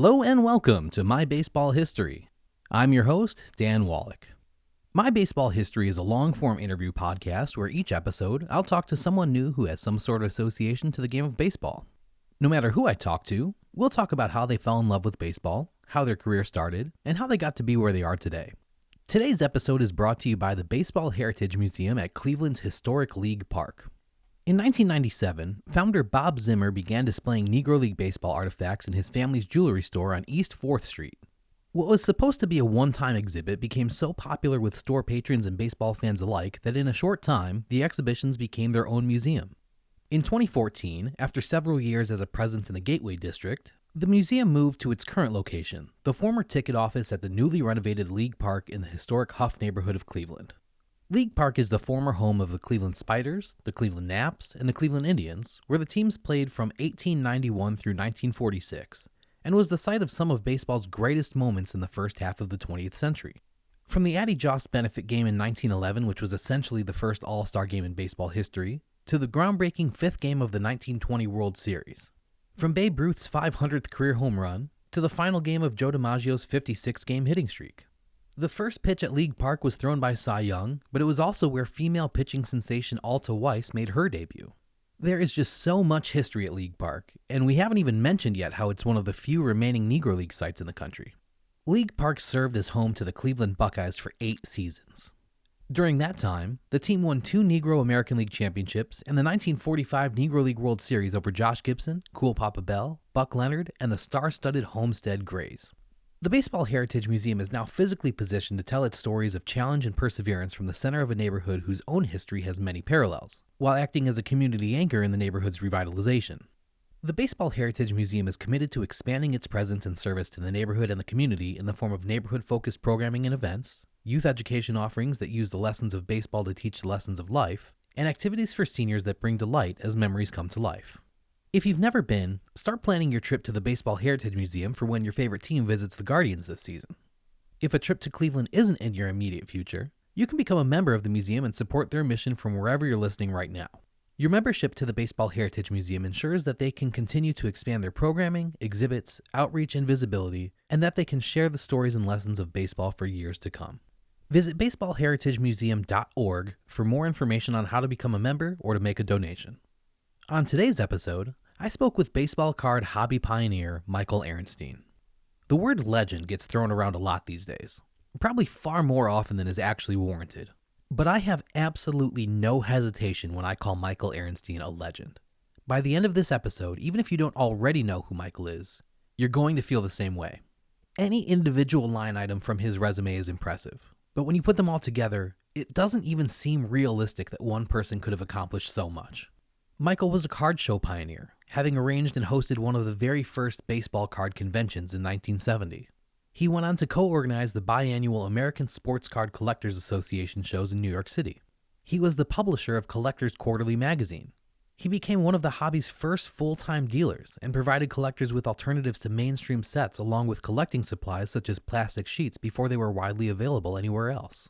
Hello and welcome to My Baseball History. I'm your host, Dan Wallach. My Baseball History is a long-form interview podcast where each episode I'll talk to someone new who has some sort of association to the game of baseball. No matter who I talk to, we'll talk about how they fell in love with baseball, how their career started, and how they got to be where they are today. Today's episode is brought to you by the Baseball Heritage Museum at Cleveland's historic League Park. In 1997, founder Bob Zimmer began displaying Negro League baseball artifacts in his family's jewelry store on East 4th Street. What was supposed to be a one-time exhibit became so popular with store patrons and baseball fans alike that in a short time, the exhibitions became their own museum. In 2014, after several years as a presence in the Gateway District, the museum moved to its current location, the former ticket office at the newly renovated League Park in the historic Huff neighborhood of Cleveland. League Park is the former home of the Cleveland Spiders, the Cleveland Naps, and the Cleveland Indians, where the teams played from 1891 through 1946, and was the site of some of baseball's greatest moments in the first half of the 20th century. From the Addie Jost benefit game in 1911, which was essentially the first All-Star game in baseball history, to the groundbreaking fifth game of the 1920 World Series. From Babe Ruth's 500th career home run, to the final game of Joe DiMaggio's 56-game hitting streak. The first pitch at League Park was thrown by Cy Young, but it was also where female pitching sensation Alta Weiss made her debut. There is just so much history at League Park, and we haven't even mentioned yet how it's one of the few remaining Negro League sites in the country. League Park served as home to the Cleveland Buckeyes for 8 seasons. During that time, the team won 2 Negro American League championships and the 1945 Negro League World Series over Josh Gibson, Cool Papa Bell, Buck Leonard, and the star-studded Homestead Grays. The Baseball Heritage Museum is now physically positioned to tell its stories of challenge and perseverance from the center of a neighborhood whose own history has many parallels, while acting as a community anchor in the neighborhood's revitalization. The Baseball Heritage Museum is committed to expanding its presence and service to the neighborhood and the community in the form of neighborhood-focused programming and events, youth education offerings that use the lessons of baseball to teach the lessons of life, and activities for seniors that bring delight as memories come to life. If you've never been, start planning your trip to the Baseball Heritage Museum for when your favorite team visits the Guardians this season. If a trip to Cleveland isn't in your immediate future, you can become a member of the museum and support their mission from wherever you're listening right now. Your membership to the Baseball Heritage Museum ensures that they can continue to expand their programming, exhibits, outreach, and visibility, and that they can share the stories and lessons of baseball for years to come. Visit baseballheritagemuseum.org for more information on how to become a member or to make a donation. On today's episode, I spoke with baseball card hobby pioneer Michael Aronstein. The word legend gets thrown around a lot these days, probably far more often than is actually warranted. But I have absolutely no hesitation when I call Michael Aronstein a legend. By the end of this episode, even if you don't already know who Michael is, you're going to feel the same way. Any individual line item from his resume is impressive, but when you put them all together, it doesn't even seem realistic that one person could have accomplished so much. Michael was a card show pioneer, having arranged and hosted one of the very first baseball card conventions in 1970. He went on to co-organize the biannual American Sports Card Collectors Association shows in New York City. He was the publisher of Collectors Quarterly magazine. He became one of the hobby's first full-time dealers and provided collectors with alternatives to mainstream sets along with collecting supplies such as plastic sheets before they were widely available anywhere else.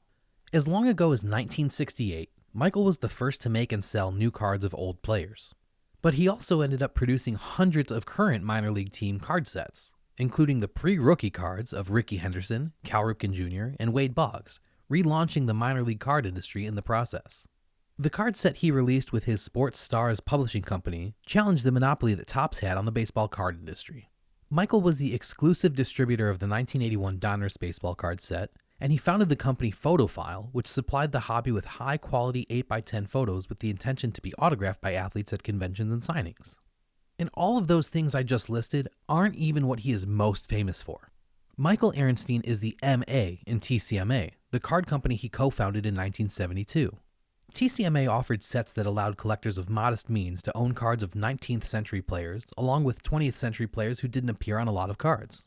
As long ago as 1968, Michael was the first to make and sell new cards of old players. But he also ended up producing hundreds of current minor league team card sets, including the pre-rookie cards of Rickey Henderson, Cal Ripken Jr., and Wade Boggs, relaunching the minor league card industry in the process. The card set he released with his Sports Stars publishing company challenged the monopoly that Topps had on the baseball card industry. Michael was the exclusive distributor of the 1981 Donruss baseball card set, and he founded the company PhotoFile, which supplied the hobby with high-quality 8x10 photos with the intention to be autographed by athletes at conventions and signings. And all of those things I just listed aren't even what he is most famous for. Michael Aronstein is the MA in TCMA, the card company he co-founded in 1972. TCMA offered sets that allowed collectors of modest means to own cards of 19th century players, along with 20th century players who didn't appear on a lot of cards.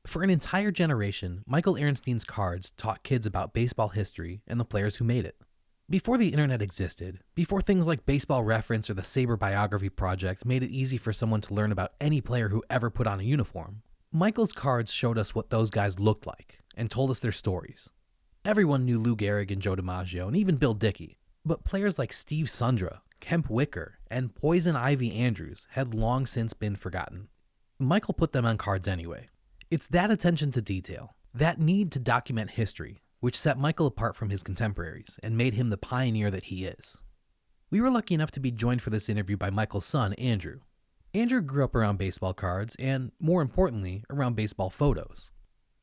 For an entire generation, Michael Aronstein's cards taught kids about baseball history and the players who made it. Before the internet existed, before things like Baseball Reference or the SABR Biography Project made it easy for someone to learn about any player who ever put on a uniform, Michael's cards showed us what those guys looked like and told us their stories. Everyone knew Lou Gehrig and Joe DiMaggio and even Bill Dickey, but players like Steve Sundra, Kemp Wicker, and Poison Ivy Andrews had long since been forgotten. Michael put them on cards anyway. It's that attention to detail, that need to document history, which set Michael apart from his contemporaries and made him the pioneer that he is. We were lucky enough to be joined for this interview by Michael's son, Andrew. Andrew grew up around baseball cards and, more importantly, around baseball photos.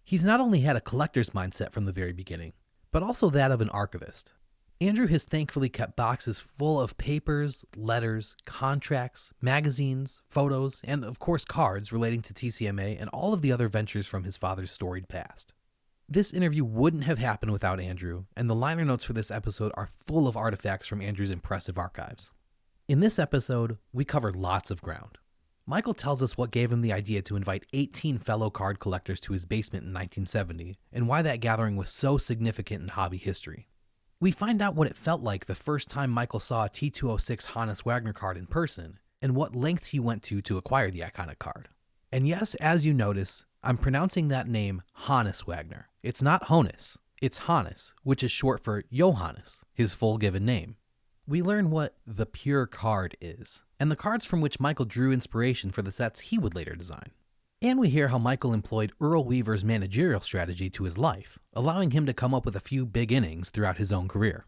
He's not only had a collector's mindset from the very beginning, but also that of an archivist. Andrew has thankfully kept boxes full of papers, letters, contracts, magazines, photos, and of course cards relating to TCMA and all of the other ventures from his father's storied past. This interview wouldn't have happened without Andrew, and the liner notes for this episode are full of artifacts from Andrew's impressive archives. In this episode, we cover lots of ground. Michael tells us what gave him the idea to invite 18 fellow card collectors to his basement in 1970, and why that gathering was so significant in hobby history. We find out what it felt like the first time Michael saw a T206 Hannes Wagner card in person, and what lengths he went to acquire the iconic card. And yes, as you notice, I'm pronouncing that name Hannes Wagner. It's not Honus, it's Hannes, which is short for Johannes, his full given name. We learn what the pure card is, and the cards from which Michael drew inspiration for the sets he would later design. And we hear how Michael employed Earl Weaver's managerial strategy to his life, allowing him to come up with a few big innings throughout his own career.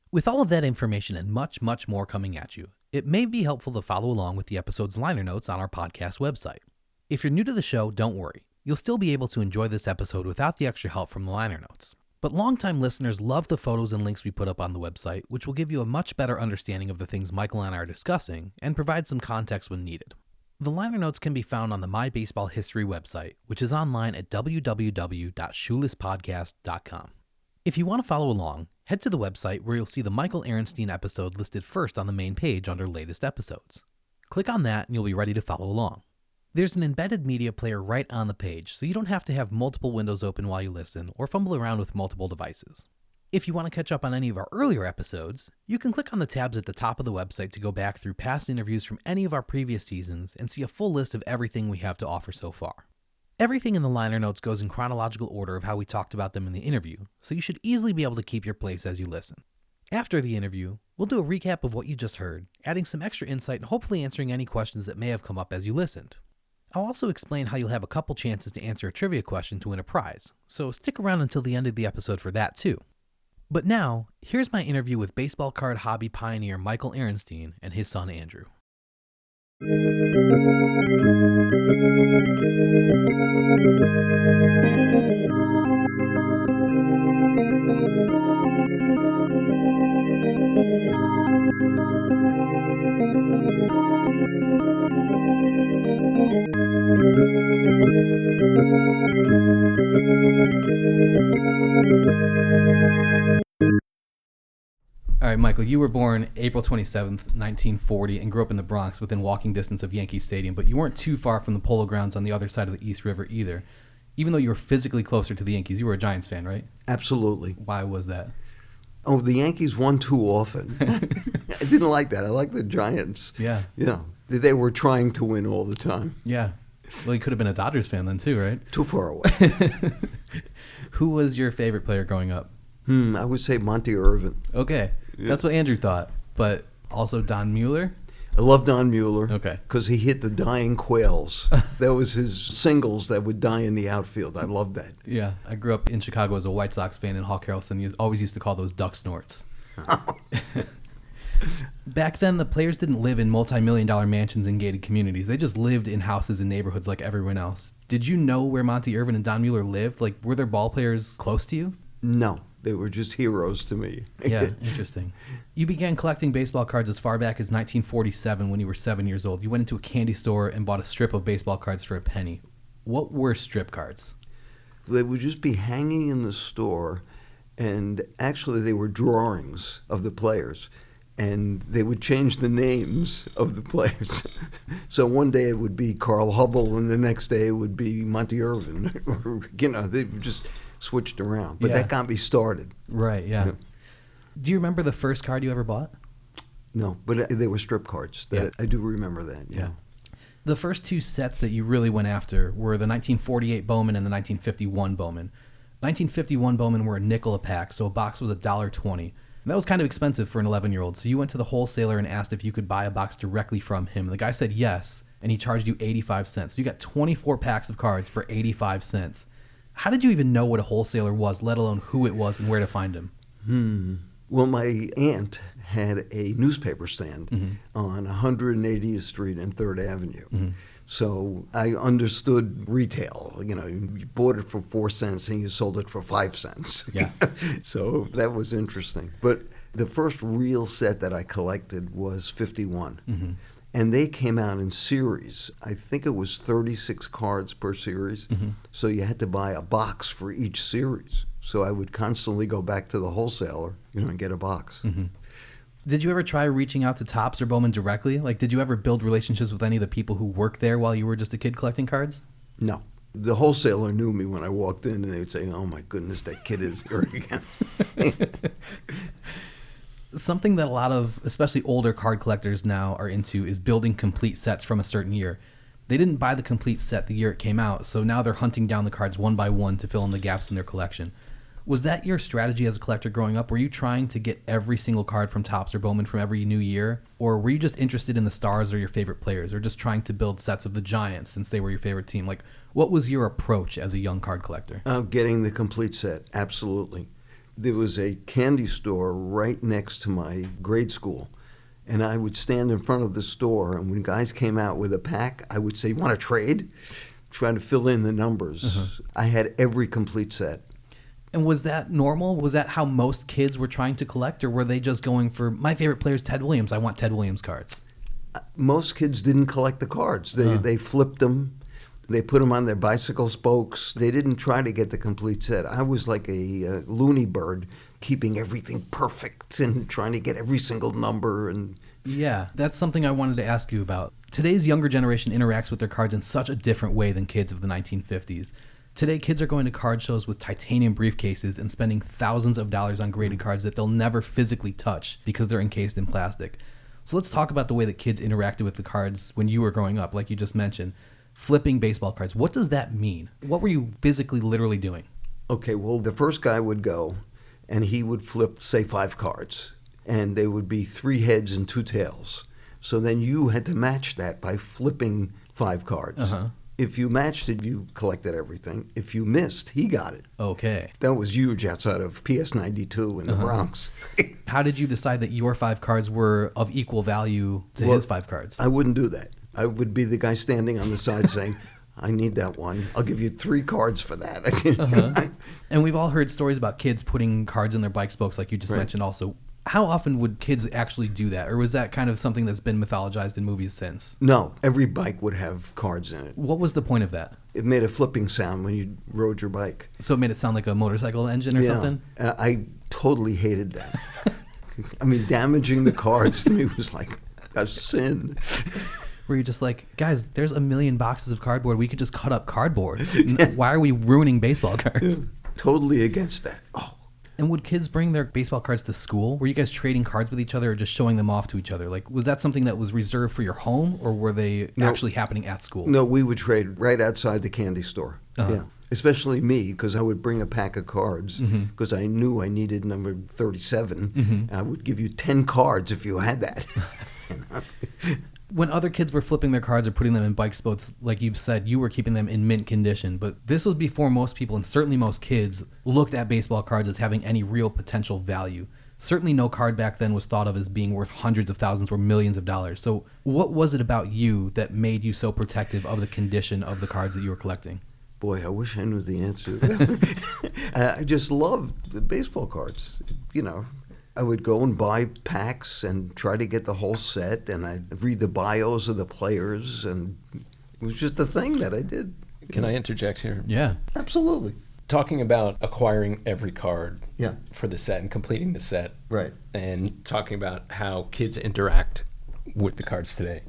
With all of that information and much, much more coming at you, it may be helpful to follow along with the episode's liner notes on our podcast website. If you're new to the show, don't worry. You'll still be able to enjoy this episode without the extra help from the liner notes. But longtime listeners love the photos and links we put up on the website, which will give you a much better understanding of the things Michael and I are discussing and provide some context when needed. The liner notes can be found on the My Baseball History website, which is online at www.shoelesspodcast.com. If you want to follow along, head to the website where you'll see the Michael Aronstein episode listed first on the main page under Latest Episodes. Click on that and you'll be ready to follow along. There's an embedded media player right on the page, so you don't have to have multiple windows open while you listen or fumble around with multiple devices. If you want to catch up on any of our earlier episodes, you can click on the tabs at the top of the website to go back through past interviews from any of our previous seasons and see a full list of everything we have to offer so far. Everything in the liner notes goes in chronological order of how we talked about them in the interview, so you should easily be able to keep your place as you listen. After the interview, we'll do a recap of what you just heard, adding some extra insight and hopefully answering any questions that may have come up as you listened. I'll also explain how you'll have a couple chances to answer a trivia question to win a prize, so stick around until the end of the episode for that too. But now, here's my interview with baseball card hobby pioneer Michael Aronstein and his son Andrew. All right, Michael, you were born April 27th, 1940, and grew up in the Bronx within walking distance of Yankee Stadium, but you weren't too far from the Polo Grounds on the other side of the East River either. Even though you were physically closer to the Yankees, you were a Giants fan, right? Absolutely. Why was that? Oh, the Yankees won too often. I didn't like that. I liked the Giants. Yeah. Yeah. They were trying to win all the time. Yeah. Well, you could have been a Dodgers fan then too, right? Too far away. Who was your favorite player growing up? I would say Monty Irvin. Okay. Yeah. That's what Andrew thought. But also Don Mueller? I love Don Mueller. Okay. Because he hit the dying quails. That was his singles that would die in the outfield. I loved that. Yeah. I grew up in Chicago as a White Sox fan, and Hawk Harrelson always used to call those duck snorts. Back then, the players didn't live in multi-million-dollar mansions and gated communities. They just lived in houses and neighborhoods like everyone else. Did you know where Monty Irvin and Don Mueller lived? Like, were their ball players close to you? No. They were just heroes to me. Yeah, interesting. You began collecting baseball cards as far back as 1947 when you were 7 years old. You went into a candy store and bought a strip of baseball cards for a penny. What were strip cards? They would just be hanging in the store, and actually they were drawings of the players, and they would change the names of the players. So one day it would be Carl Hubble, and the next day it would be Monty Irvin. They would just switched around, but that got me started. Right, yeah. Do you remember the first card you ever bought? No, but they were strip cards. I do remember that, yeah. The first two sets that you really went after were the 1948 Bowman and the 1951 Bowman. 1951 Bowman were a nickel a pack, so a box was $1.20. And that was kind of expensive for an 11-year-old, so you went to the wholesaler and asked if you could buy a box directly from him. The guy said yes, and he charged you 85 cents. So you got 24 packs of cards for 85 cents. How did you even know what a wholesaler was, let alone who it was and where to find him? Well, my aunt had a newspaper stand on 180th Street and 3rd Avenue. So I understood retail. You know, you bought it for 4 cents and you sold it for 5 cents. Yeah. So that was interesting. But the first real set that I collected was 51. And they came out in series. I think it was 36 cards per series. So you had to buy a box for each series. So I would constantly go back to the wholesaler, and get a box. Did you ever try reaching out to Topps or Bowman directly? Like, did you ever build relationships with any of the people who worked there while you were just a kid collecting cards? No. The wholesaler knew me when I walked in, and they would say, "Oh, my goodness, that kid is here again." Something that a lot of, especially older card collectors now, are into is building complete sets from a certain year. They didn't buy the complete set the year it came out, so now they're hunting down the cards one by one to fill in the gaps in their collection. Was that your strategy as a collector growing up? Were you trying to get every single card from Topps or Bowman from every new year? Or were you just interested in the stars or your favorite players, or just trying to build sets of the Giants since they were your favorite team? Like, what was your approach as a young card collector? Getting the complete set, absolutely. There was a candy store right next to my grade school, and I would stand in front of the store, and when guys came out with a pack, I would say, "Want to trade?" Trying to fill in the numbers. I had every complete set. And was that normal? Was that how most kids were trying to collect, or were they just going for, my favorite player is Ted Williams, I want Ted Williams cards? Most kids didn't collect the cards. They flipped them. They put them on their bicycle spokes. They didn't try to get the complete set. I was like a loony bird, keeping everything perfect and trying to get every single number. And yeah, that's something I wanted to ask you about. Today's younger generation interacts with their cards in such a different way than kids of the 1950s. Today, kids are going to card shows with titanium briefcases and spending thousands of dollars on graded cards that they'll never physically touch because they're encased in plastic. So let's talk about the way that kids interacted with the cards when you were growing up, like you just mentioned. Flipping baseball cards. What does that mean? What were you physically, literally doing? Okay, well, the first guy would go, and he would flip, say, 5 cards, and there would be 3 heads and 2 tails. So then you had to match that by flipping 5 cards. If you matched it, you collected everything. If you missed, he got it. Okay. That was huge outside of PS 92 in the Bronx. How did you decide that your 5 cards were of equal value to his 5 cards? I wouldn't do that. I would be the guy standing on the side saying, "I need that one. I'll give you 3 cards for that." And we've all heard stories about kids putting cards in their bike spokes, like you just mentioned also. How often would kids actually do that? Or was that kind of something that's been mythologized in movies since? No, every bike would have cards in it. What was the point of that? It made a flipping sound when you rode your bike. So it made it sound like a motorcycle engine or something? I totally hated that. I mean, damaging the cards to me was like a sin. Where you're just like, guys, there's a million boxes of cardboard. We could just cut up cardboard. Why are we ruining baseball cards? Totally against that. Oh. And would kids bring their baseball cards to school? Were you guys trading cards with each other or just showing them off to each other? Like, was that something that was reserved for your home, or were they actually happening at school? No, we would trade right outside the candy store. Yeah. Especially me, because I would bring a pack of cards because I knew I needed number 37. I would give you 10 cards if you had that. When other kids were flipping their cards or putting them in bike spokes, like you said, you were keeping them in mint condition. But this was before most people, and certainly most kids, looked at baseball cards as having any real potential value. Certainly no card back then was thought of as being worth hundreds of thousands or millions of dollars. So what was it about you that made you so protective of the condition of the cards that you were collecting? Boy, I wish I knew the answer. I just loved the baseball cards, I would go and buy packs and try to get the whole set, and I'd read the bios of the players, and it was just a thing that I did. Can I interject here? Yeah. Absolutely. Talking about acquiring every card Yeah. for the set and completing the set. Right. And talking about how kids interact with the cards today.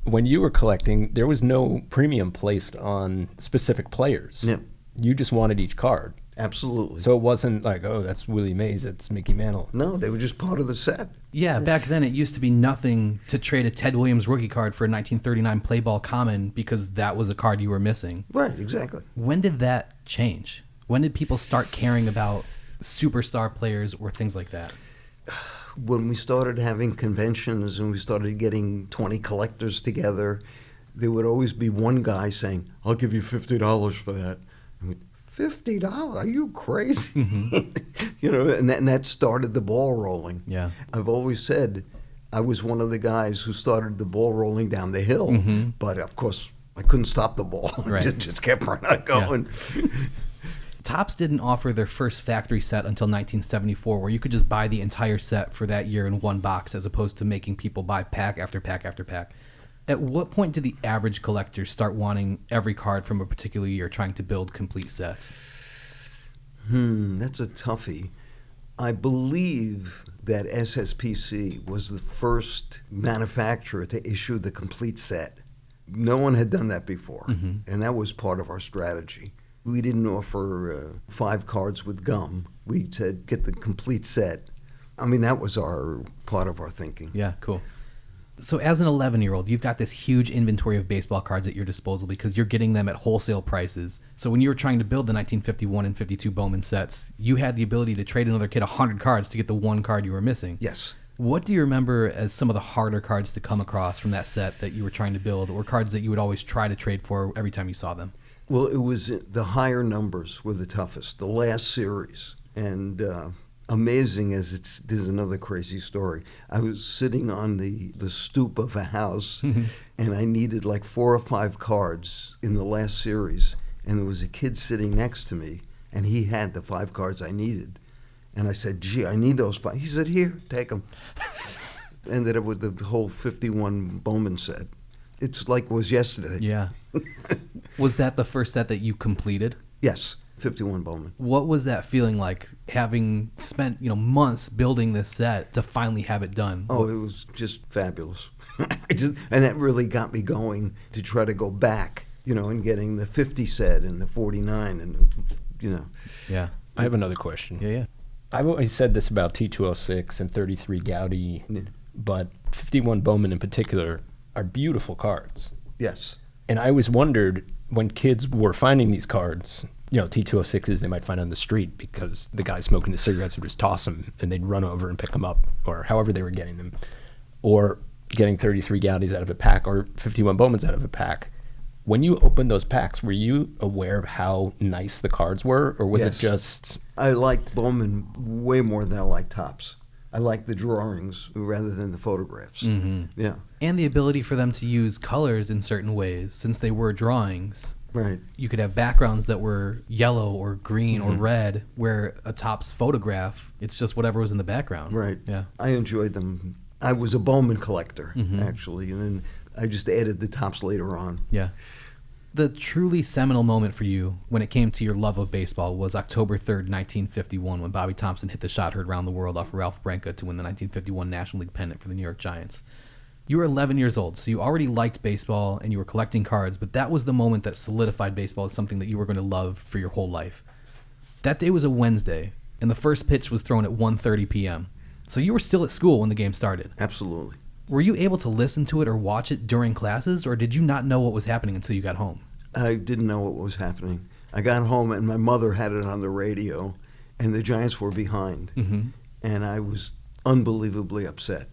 When you were collecting, there was no premium placed on specific players. Yeah. You just wanted each card. Absolutely. So it wasn't like, oh, that's Willie Mays, that's Mickey Mantle. No, they were just part of the set. Yeah, back then it used to be nothing to trade a Ted Williams rookie card for a 1939 play ball common because that was a card you were missing. Right, exactly. When did that change? When did people start caring about superstar players or things like that? When we started having conventions and we started getting 20 collectors together, there would always be one guy saying, "I'll give you $50 for that." And we'd, $50? Are you crazy? And that started the ball rolling. Yeah. I've always said I was one of the guys who started the ball rolling down the hill, but of course I couldn't stop the ball. Right. It just kept right going. Yeah. Topps didn't offer their first factory set until 1974, where you could just buy the entire set for that year in one box, as opposed to making people buy pack after pack after pack. At what point did the average collector start wanting every card from a particular year, trying to build complete sets? That's a toughie. I believe that SSPC was the first manufacturer to issue the complete set. No one had done that before, and that was part of our strategy. We didn't offer 5 cards with gum. We said, get the complete set. I mean, that was part of our thinking. Yeah, cool. So as an 11-year-old, you've got this huge inventory of baseball cards at your disposal because you're getting them at wholesale prices. So when you were trying to build the 1951 and 52 Bowman sets, you had the ability to trade another kid 100 cards to get the one card you were missing. Yes. What do you remember as some of the harder cards to come across from that set that you were trying to build, or cards that you would always try to trade for every time you saw them? Well, it was the higher numbers were the toughest, the last series. And amazing as there's another crazy story. I was sitting on the stoop of a house, and I needed like 4 or 5 cards in the last series. And there was a kid sitting next to me, and he had the 5 cards I needed. And I said, gee, I need those 5. He said, here, take them. Ended up with the whole 51 Bowman set. It's like it was yesterday. Yeah. Was that the first set that you completed? Yes, 51 Bowman. What was that feeling like, having spent months building this set to finally have it done? Oh, it was just fabulous. And that really got me going to try to go back, and getting the 50 set and the 49 and, Yeah. I have another question. Yeah. I've always said this about T206 and 33 Gaudy, but 51 Bowman in particular are beautiful cards. Yes. And I always wondered, when kids were finding these cards, T206s they might find on the street because the guy smoking the cigarettes would just toss them and they'd run over and pick them up, or however they were getting them, or getting 33 Gaudis out of a pack or 51 Bowmans out of a pack. When you opened those packs, were you aware of how nice the cards were, or was Yes. it just... I liked Bowman way more than I liked Topps. I liked the drawings rather than the photographs. Yeah. And the ability for them to use colors in certain ways, since they were drawings. Right. You could have backgrounds that were yellow or green or red, where a Topps photograph, it's just whatever was in the background. Right. Yeah. I enjoyed them. I was a Bowman collector, actually, and then I just added the Topps later on. Yeah. The truly seminal moment for you when it came to your love of baseball was October 3rd, 1951, when Bobby Thompson hit the shot heard round the world off Ralph Branca to win the 1951 National League pennant for the New York Giants. You were 11 years old, so you already liked baseball and you were collecting cards, but that was the moment that solidified baseball as something that you were going to love for your whole life. That day was a Wednesday, and the first pitch was thrown at 1:30 p.m., so you were still at school when the game started. Absolutely. Were you able to listen to it or watch it during classes, or did you not know what was happening until you got home? I didn't know what was happening. I got home and my mother had it on the radio, and the Giants were behind, and I was unbelievably upset.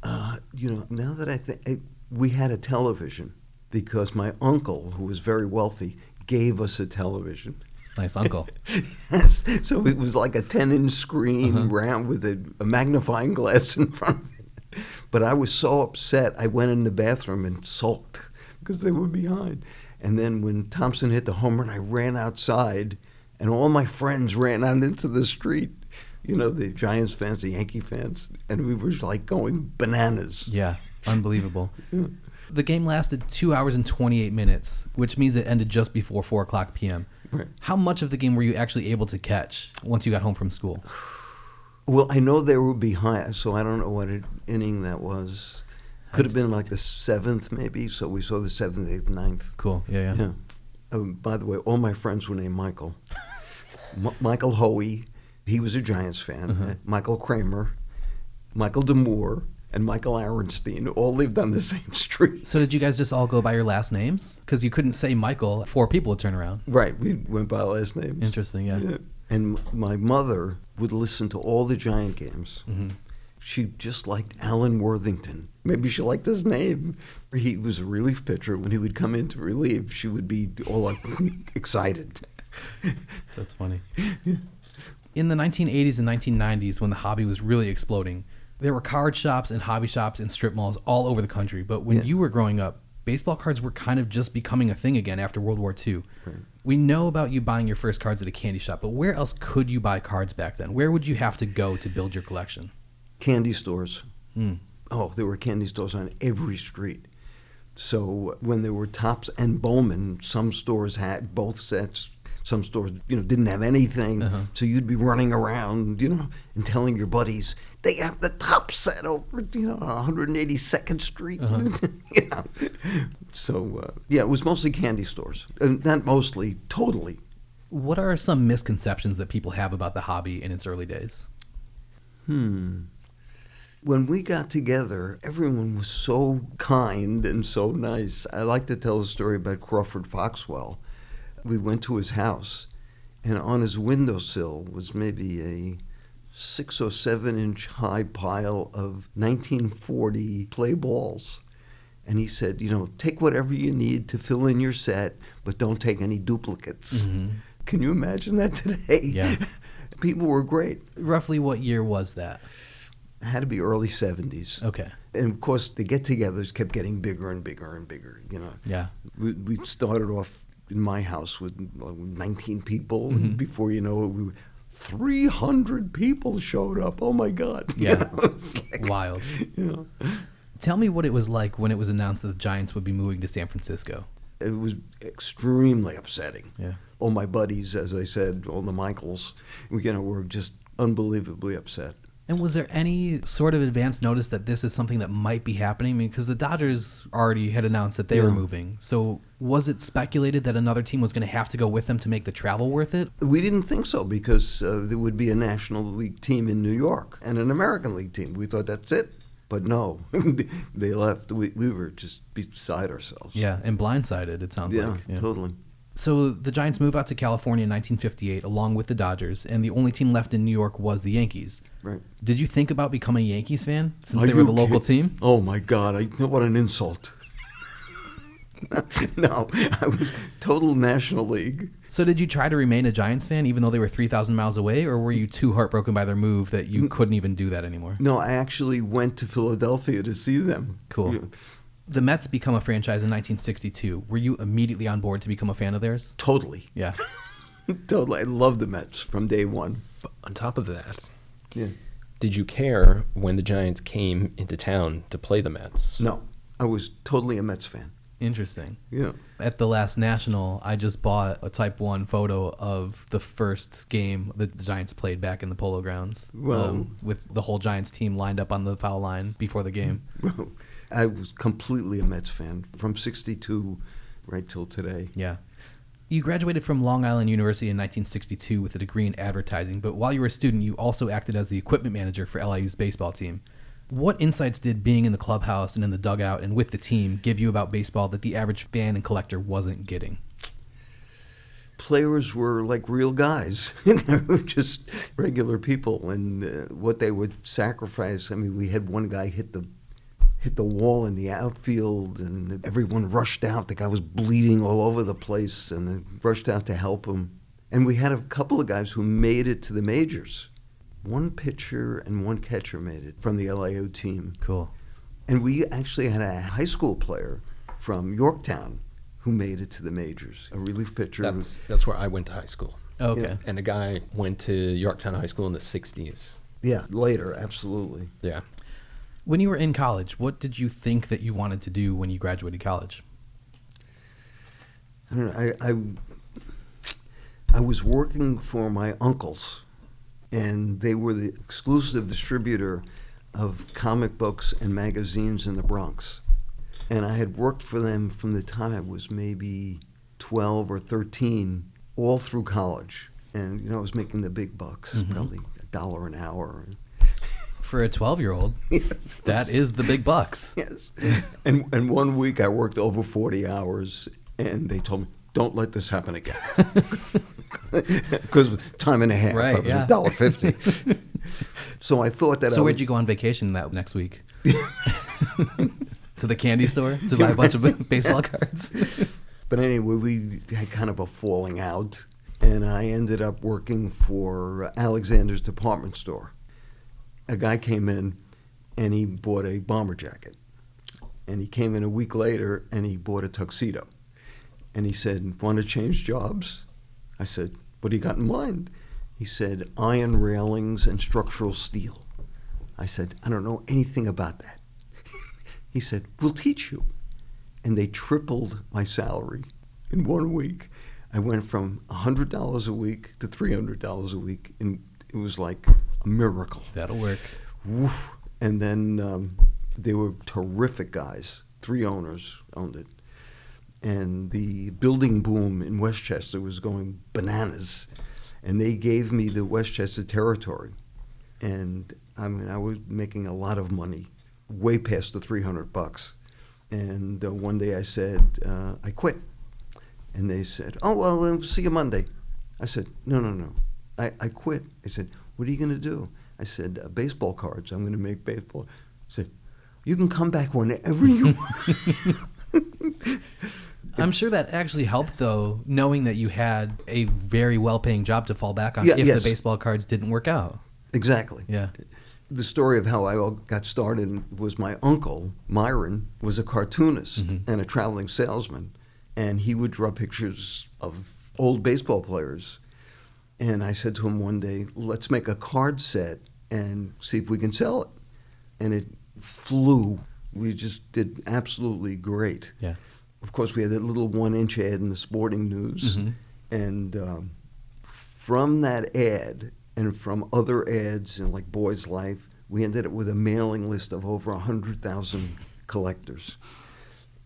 Now that I think, we had a television because my uncle, who was very wealthy, gave us a television. Nice uncle. Yes. So it was like a 10-inch screen round with a magnifying glass in front of it. But I was so upset, I went in the bathroom and sulked because they were behind. And then when Thompson hit the home run, I ran outside, and all my friends ran out into the street. The Giants fans, the Yankee fans, and we were like going bananas. Yeah, unbelievable. The game lasted 2 hours and 28 minutes, which means it ended just before 4 o'clock p.m. Right. How much of the game were you actually able to catch once you got home from school? Well, I know they were behind, so I don't know what inning that was. Could have been like the 7th, maybe. So we saw the 7th, 8th, 9th. Cool. Yeah. By the way, all my friends were named Michael. Michael Hoey, he was a Giants fan. Michael Kramer, Michael DeMoore, and Michael Aronstein all lived on the same street. So did you guys just all go by your last names? Because you couldn't say Michael. 4 people would turn around. Right. We went by last names. Interesting, yeah. And my mother would listen to all the Giant games. she just liked Alan Worthington. Maybe she liked his name. He was a relief pitcher. When he would come in to relieve, she would be all like excited. That's funny. In the 1980s and 1990s, when the hobby was really exploding, there were card shops and hobby shops and strip malls all over the country. But when you were growing up, baseball cards were kind of just becoming a thing again after World War II. Right. We know about you buying your first cards at a candy shop, but where else could you buy cards back then? Where would you have to go to build your collection? Candy stores. Oh, there were candy stores on every street. So when there were Topps and Bowman, some stores had both sets. Some stores, didn't have anything. So you'd be running around, and telling your buddies, they have the top set over, 182nd Street. So, it was mostly candy stores. Not mostly, totally. What are some misconceptions that people have about the hobby in its early days? When we got together, everyone was so kind and so nice. I like to tell a story about Crawford Foxwell. We went to his house, and on his windowsill was maybe a 6 or 7 inch high pile of 1940 play balls. And he said, take whatever you need to fill in your set, but don't take any duplicates. Can you imagine that today? Yeah. People were great. Roughly what year was that? It had to be early 70s. Okay. And of course, the get-togethers kept getting bigger and bigger and bigger, Yeah. We started off in my house with 19 people. And before you know it, 300 people showed up. Oh, my God. Yeah. It's like, wild. Tell me what it was like when it was announced that the Giants would be moving to San Francisco. It was extremely upsetting. Yeah. All my buddies, as I said, all the Michaels, were just unbelievably upset. And was there any sort of advance notice that this is something that might be happening? I mean, because the Dodgers already had announced that they were moving. So was it speculated that another team was going to have to go with them to make the travel worth it? We didn't think so because there would be a National League team in New York and an American League team. We thought that's it. But no, they left. We were just beside ourselves. Yeah, and blindsided, it sounds like. Yeah, totally. So the Giants moved out to California in 1958 along with the Dodgers, and the only team left in New York was the Yankees. Right. Did you think about becoming a Yankees fan since they were the local team? Oh, my God. What an insult. No, I was total National League. So did you try to remain a Giants fan even though they were 3,000 miles away, or were you too heartbroken by their move that you couldn't even do that anymore? No, I actually went to Philadelphia to see them. Cool. Yeah. The Mets become a franchise in 1962. Were you immediately on board to become a fan of theirs? Totally. Yeah. Totally. I loved the Mets from day one. But on top of that, Yeah. did you care when the Giants came into town to play the Mets? No, I was totally a Mets fan. Interesting. Yeah. At the last National, I just bought a Type 1 photo of the first game that the Giants played back in the Polo Grounds, with the whole Giants team lined up on the foul line before the game. I was completely a Mets fan from 62 right till today. Yeah. You graduated from Long Island University in 1962 with a degree in advertising, but while you were a student, you also acted as the equipment manager for LIU's baseball team. What insights did being in the clubhouse and in the dugout and with the team give you about baseball that the average fan and collector wasn't getting? Players were like real guys. They were just regular people, and what they would sacrifice. I mean, we had one guy hit the wall in the outfield, and everyone rushed out. The guy was bleeding all over the place, and they rushed out to help him. And we had a couple of guys who made it to the majors. One pitcher and one catcher made it from the LIU team. Cool. And we actually had a high school player from Yorktown who made it to the majors, a relief pitcher. That's where I went to high school. Okay. Yeah. And the guy went to Yorktown High School in the 60s. Yeah, later, absolutely. Yeah. When you were in college, what did you think that you wanted to do when you graduated college? I don't know, I was working for my uncles, and they were the exclusive distributor of comic books and magazines in the Bronx. And I had worked for them from the time I was maybe 12 or 13, all through college. And, I was making the big bucks, probably $1 an hour. For a 12-year-old, Yes. that is the big bucks. Yes. And one week I worked over 40 hours, and they told me, don't let this happen again. Because time and a half, Right, it was yeah. $1.50. So I thought that So where'd you go on vacation that next week? To the candy store to buy a bunch of baseball cards? But anyway, we had kind of a falling out, and I ended up working for Alexander's department store. A guy came in, and he bought a bomber jacket. And he came in a week later, and he bought a tuxedo. And he said, want to change jobs? I said, what do you got in mind? He said, iron railings and structural steel. I said, I don't know anything about that. He said, we'll teach you. And they tripled my salary in 1 week. I went from $100 a week to $300 a week, and it was like a miracle. That'll work. Woof. And then they were terrific guys. 3 owners owned it. And the building boom in Westchester was going bananas. And they gave me the Westchester territory. And I mean, I was making a lot of money, way past the $300. And one day I said, I quit. And they said, oh, well, see you Monday. I said, no. I quit. They said, what are you going to do? I said, baseball cards. I'm going to make baseball. I said, you can come back whenever you want. I'm sure that actually helped, though, knowing that you had a very well-paying job to fall back on if the baseball cards didn't work out. Exactly. Yeah. The story of how I got started was my uncle, Myron, was a cartoonist and a traveling salesman. And he would draw pictures of old baseball players. And I said to him one day, let's make a card set and see if we can sell it. And it flew. We just did absolutely great. Yeah. Of course, we had that little 1-inch ad in the Sporting News. And from that ad and from other ads in like Boy's Life, we ended up with a mailing list of over 100,000 collectors.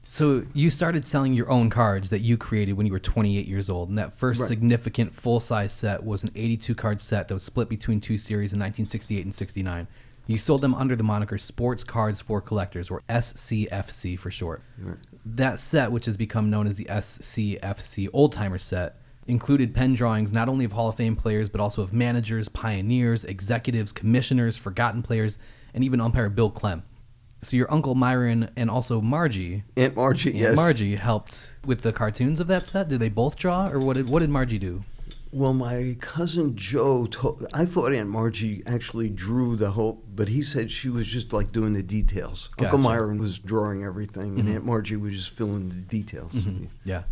So you started selling your own cards that you created when you were 28 years old, and that first significant full-size set was an 82-card set that was split between 2 series in 1968 and 69. You sold them under the moniker Sports Cards for Collectors, or SCFC for short. Right. That set, which has become known as the SCFC Old Timer set, included pen drawings not only of Hall of Fame players, but also of managers, pioneers, executives, commissioners, forgotten players, and even umpire Bill Clem. So your Uncle Myron and also Margie. Aunt Margie, yes. Margie helped with the cartoons of that set? Did they both draw, or what did Margie do? Well, my cousin Joe I thought Aunt Margie actually drew the whole, but he said she was just like doing the details. Gotcha. Uncle Myron was drawing everything, and Aunt Margie was just filling the details. Yeah.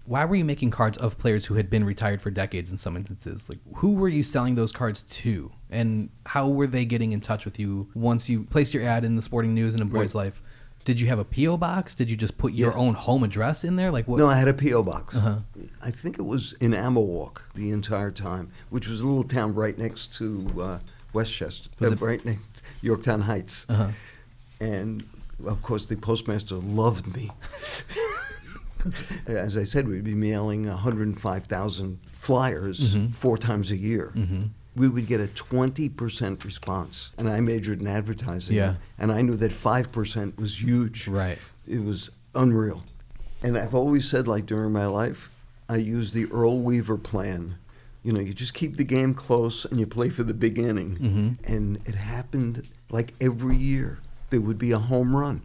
Why were you making cards of players who had been retired for decades in some instances? Like, who were you selling those cards to? And how were they getting in touch with you once you placed your ad in the Sporting News and in Boy's Life? Did you have a P.O. box? Did you just put your own home address in there? Like what? No, I had a P.O. box. I think it was in Amawalk the entire time, which was a little town right next to Westchester, right next to Yorktown Heights. And, of course, the postmaster loved me. As I said, we'd be mailing 105,000 flyers 4 times a year. We would get a 20% response, and I majored in advertising. And I knew that 5% was huge. Right. It was unreal. And I've always said, like, during my life, I used the Earl Weaver plan. You know, you just keep the game close and you play for the big inning. And it happened like every year. There would be a home run.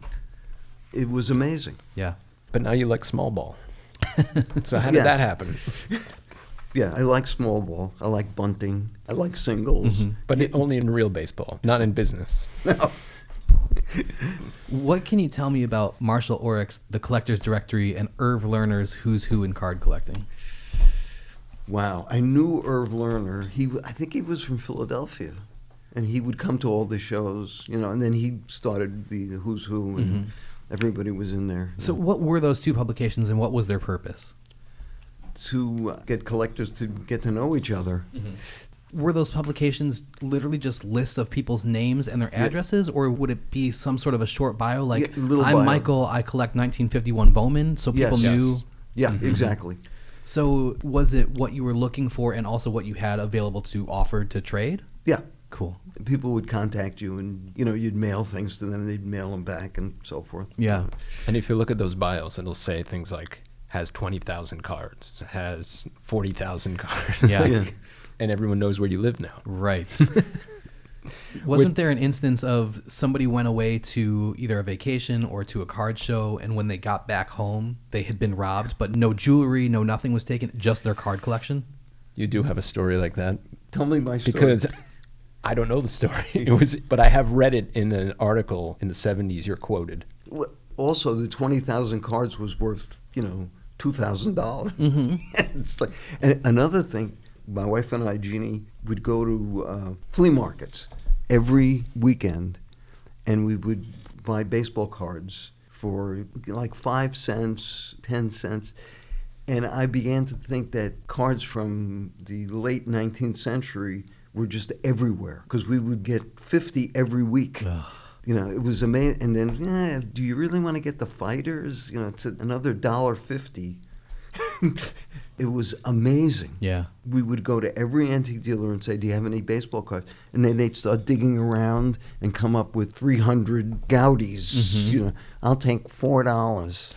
It was amazing. Yeah. But now you like small ball. So how did that happen? Yeah, I like small ball. I like bunting. I like singles. But only in real baseball, not in business. No. What can you tell me about Marshall Oryx, the Collector's Directory, and Irv Lerner's Who's Who in Card Collecting? Wow. I knew Irv Lerner. I think he was from Philadelphia. And he would come to all the shows, you know, and then he started the Who's Who, and everybody was in there. So what were those 2 publications, and what was their purpose? To get collectors to get to know each other. Were those publications literally just lists of people's names and their addresses, or would it be some sort of a short bio, like, I'm bio. Michael, I collect 1951 Bowman, so people knew? Yeah, exactly. So was it what you were looking for and also what you had available to offer to trade? Yeah. Cool. People would contact you, and, you know, you'd mail things to them, they'd mail them back, and so forth. Yeah. And if you look at those bios, it'll say things like, has 20,000 cards, has 40,000 cards. Yeah. And everyone knows where you live now. Right. Wasn't there an instance of somebody went away to either a vacation or to a card show, and when they got back home, they had been robbed, but no jewelry, no nothing was taken, just their card collection? You do have a story like that? Tell me my story. Because I don't know the story. But I have read it in an article in the 70s. You're quoted. Well, also, the 20,000 cards was worth, $2,000. Mm-hmm. It's like, and another thing, my wife and I, Jeannie, would go to flea markets every weekend, and we would buy baseball cards for like 5 cents, 10 cents. And I began to think that cards from the late 19th century were just everywhere, because we would get 50 every week. Ugh. It was amazing. And then, do you really want to get the fighters? It's another $1.50. It was amazing. Yeah. We would go to every antique dealer and say, do you have any baseball cards? And then they'd start digging around and come up with 300 Gaudies. Mm-hmm. I'll take $4.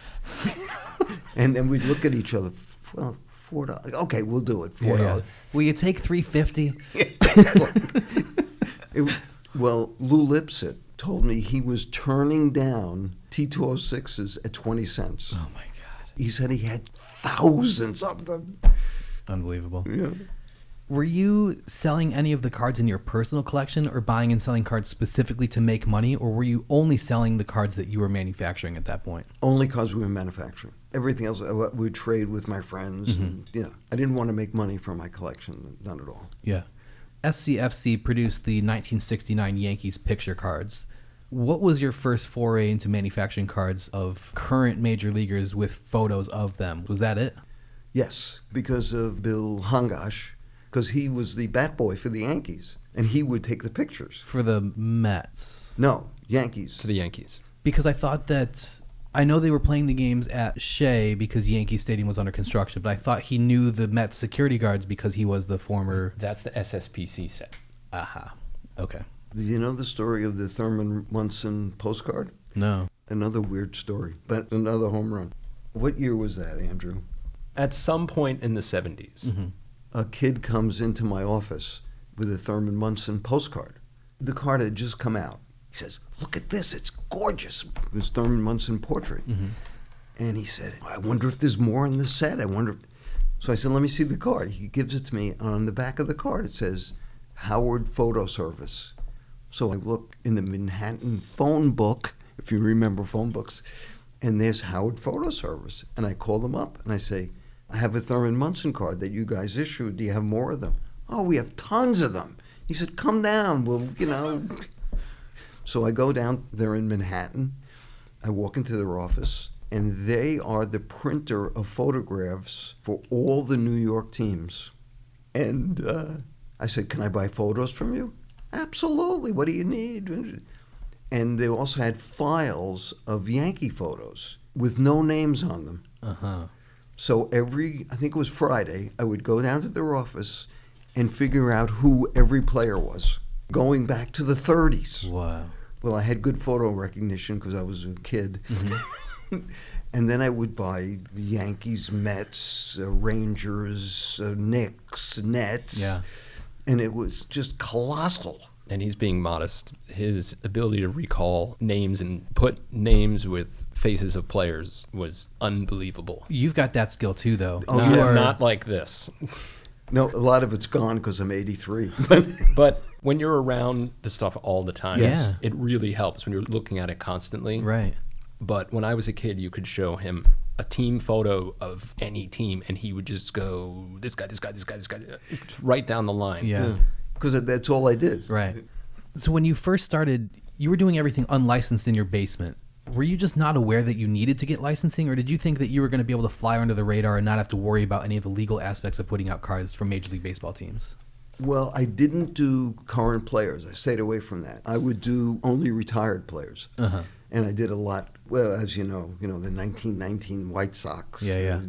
And then we'd look at each other. Well, $4. Okay, we'll do it. $4. Yeah. Will you take $3.50? Well, Lou Lipset told me he was turning down T206s at 20 cents. Oh, my God. He said he had thousands of them. Unbelievable. Yeah. Were you selling any of the cards in your personal collection, or buying and selling cards specifically to make money, or were you only selling the cards that you were manufacturing at that point? Only because we were manufacturing. Everything else, I would trade with my friends. Mm-hmm. And, I didn't want to make money from my collection, not at all. Yeah. SCFC produced the 1969 Yankees picture cards. What was your first foray into manufacturing cards of current major leaguers with photos of them? Was that it? Yes, because of Bill Hongash, because he was the bat boy for the Yankees, and he would take the pictures. For the Mets? No, Yankees. For the Yankees. Because I thought that, I know they were playing the games at Shea because Yankee Stadium was under construction, but I thought he knew the Mets security guards because he was the former... That's the SSPC set. Aha. Okay. Do you know the story of the Thurman Munson postcard? No. Another weird story, but another home run. What year was that, Andrew? At some point in the 70s. Mm-hmm. A kid comes into my office with a Thurman Munson postcard. The card had just come out. He says, look at this, it's gorgeous. It was Thurman Munson portrait. Mm-hmm. And he said, I wonder if there's more in the set. So I said, let me see the card. He gives it to me. On the back of the card, it says, Howard Photo Service. So I look in the Manhattan phone book, if you remember phone books, and there's Howard Photo Service. And I call them up, and I say, I have a Thurman Munson card that you guys issued. Do you have more of them? Oh, we have tons of them. He said, come down. So I go down there in Manhattan. I walk into their office, and they are the printer of photographs for all the New York teams. And I said, can I buy photos from you? Absolutely. What do you need? And they also had files of Yankee photos with no names on them. Uh-huh. So I think it was Friday, I would go down to their office and figure out who every player was, going back to the 30s. Wow. Well, I had good photo recognition because I was a kid. Mm-hmm. And then I would buy Yankees, Mets, Rangers, Knicks, Nets. Yeah. And it was just colossal. And he's being modest. His ability to recall names and put names with faces of players was unbelievable. You've got that skill too, though. Oh, not, yeah. not like this. No, a lot of it's gone because I'm 83. But when you're around the stuff all the time, Yes. it really helps when you're looking at it constantly. Right. But when I was a kid, you could show him a team photo of any team, and he would just go, this guy, just right down the line. Yeah. Because that's all I did. Right. So when you first started, you were doing everything unlicensed in your basement. Were you just not aware that you needed to get licensing, or did you think that you were going to be able to fly under the radar and not have to worry about any of the legal aspects of putting out cards from Major League Baseball teams? Well, I didn't do current players. I stayed away from that. I would do only retired players. Uh-huh. And I did a lot, well, as you know, the 1919 White Sox. Yeah.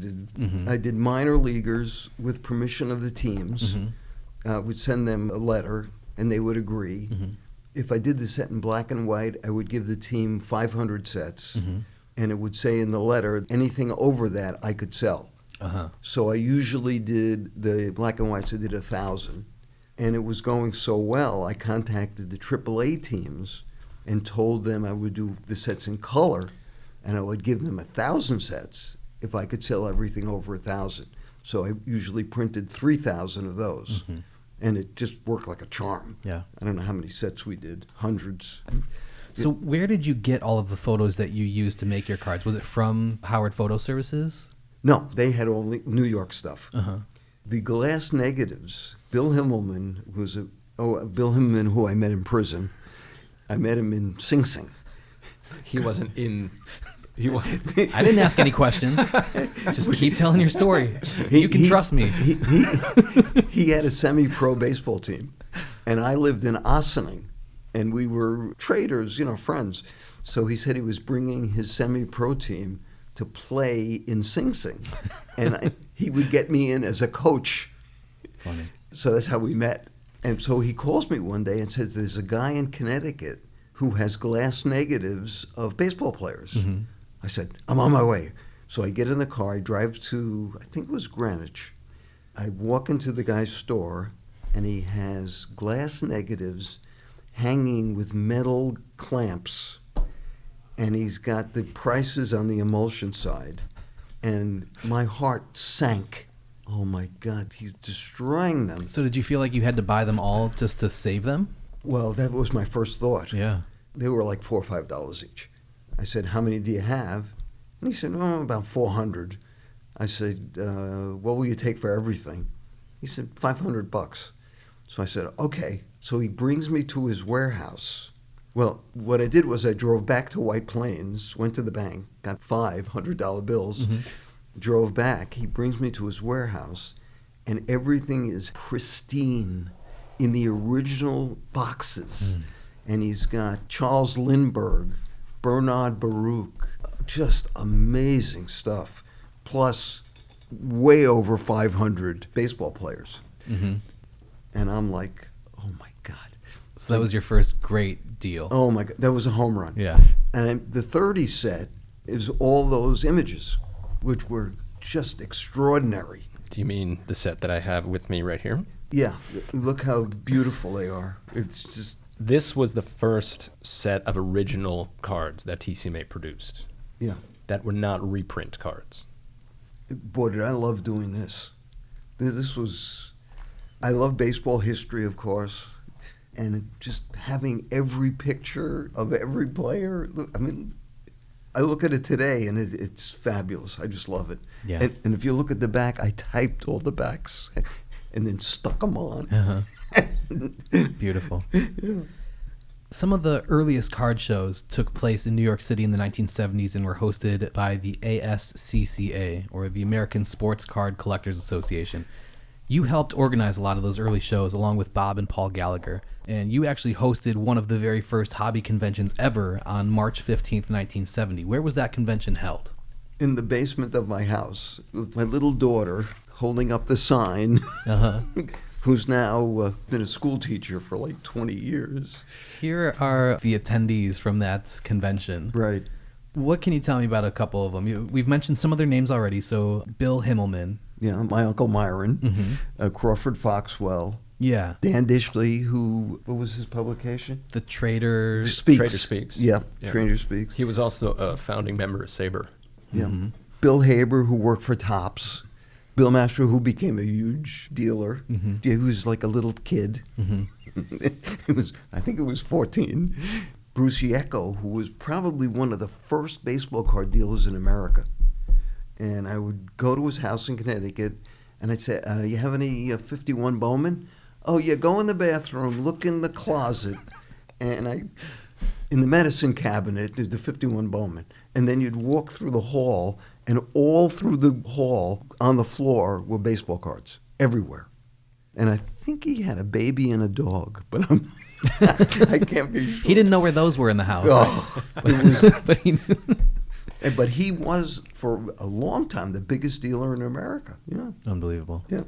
I did minor leaguers with permission of the teams. Mm-hmm. Would send them a letter, and they would agree. Mm-hmm. If I did the set in black and white, I would give the team 500 sets. Mm-hmm. And it would say in the letter, anything over that I could sell. Uh-huh. So I usually did the black and whites, I did 1,000. And it was going so well, I contacted the AAA teams and told them I would do the sets in color, and I would give them 1,000 sets if I could sell everything over 1,000. So I usually printed 3,000 of those, and it just worked like a charm. Yeah. I don't know how many sets we did, hundreds. So where did you get all of the photos that you used to make your cards? Was it from Howard Photo Services? No, they had only New York stuff. Uh-huh. The glass negatives, Bill Himmelman, Bill Himmelman, who I met in prison. I met him in Sing Sing. He wasn't in. I didn't ask any questions. Just keep telling your story. You can trust me. He had a semi-pro baseball team, and I lived in Ossining, and we were traders, friends. So he said he was bringing his semi-pro team to play in Sing Sing, and he would get me in as a coach. Funny. So that's how we met. And so he calls me one day and says, there's a guy in Connecticut who has glass negatives of baseball players. Mm-hmm. I said, I'm on my way. So I get in the car, I drive to, I think it was Greenwich. I walk into the guy's store, and he has glass negatives hanging with metal clamps, and he's got the prices on the emulsion side. And my heart sank. Oh my God, he's destroying them. So did you feel like you had to buy them all just to save them? Well, that was my first thought. Yeah. They were like $4 or $5 each. I said, how many do you have? And he said, about 400. I said, what will you take for everything? He said, $500. So I said, okay. So he brings me to his warehouse. Well, what I did was I drove back to White Plains, went to the bank, got $500 bills, drove back. He brings me to his warehouse, and everything is pristine in the original boxes. And he's got Charles Lindbergh, Bernard Baruch, just amazing stuff, plus way over 500 baseball players. Mm-hmm. And I'm like, oh my God. So that was your first great deal. Oh my God, that was a home run. Yeah. And the 30 set is all those images, which were just extraordinary. Do you mean the set that I have with me right here? Yeah, look how beautiful they are. It's just... This was the first set of original cards that TCMA produced. Yeah. That were not reprint cards. Boy, did I love doing this. This was... I love baseball history, of course, and just having every picture of every player. I mean, I look at it today, and it's fabulous. I just love it. Yeah. And if you look at the back, I typed all the backs and then stuck them on. Uh-huh. Beautiful. Yeah. Some of the earliest card shows took place in New York City in the 1970s and were hosted by the ASCCA, or the American Sports Card Collectors Association. You helped organize a lot of those early shows along with Bob and Paul Gallagher, and you actually hosted one of the very first hobby conventions ever on March 15th, 1970. Where was that convention held? In the basement of my house, with my little daughter holding up the sign, who's now been a school teacher for like 20 years. Here are the attendees from that convention. Right. What can you tell me about a couple of them? We've mentioned some of their names already. So Bill Himmelman. Yeah, my Uncle Myron, Crawford Foxwell. Yeah. Dan Dishley, what was his publication? The Trader Speaks. Trader Speaks. Yeah, Yeah. Trader Speaks. He was also a founding member of SABR. Yeah. Bill Haber, who worked for Topps. Bill Mastro, who became a huge dealer. He was like a little kid. I think it was 14. Bruce Yecko, who was probably one of the first baseball card dealers in America. And I would go to his house in Connecticut, and I'd say, you have any 51 Bowman? Oh, yeah, go in the bathroom, look in the closet, and in the medicine cabinet is the 51 Bowman. And then you'd walk through the hall, and all through the hall on the floor were baseball cards, everywhere. And I think he had a baby and a dog, but I can't be sure. He didn't know where those were in the house. Oh, But he knew. but he was, for a long time, the biggest dealer in America. Yeah. Unbelievable. Yeah.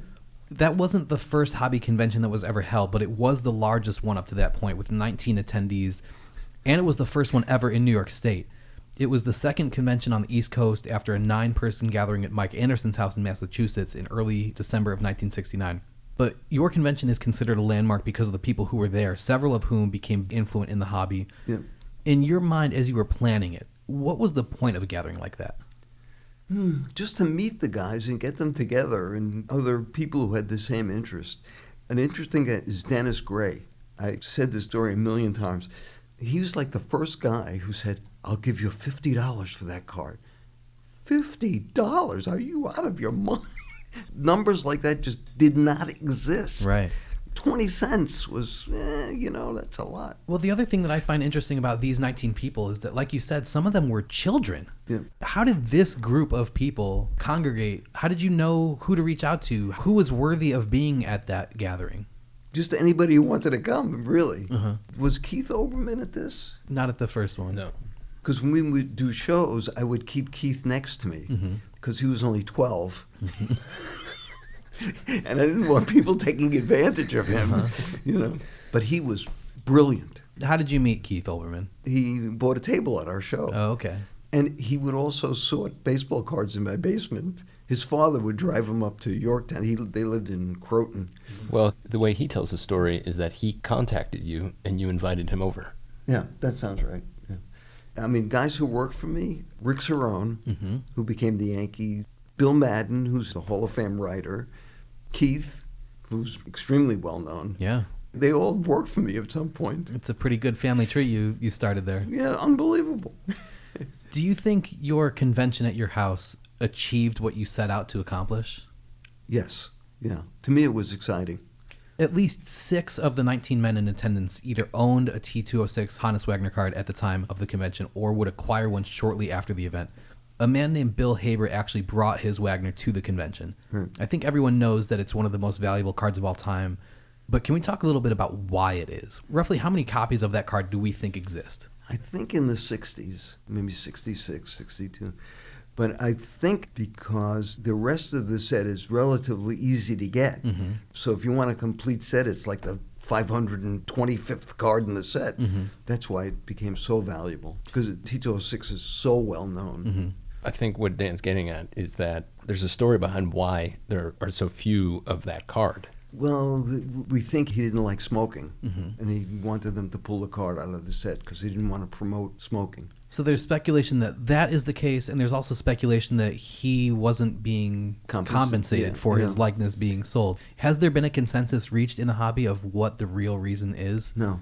That wasn't the first hobby convention that was ever held, but it was the largest one up to that point with 19 attendees, and it was the first one ever in New York State. It was the second convention on the East Coast after a 9-person gathering at Mike Anderson's house in Massachusetts in early December of 1969. But your convention is considered a landmark because of the people who were there, several of whom became influent in the hobby. Yeah. In your mind, as you were planning it, what was the point of a gathering like that? Just to meet the guys and get them together and other people who had the same interest. An interesting guy is Dennis Gray. I said this story a million times. He was like the first guy who said, I'll give you $50 for that card. $50? Are you out of your mind? Numbers like that just did not exist. Right. 20 cents was, that's a lot. Well, the other thing that I find interesting about these 19 people is that, like you said, some of them were children. Yeah. How did this group of people congregate? How did you know who to reach out to? Who was worthy of being at that gathering? Just anybody who wanted to come, really. Uh-huh. Was Keith Olbermann at this? Not at the first one. No. Because when we would do shows, I would keep Keith next to me because he was only 12. And I didn't want people taking advantage of him, But he was brilliant. How did you meet Keith Olbermann? He bought a table at our show. Oh, okay. And he would also sort baseball cards in my basement. His father would drive him up to Yorktown. They lived in Croton. Well, the way he tells the story is that he contacted you and you invited him over. Yeah, that sounds right. Yeah. I mean, guys who worked for me, Rick Cerrone, who became the Yankee, Bill Madden, who's a Hall of Fame writer, Keith, who's extremely well known. Yeah. They all worked for me at some point. It's a pretty good family tree you started there. Yeah, unbelievable. Do you think your convention at your house achieved what you set out to accomplish? Yes. Yeah. To me, it was exciting. At least 6 of the 19 men in attendance either owned a T206 Hannes Wagner card at the time of the convention or would acquire one shortly after the event. A man named Bill Haber actually brought his Wagner to the convention. I think everyone knows that it's one of the most valuable cards of all time, but can we talk a little bit about why it is? Roughly how many copies of that card do we think exist? I think in the 60s, maybe 66, 62. But I think because the rest of the set is relatively easy to get. So if you want a complete set, it's like the 525th card in the set. That's why it became so valuable, because T206 is so well known. I think what Dan's getting at is that there's a story behind why there are so few of that card. Well, we think he didn't like smoking, and he wanted them to pull the card out of the set because he didn't want to promote smoking. So there's speculation that that is the case, and there's also speculation that he wasn't being compensated for his likeness being sold. Has there been a consensus reached in the hobby of what the real reason is? No.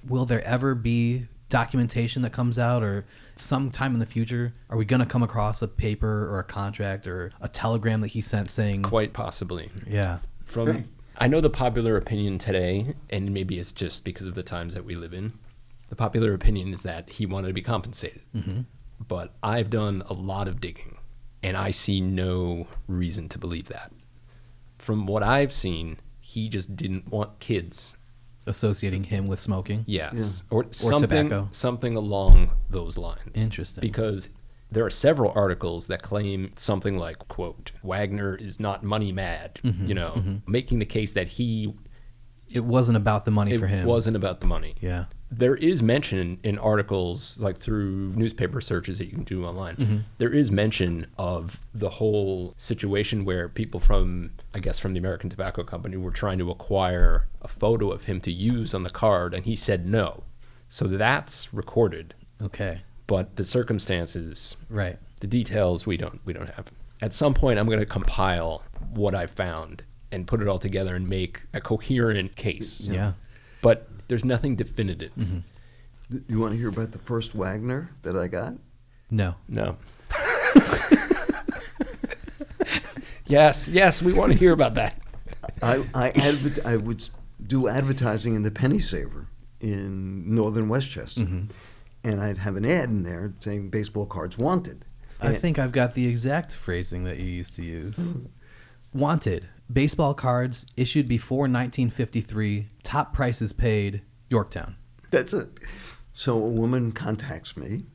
Will there ever be documentation that comes out, or sometime in the future, are we going to come across a paper or a contract or a telegram that he sent saying... Quite possibly. Yeah. I know the popular opinion today, and maybe it's just because of the times that we live in, the popular opinion is that he wanted to be compensated. But I've done a lot of digging, and I see no reason to believe that. From what I've seen, he just didn't want kids associating him with smoking? Yes. Or tobacco. Something along those lines. Interesting. Because there are several articles that claim something like, quote, Wagner is not money mad, making the case that it wasn't about the money for him. It wasn't about the money. Yeah. There is mention in articles, like through newspaper searches that you can do online, there is mention of the whole situation where people from the American Tobacco Company were trying to acquire a photo of him to use on the card, and he said no. So that's recorded. Okay. But the circumstances, right, the details, we don't have. At some point, I'm going to compile what I found and put it all together and make a coherent case. Yeah. But there's nothing definitive. You want to hear about the first Wagner that I got? No. Yes, we want to hear about that. I would do advertising in the Penny Saver in northern Westchester. And I'd have an ad in there saying baseball cards wanted. I think I've got the exact phrasing that you used to use. Wanted. Baseball cards issued before 1953. Top prices paid. Yorktown. That's it. So a woman contacts me,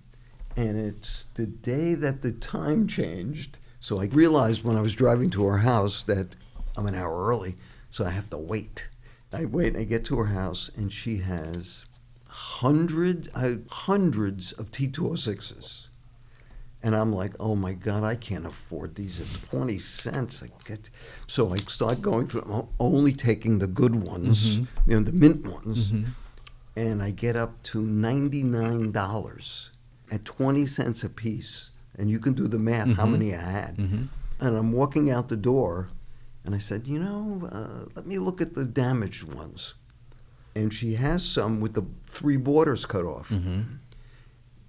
and it's the day that the time changed. So I realized when I was driving to her house that I'm an hour early, so I have to wait. I wait, and I get to her house, and she has hundreds of T206s. And I'm like, oh my God, I can't afford these at 20 cents. So I start going through, only taking the good ones, the mint ones. And I get up to $99 at 20 cents a piece. And you can do the math, how many I had. And I'm walking out the door, and I said, let me look at the damaged ones. And she has some with the 3 borders cut off.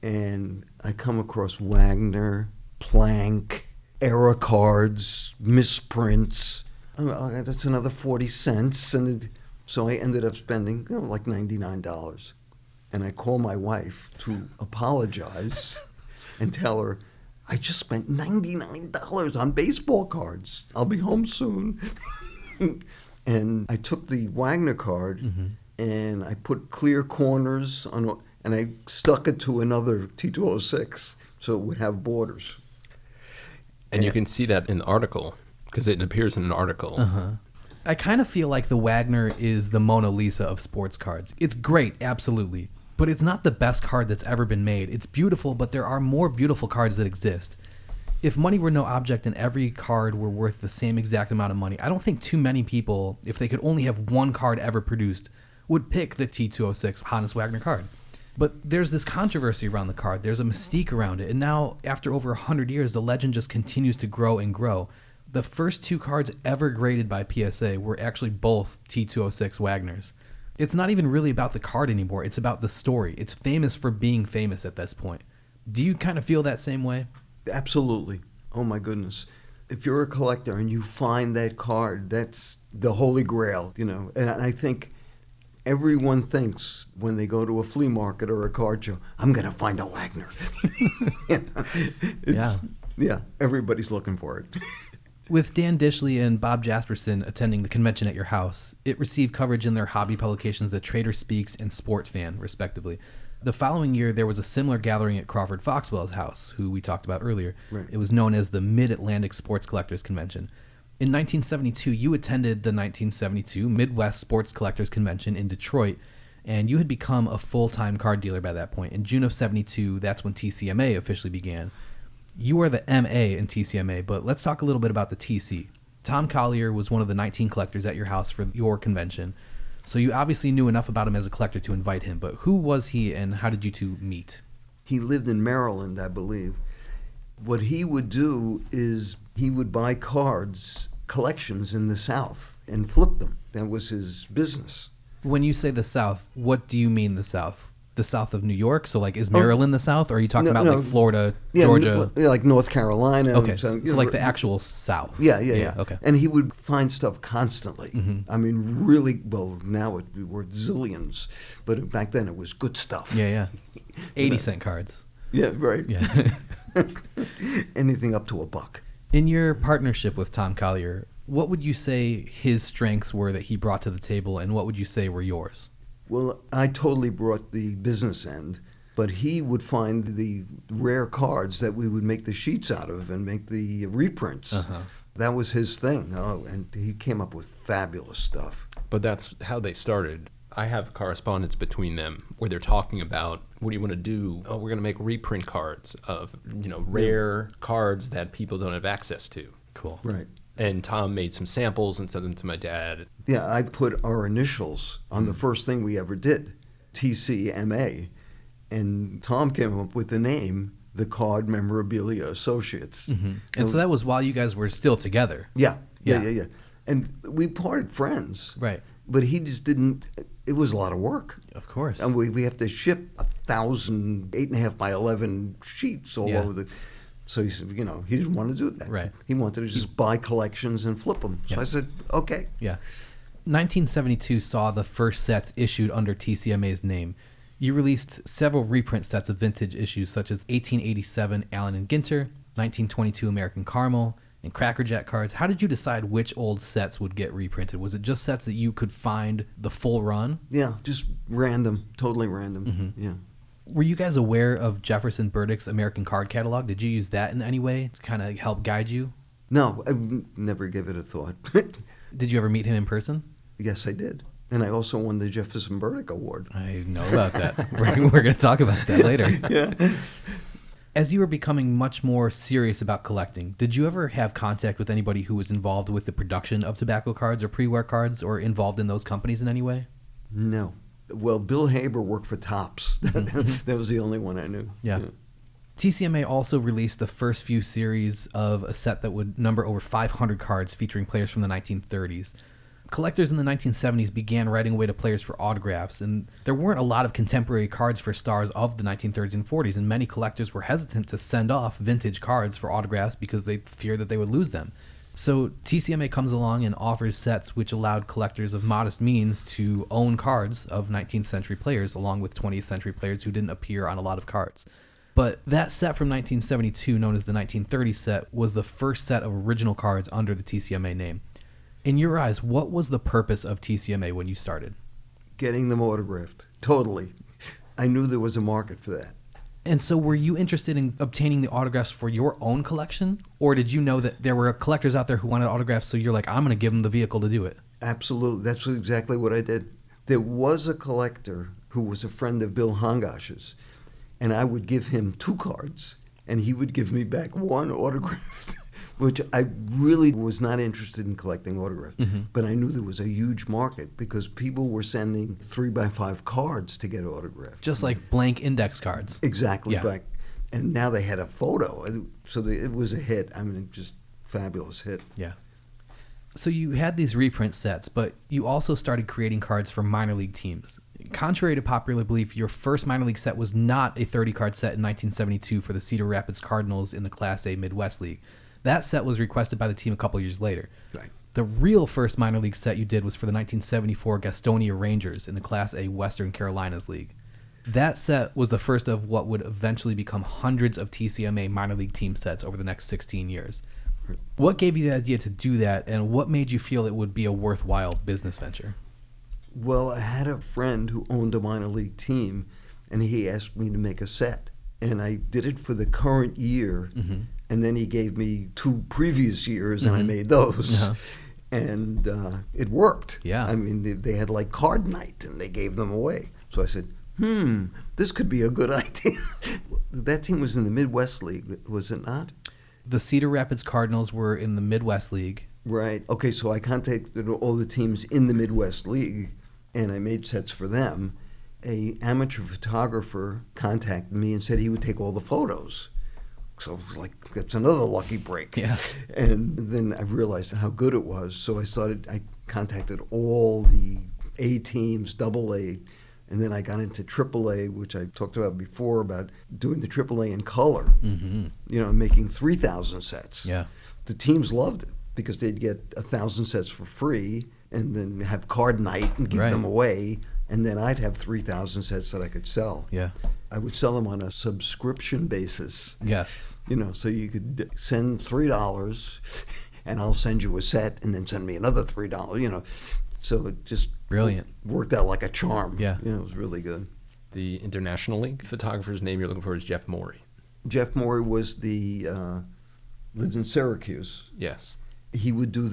And I come across Wagner, Planck, error cards, misprints. That's another 40 cents. And so I ended up spending like $99. And I call my wife to apologize and tell her, I just spent $99 on baseball cards. I'll be home soon. And I took the Wagner card and I put clear corners on, and I stuck it to another T206 so it would have borders. And you can see that in the article, because it appears in an article. I kind of feel like the Wagner is the Mona Lisa of sports cards. It's great, absolutely. But it's not the best card that's ever been made. It's beautiful, but there are more beautiful cards that exist. If money were no object and every card were worth the same exact amount of money, I don't think too many people, if they could only have one card ever produced, would pick the T206 Hannes Wagner card. But there's this controversy around the card. There's a mystique around it. And now, after over 100 years, the legend just continues to grow and grow. The first 2 cards ever graded by PSA were actually both T206 Wagners. It's not even really about the card anymore. It's about the story. It's famous for being famous at this point. Do you kind of feel that same way? Absolutely. Oh, my goodness. If you're a collector and you find that card, that's the holy grail, And I think everyone thinks when they go to a flea market or a card show, I'm going to find a Wagner. Yeah, everybody's looking for it. With Dan Dishley and Bob Jasperson attending the convention at your house, it received coverage in their hobby publications The Trader Speaks and Sport Fan, respectively. The following year, there was a similar gathering at Crawford Foxwell's house, who we talked about earlier. Right. It was known as the Mid-Atlantic Sports Collectors Convention. In 1972, you attended the 1972 Midwest Sports Collectors Convention in Detroit, and you had become a full-time card dealer by that point. In June of 72, that's when TCMA officially began. You are the MA in TCMA, but let's talk a little bit about the TC. Tom Collier was one of the 19 collectors at your house for your convention, so you obviously knew enough about him as a collector to invite him, but who was he and how did you two meet? He lived in Maryland, I believe. What he would do is he would buy cards, collections in the South, and flip them. That was his business. When you say the South, what do you mean the South? The South of New York? So, like, is Maryland the South? Or are you talking about, like, Florida, Georgia? Yeah, like North Carolina. Okay, so like the actual South. Yeah. Okay. And he would find stuff constantly. I mean, really, well, now it were zillions, but back then it was good stuff. Yeah. 80-cent cards. Yeah, right. Yeah. Anything up to $1. In your partnership with Tom Collier, what would you say his strengths were that he brought to the table, and what would you say were yours? Well, I totally brought the business end, but he would find the rare cards that we would make the sheets out of and make the reprints. That was his thing. Oh, and he came up with fabulous stuff. But that's how they started. I have correspondence between them where they're talking about, what do you want to do? Oh, we're going to make reprint cards of, rare cards that people don't have access to. Cool. Right. And Tom made some samples and sent them to my dad. Yeah, I put our initials on the first thing we ever did, TCMA. And Tom came up with the name, the Card Memorabilia Associates. And so that was while you guys were still together. Yeah. And we parted friends. Right. But he just didn't, it was a lot of work. Of course. And we have to ship 1,000 8.5 by 11 sheets all over the... So he said, he didn't want to do that. Right. He wanted to just buy collections and flip them. So I said, okay. Yeah. 1972 saw the first sets issued under TCMA's name. You released several reprint sets of vintage issues such as 1887 Allen and Ginter, 1922 American Caramel, and Cracker Jack cards. How did you decide which old sets would get reprinted? Was it just sets that you could find the full run? Yeah, just random, totally random. Yeah. Were you guys aware of Jefferson Burdick's American Card Catalog? Did you use that in any way to kind of help guide you? No, I never gave it a thought. Did you ever meet him in person? Yes, I did. And I also won the Jefferson Burdick Award. I know about that. We're going to talk about that later. Yeah. As you were becoming much more serious about collecting, did you ever have contact with anybody who was involved with the production of tobacco cards or pre-war cards, or involved in those companies in any way? No. Well, Bill Haber worked for Topps. That was the only one I knew. Yeah. TCMA also released the first few series of a set that would number over 500 cards featuring players from the 1930s. Collectors in the 1970s began writing away to players for autographs, and there weren't a lot of contemporary cards for stars of the 1930s and 40s, and many collectors were hesitant to send off vintage cards for autographs because they feared that they would lose them. So TCMA comes along and offers sets which allowed collectors of modest means to own cards of 19th century players along with 20th century players who didn't appear on a lot of cards. But that set from 1972, known as the 1930 set, was the first set of original cards under the TCMA name. In your eyes, what was the purpose of TCMA when you started? Getting them autographed. Totally. I knew there was a market for that. And so were you interested in obtaining the autographs for your own collection? Or did you know that there were collectors out there who wanted autographs, so you're like, I'm going to give them the vehicle to do it? Absolutely. That's exactly what I did. There was a collector who was a friend of Bill Hongosh's, and I would give him 2 cards, and he would give me back 1 autographed. Which I really was not interested in collecting autographs. But I knew there was a huge market because people were sending 3x5 cards to get autographed. Just like blank index cards. Exactly. Yeah. And now they had a photo. So it was a hit. I mean, just fabulous hit. Yeah. So you had these reprint sets, but you also started creating cards for minor league teams. Contrary to popular belief, your first minor league set was not a 30-card set in 1972 for the Cedar Rapids Cardinals in the Class A Midwest League. That set was requested by the team a couple years later. Right. The real first minor league set you did was for the 1974 Gastonia Rangers in the Class A Western Carolinas League. That set was the first of what would eventually become hundreds of TCMA minor league team sets over the next 16 years. What gave you the idea to do that, and what made you feel it would be a worthwhile business venture? Well, I had a friend who owned a minor league team, and he asked me to make a set. And I did it for the current year, and then he gave me 2 previous years, and I made those. And it worked. Yeah. I mean, they had like card night, and they gave them away. So I said, this could be a good idea. That team was in the Midwest League, was it not? The Cedar Rapids Cardinals were in the Midwest League. Right. Okay, so I contacted all the teams in the Midwest League, and I made sets for them. A amateur photographer contacted me and said he would take all the photos. So I was like, that's another lucky break. Yeah. And then I realized how good it was. So I contacted all the A teams, AA, and then I got into AAA, which I talked about before, about doing the AAA in color, making 3,000 sets. Yeah. The teams loved it because they'd get 1,000 sets for free and then have card night and give them away. And then I'd have 3,000 sets that I could sell. Yeah. I would sell them on a subscription basis. Yes. So you could send $3 and I'll send you a set and then send me another $3, So it just brilliant. Worked out like a charm. Yeah. It was really good. The International League photographer's name you're looking for is Jeff Morey. Jeff Morey was lived in Syracuse. Yes. He would do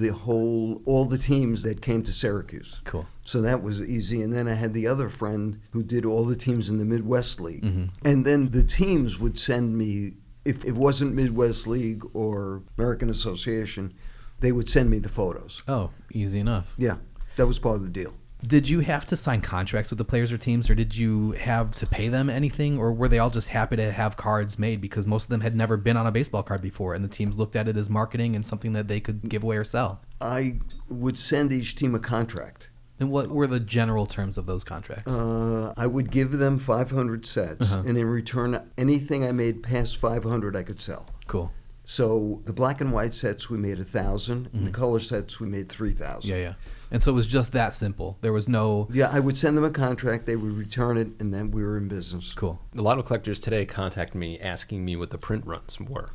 all the teams that came to Syracuse. Cool. So that was easy. And then I had the other friend who did all the teams in the Midwest League. And then the teams would send me, if it wasn't Midwest League or American Association, they would send me the photos. Oh, easy enough. Yeah, that was part of the deal. Did you have to sign contracts with the players or teams, or did you have to pay them anything, or were they all just happy to have cards made because most of them had never been on a baseball card before and the teams looked at it as marketing and something that they could give away or sell? I would send each team a contract. And what were the general terms of those contracts? I would give them 500 sets, and in return, anything I made past 500 I could sell. Cool. So the black and white sets we made 1,000, and the color sets we made 3,000. Yeah. And so it was just that simple. There was no... Yeah, I would send them a contract, they would return it, and then we were in business. Cool. A lot of collectors today contact me asking me what the print runs were.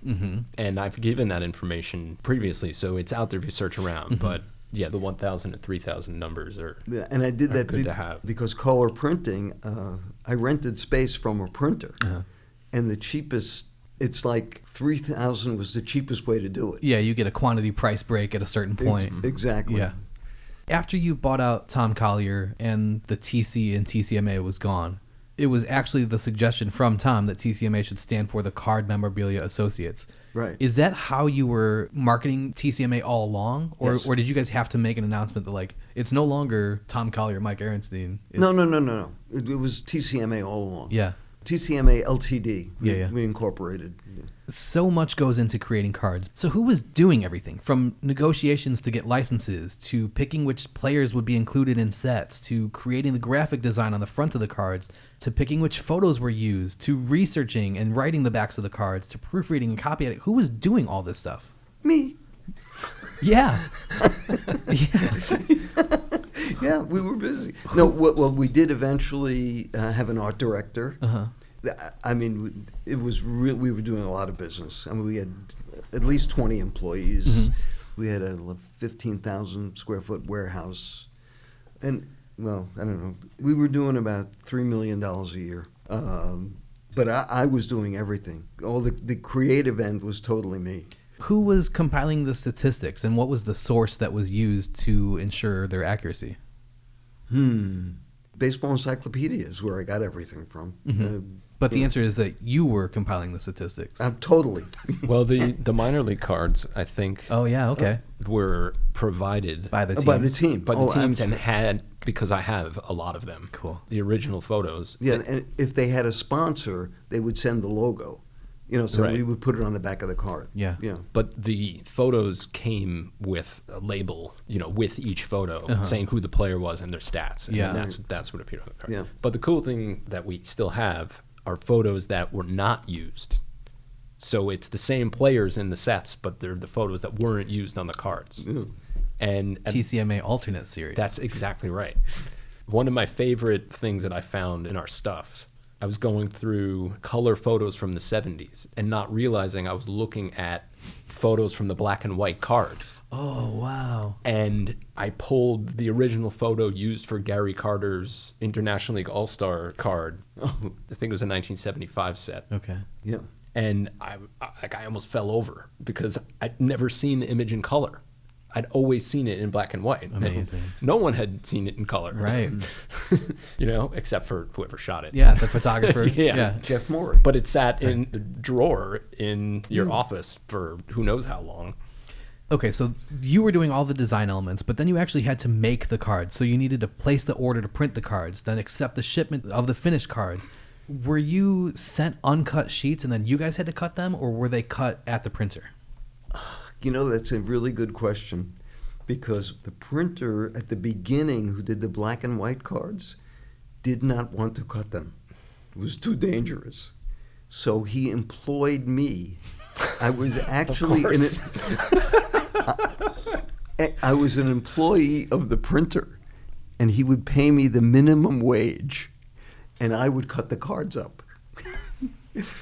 And I've given that information previously, so it's out there if you search around. But yeah, the 1,000 and 3,000 numbers are, and I did that good to have. Because color printing, I rented space from a printer, and the cheapest... It's like 3,000 was the cheapest way to do it. Yeah, you get a quantity price break at a certain point. Exactly. Yeah. After you bought out Tom Collier and the TC and TCMA was gone, it was actually the suggestion from Tom that TCMA should stand for the Card Memorabilia Associates. Right. Is that how you were marketing TCMA all along? Or, Yes. or did you guys have to make an announcement that, like, it's no longer Tom Collier, Mike Aronstein? No. It was TCMA all along. Yeah. TCMA LTD. Yeah. We incorporated. Yeah. So much goes into creating cards. So who was doing everything from negotiations to get licenses, to picking which players would be included in sets, to creating the graphic design on the front of the cards, to picking which photos were used, to researching and writing the backs of the cards, to proofreading and copy editing? Who was doing all this stuff? Me. Yeah. Yeah. Yeah, we were busy. No, well, we did eventually have an art director. Uh-huh. I mean, it was real. We were doing a lot of business. I mean, we had at least 20 employees. Mm-hmm. We had a 15,000 square foot warehouse, and well, I don't know. We were doing about $3 million a year. But I was doing everything. All the creative end was totally me. Who was compiling the statistics, and what was the source that was used to ensure their accuracy? Baseball Encyclopedia is where I got everything from. Mm-hmm. But the answer is that you were compiling the statistics. Totally. Well, the minor league cards, I think, Oh, yeah, okay. were provided By the teams. By the team. by the teams and had, because I have a lot of them. Cool. The original photos. Yeah, and if they had a sponsor, they would send the logo. So Right. we would put it on the back of the card. Yeah. Yeah. But the photos came with a label, with each photo saying who the player was and their stats. And Yeah. that's what appeared on the card. Yeah. But the cool thing that we still have are photos that were not used. So it's the same players in the sets, but they're the photos that weren't used on the cards. Yeah. And TCMA alternate series. that's exactly right. One of my favorite things that I found in our stuff, I was going through color photos from the 70s and not realizing I was looking at photos from the black and white cards. Oh, wow. And I pulled the original photo used for Gary Carter's International League All-Star card. I think it was a 1975 set. Okay. Yeah. And I almost fell over because I'd never seen the image in color. I'd always seen it in black and white. Amazing. No one had seen it in color. Right. Except for whoever shot it. Yeah, the photographer. Yeah. Jeff Morey. But it sat in the drawer in your office for who knows how long. Okay, so you were doing all the design elements, but then you actually had to make the cards. So you needed to place the order to print the cards, then accept the shipment of the finished cards. Were you sent uncut sheets and then you guys had to cut them, or were they cut at the printer? That's a really good question, because the printer at the beginning who did the black and white cards did not want to cut them. It was too dangerous. So he employed me. I was actually I was an employee of the printer, and he would pay me the minimum wage, and I would cut the cards up.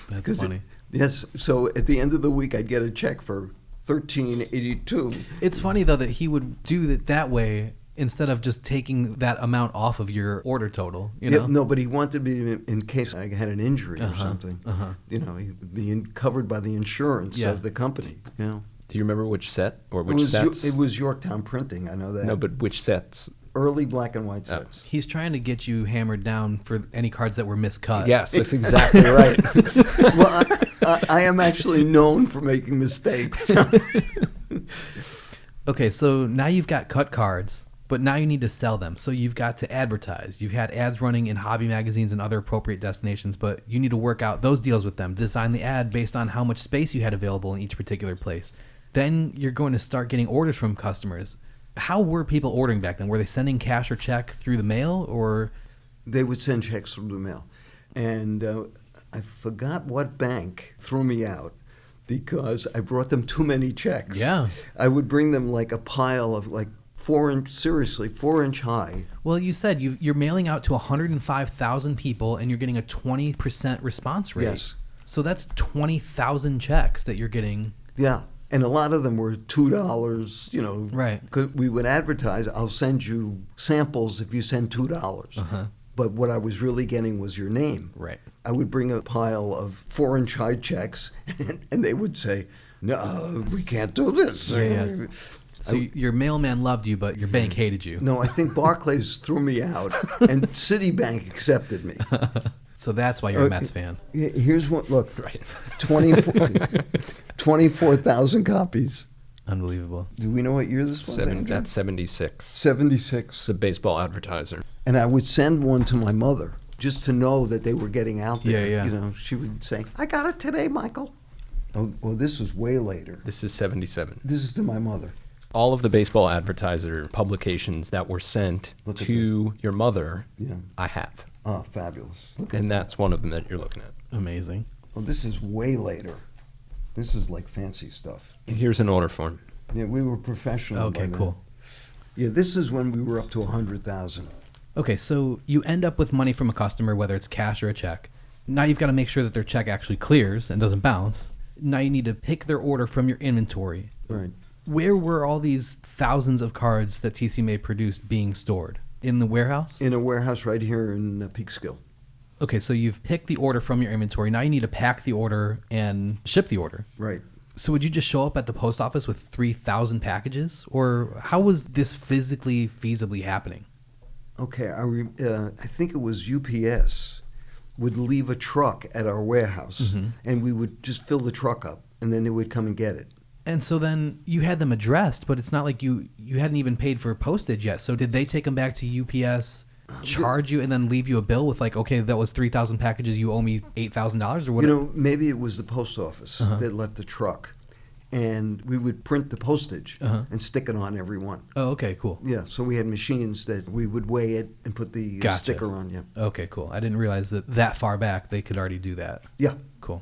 That's funny. Yes. So at the end of the week, I'd get a check for $13.82. It's funny, though, that he would do it that way instead of just taking that amount off of your order total, Yeah, no, but he wanted me in case I had an injury or something. He'd be covered by the insurance of the company. Do you remember which set or which sets? It was Yorktown Printing, I know that. No, but which sets? Early black and white sets. He's trying to get you hammered down for any cards that were miscut. Yes, that's exactly right. Well, I am actually known for making mistakes. Okay, so now you've got cut cards, but now you need to sell them. So you've got to advertise. You've had ads running in hobby magazines and other appropriate destinations, but you need to work out those deals with them, design the ad based on how much space you had available in each particular place. Then you're going to start getting orders from customers. How were people ordering back then? Were they sending cash or check through the mail, or? They would send checks through the mail. And I forgot what bank threw me out because I brought them too many checks. Yeah. I would bring them like a pile of 4-inch high. Well, you said you're mailing out to 105,000 people and you're getting a 20% response rate. Yes. So that's 20,000 checks that you're getting. Yeah. And a lot of them were $2, Right. 'Cause we would advertise, I'll send you samples if you send $2. But what I was really getting was your name. Right. I would bring a pile of 4-inch high checks, and they would say, no, we can't do this. Yeah. So your mailman loved you, but your bank hated you. No, I think Barclays threw me out, and Citibank accepted me. So that's why you're a Mets fan. Here's what, look, Right. 24,000 copies. Unbelievable. Do we know what year this was, Andrew? That's 76. 76. It's the baseball advertiser. And I would send one to my mother just to know that they were getting out there. Yeah. You know, she would say, I got it today, Michael. Oh, well, this was way later. This is 77. This is to my mother. All of the baseball advertiser publications that were sent Look at to your mother, Yeah. I have. Oh, fabulous. Look at And that's one of them that you're looking at. Amazing. Well, this is way later. This is like fancy stuff. Here's an order form. Yeah, we were professional. Okay, by then. cool. Yeah, this is when we were up to 100,000. Okay, so you end up with money from a customer, whether it's cash or a check. Now you've got to make sure that their check actually clears and doesn't bounce. Now you need to pick their order from your inventory. Right. Where were all these thousands of cards that TCMA produced being stored? In the warehouse? In a warehouse right here in Peekskill. Okay, so you've picked the order from your inventory. Now you need to pack the order and ship the order. Right. So would you just show up at the post office with 3,000 packages? Or how was this physically, feasibly happening? Okay, I think it was UPS would leave a truck at our warehouse, and we would just fill the truck up, and then they would come and get it. And so then you had them addressed, but it's not like you hadn't even paid for postage yet. So did they take them back to UPS, charge you, and then leave you a bill with like, okay, that was 3,000 packages, you owe me $8,000 or what? You know, maybe it was the post office that left the truck, and we would print the postage and stick it on every one. Oh, okay, cool. Yeah, so we had machines that we would weigh it and put the Gotcha. sticker on. Yeah. Okay, cool. I didn't realize that far back they could already do that. Yeah. Cool.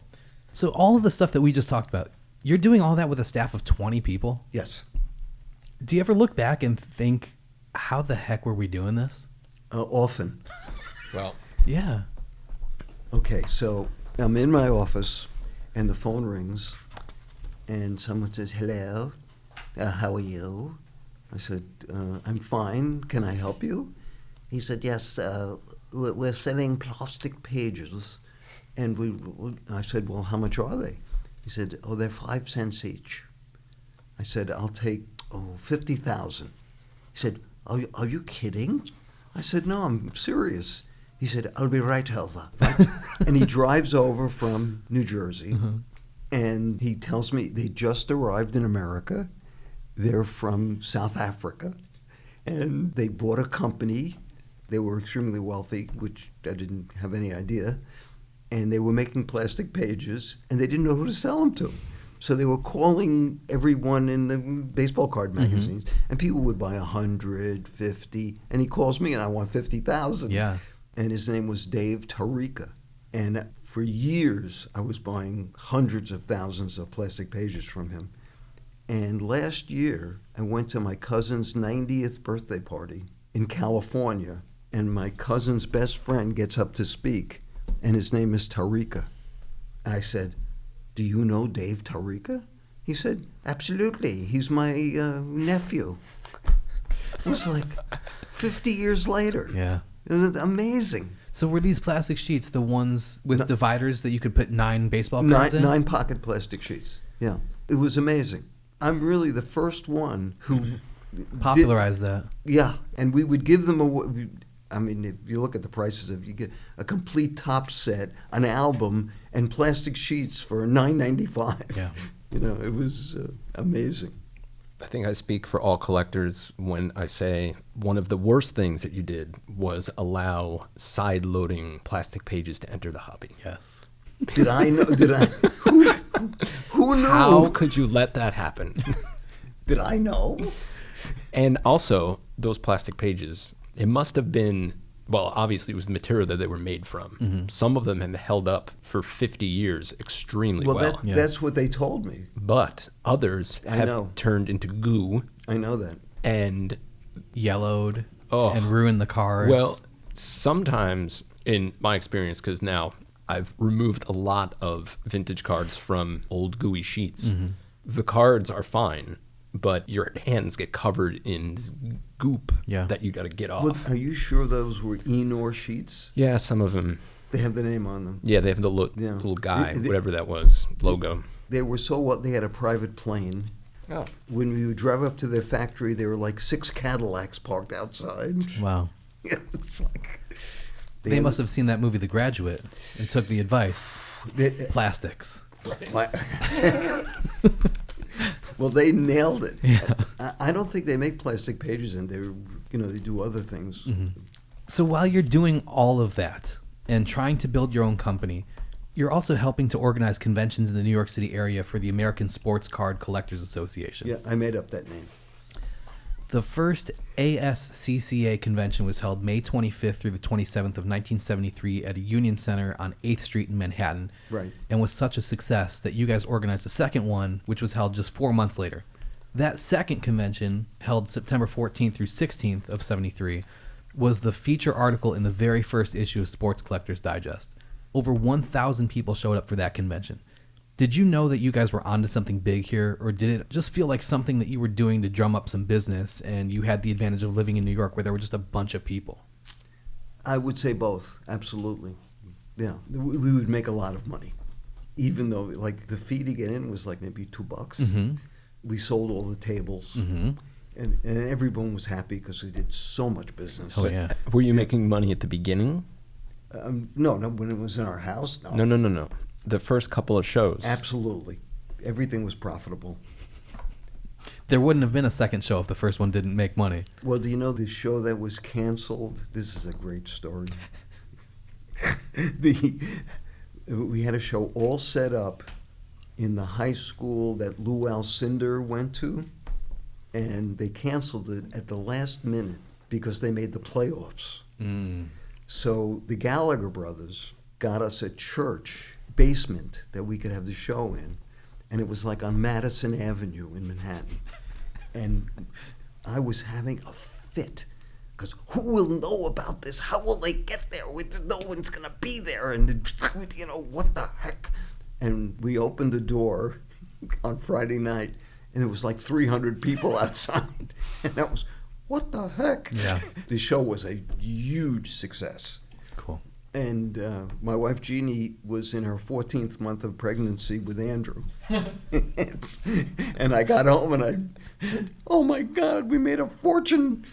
So all of the stuff that we just talked about, you're doing all that with a staff of 20 people? Yes. Do you ever look back and think, how the heck were we doing this? Often. Well, Yeah. Okay, so I'm in my office, and the phone rings, and someone says, hello, how are you? I said, I'm fine, can I help you? He said, yes, we're selling plastic pages. And I said, well, how much are they? He said, oh, they're 5 cents each. I said, I'll take, 50,000. He said, are you kidding? I said, no, I'm serious. He said, I'll be right over. And he drives over from New Jersey, and he tells me they just arrived in America. They're from South Africa, and they bought a company. They were extremely wealthy, which I didn't have any idea. And they were making plastic pages, and they didn't know who to sell them to. So they were calling everyone in the baseball card magazines, and people would buy 100, 50, and he calls me, and I want 50,000. Yeah. And his name was Dave Tarika. And for years, I was buying hundreds of thousands of plastic pages from him. And last year, I went to my cousin's 90th birthday party in California, and my cousin's best friend gets up to speak, and his name is Tarika. And I said, do you know Dave Tarika? He said, absolutely. He's my nephew. It was like 50 years later. Yeah. It was amazing. So were these plastic sheets the ones with dividers that you could put 9 baseball cards in? 9 pocket plastic sheets. Yeah. It was amazing. I'm really the first one who popularized that. Yeah. And we would give them away. I mean, if you look at the prices, if you get a complete top set, an album, and plastic sheets for $9.95. Yeah. You know, it was amazing. I think I speak for all collectors when I say one of the worst things that you did was allow side-loading plastic pages to enter the hobby. Yes. Did I know? Who knew? How could you let that happen? Did I know? And also, those plastic pages, it must have been, well, obviously it was the material that they were made from. Some of them have held up for 50 years extremely well. That's what they told me. But others have turned into goo. I know that. And yellowed and ruined the cards. Well, sometimes, in my experience, because now I've removed a lot of vintage cards from old gooey sheets, the cards are fine, but your hands get covered in goop that you got to get off. Well, are you sure those were Enor sheets? Yeah, some of them. They have the name on them. Yeah, they have the little guy, whatever that was, logo. They were they had a private plane. Oh. When we would drive up to their factory, there were like 6 Cadillacs parked outside. Wow. Yeah, it's like, They must have seen that movie, The Graduate, and took the advice. Plastics. Well, they nailed it. Yeah. I don't think they make plastic pages, and they do other things. Mm-hmm. So while you're doing all of that and trying to build your own company, you're also helping to organize conventions in the New York City area for the American Sports Card Collectors Association. Yeah, I made up that name. The first ASCCA convention was held May 25th through the 27th of 1973 at a Union Center on 8th Street in Manhattan. Right. And was such a success that you guys organized a second one, which was held just 4 months later. That second convention, held September 14th through 16th of 73, was the feature article in the very first issue of Sports Collectors Digest. Over 1,000 people showed up for that convention. Did you know that you guys were onto something big here, or did it just feel like something that you were doing to drum up some business and you had the advantage of living in New York where there were just a bunch of people? I would say both, absolutely. Yeah, we would make a lot of money, even though like the fee to get in was like maybe $2. Mm-hmm. We sold all the tables, Mm-hmm. and everyone was happy because we did so much business. Oh, yeah. Were you making money at the beginning? No, when it was in our house, no. No. The first couple of shows. Absolutely. Everything was profitable. There wouldn't have been a second show if the first one didn't make money. Well, do you know the show that was canceled? This is a great story. We had a show all set up in the high school that Lou Alcindor went to, and they canceled it at the last minute because they made the playoffs. Mm. So the Gallagher brothers got us a church basement that we could have the show in, and it was like on Madison Avenue in Manhattan. And I was having a fit because who will know about this? How will they get there? No one's going to be there, and what the heck? And we opened the door on Friday night, and it was like 300 people outside, and that was, what the heck? Yeah. The show was a huge success. Cool. And my wife Jeannie was in her 14th month of pregnancy with Andrew. And I got home and I said, oh my God, we made a fortune.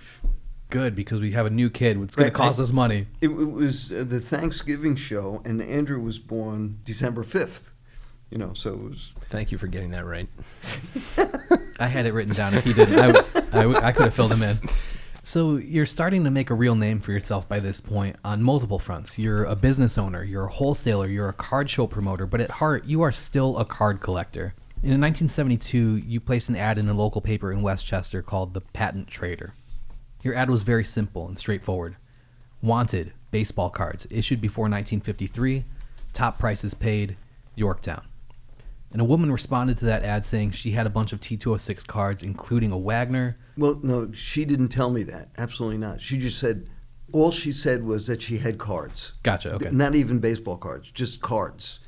Good, because we have a new kid. It's going to cost us money. It was the Thanksgiving show, and Andrew was born December 5th. So it was... Thank you for getting that right. I had it written down. If he didn't, I could have filled him in. So you're starting to make a real name for yourself by this point on multiple fronts. You're a business owner, you're a wholesaler, you're a card show promoter, but at heart, you are still a card collector. And in 1972, you placed an ad in a local paper in Westchester called The Patent Trader. Your ad was very simple and straightforward. Wanted, baseball cards, issued before 1953, top prices paid, Yorktown. And a woman responded to that ad saying she had a bunch of T206 cards, including a Wagner. Well, no, she didn't tell me that. Absolutely not. She just said, all she said was that she had cards. Gotcha, okay. Not even baseball cards, just cards.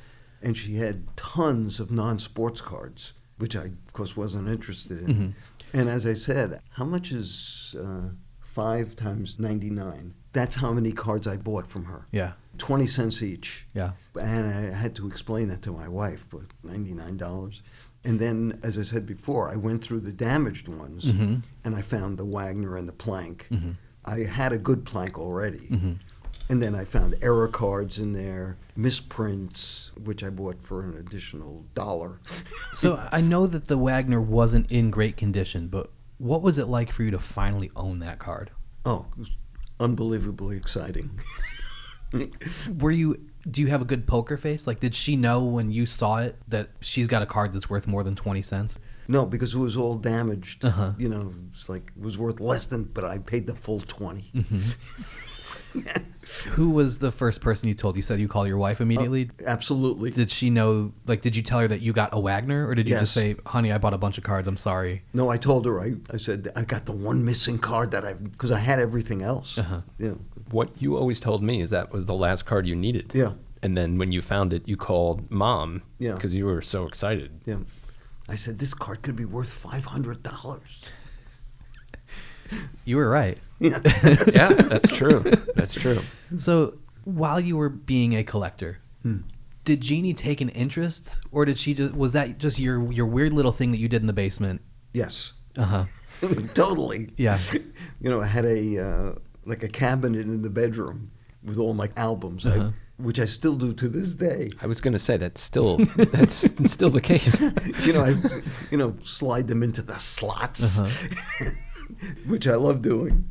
And she had tons of non-sports cards, which I, of course, wasn't interested in. Mm-hmm. And as I said, how much is 5 times 99? That's how many cards I bought from her. Yeah. 20 cents each. Yeah. And I had to explain that to my wife, but $99. And then, as I said before, I went through the damaged ones, Mm-hmm. and I found the Wagner and the plank. Mm-hmm. I had a good plank already. Mm-hmm. And then I found error cards in there, misprints, which I bought for an additional $1. So I know that the Wagner wasn't in great condition, but what was it like for you to finally own that card? Oh, it was unbelievably exciting. Do you have a good poker face? Like, did she know when you saw it that she's got a card that's worth more than 20 cents? No, because it was all damaged. Uh-huh. It's like it was worth less than, but I paid the full 20. Mm-hmm. Who was the first person you told? You said you call your wife immediately? Absolutely. Did she know, did you tell her that you got a Wagner? Or did you just say, honey, I bought a bunch of cards, I'm sorry? No, I told her, I said, I got the one missing card because I had everything else. Uh-huh. Yeah. What you always told me is that was the last card you needed. Yeah. And then when you found it, you called Mom. Yeah. Because you were so excited. Yeah. I said, this card could be worth $500. You were right. Yeah. Yeah, that's true. That's true. So while you were being a collector, did Jeannie take an interest, or was that just your weird little thing that you did in the basement? Yes. Uh-huh. Totally. Yeah. I had a cabinet in the bedroom, with all my albums, which I still do to this day. I was going to say that's still the case. I slide them into the slots, which I love doing.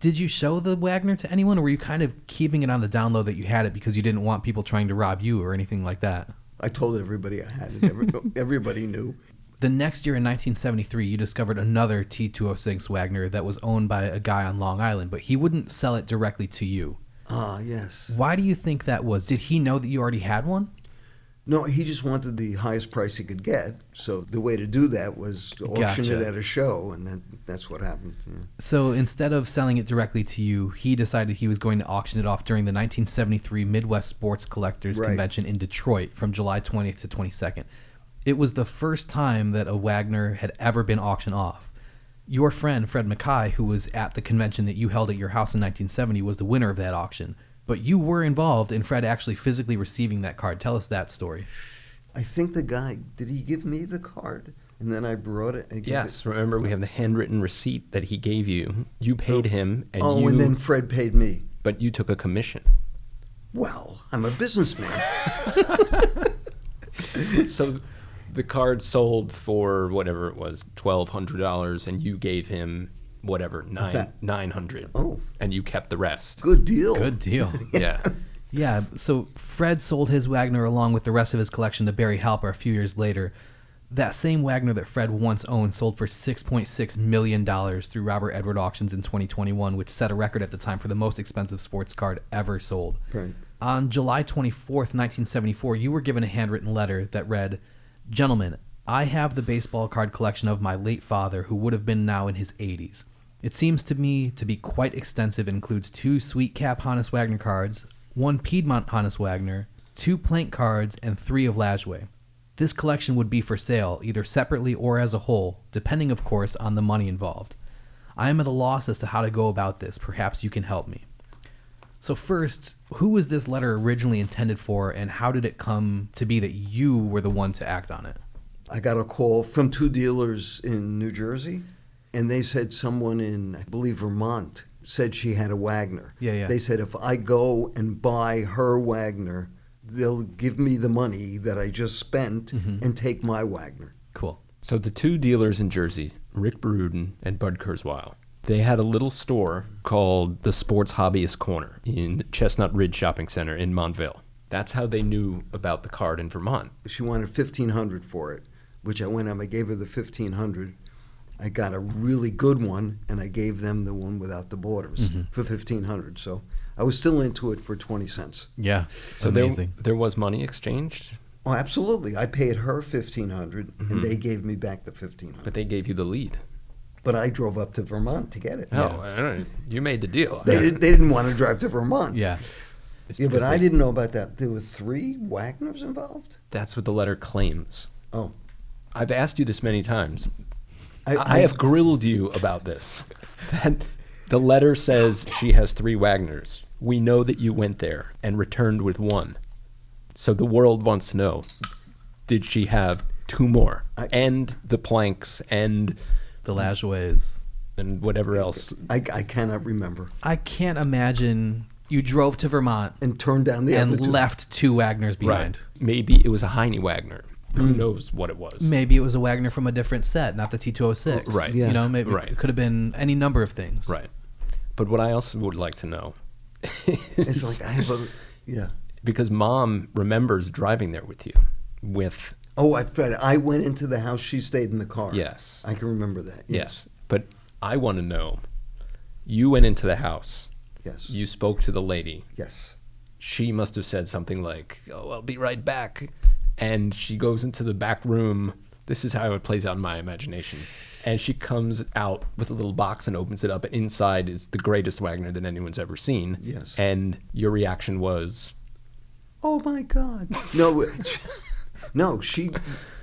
Did you show the Wagner to anyone, or were you kind of keeping it on the down low that you had it because you didn't want people trying to rob you or anything like that? I told everybody I had it. Everybody knew. The next year in 1973, you discovered another T206 Wagner that was owned by a guy on Long Island, but he wouldn't sell it directly to you. Ah, yes. Why do you think that was? Did he know that you already had one? No, he just wanted the highest price he could get. So the way to do that was to auction it at a show, and that's what happened. Yeah. So instead of selling it directly to you, he decided he was going to auction it off during the 1973 Midwest Sports Collectors Convention in Detroit from July 20th to 22nd. It was the first time that a Wagner had ever been auctioned off. Your friend, Fred Mackay, who was at the convention that you held at your house in 1970, was the winner of that auction. But you were involved in Fred actually physically receiving that card. Tell us that story. I think the guy, did he give me the card? And then I brought it. Yes, remember we have the handwritten receipt that he gave you. You paid him. And then Fred paid me. But you took a commission. Well, I'm a businessman. So the card sold for whatever it was, $1,200, and you gave him whatever, $900. Oh. And you kept the rest. Good deal. Good deal. Yeah. Yeah, so Fred sold his Wagner along with the rest of his collection to Barry Halper a few years later. That same Wagner that Fred once owned sold for $6.6 million through Robert Edward Auctions in 2021, which set a record at the time for the most expensive sports card ever sold. Right. On July 24th, 1974, you were given a handwritten letter that read, "Gentlemen, I have the baseball card collection of my late father, who would have been now in his 80s. It seems to me to be quite extensive and includes 2 Sweet Cap Hannes Wagner cards, 1 Piedmont Hannes Wagner, 2 Plank cards, and 3 of Lajoie. This collection would be for sale, either separately or as a whole, depending, of course, on the money involved. I am at a loss as to how to go about this. Perhaps you can help me." So first, who was this letter originally intended for, and how did it come to be that you were the one to act on it? I got a call from 2 dealers in New Jersey, and they said someone in, I believe, Vermont said she had a Wagner. Yeah. They said if I go and buy her Wagner, they'll give me the money that I just spent and take my Wagner. Cool. So the 2 dealers in Jersey, Rick Beruden and Bud Kurzweil, they had a little store called the Sports Hobbyist Corner in Chestnut Ridge Shopping Center in Montville. That's how they knew about the card in Vermont. She wanted $1,500 for it, which I went up. I gave her the $1,500. I got a really good one, and I gave them the one without the borders for $1,500. So I was still into it for 20 cents. Yeah, so amazing. There was money exchanged? Oh, absolutely. I paid her $1,500, and they gave me back the $1,500. But they gave you the lead. But I drove up to Vermont to get it. Oh, I don't know. You made the deal. They didn't want to drive to Vermont. Yeah. Yeah, but I didn't know about that. There were 3 Wagners involved? That's what the letter claims. Oh. I've asked you this many times. I have grilled you about this. The letter says she has 3 Wagners. We know that you went there and returned with 1. So the world wants to know, did she have 2 more? And the Planks and The Lajoies. And whatever else. I cannot remember. I can't imagine you drove to Vermont and turned down the other 2. And left 2 Wagners behind. Right. Maybe it was a Heine Wagner. Who knows what it was? Maybe it was a Wagner from a different set, not the T206. Right. Yes. You know, maybe it could have been any number of things. Right. But what I also would like to know it's like I have a, yeah. Because Mom remembers driving there with you. Oh, I went into the house. She stayed in the car. Yes. I can remember that. Yes. But I want to know, you went into the house. Yes. You spoke to the lady. Yes. She must have said something like, "Oh, I'll be right back." And she goes into the back room. This is how it plays out in my imagination. And she comes out with a little box and opens it up. And inside is the greatest Wagner that anyone's ever seen. Yes. And your reaction was, "Oh my God!" No, no.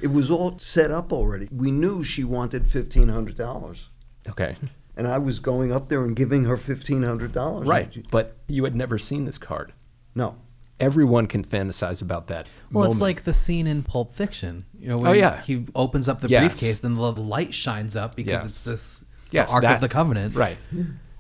It was all set up already. We knew she wanted $1,500. okay. And I was going up there and giving her $1,500. Right. But you had never seen this card. No. Everyone can fantasize about that Well, moment. it's like the scene in Pulp Fiction. You know, when he opens up the briefcase, then the light shines up because it's this the Ark of the Covenant. Right.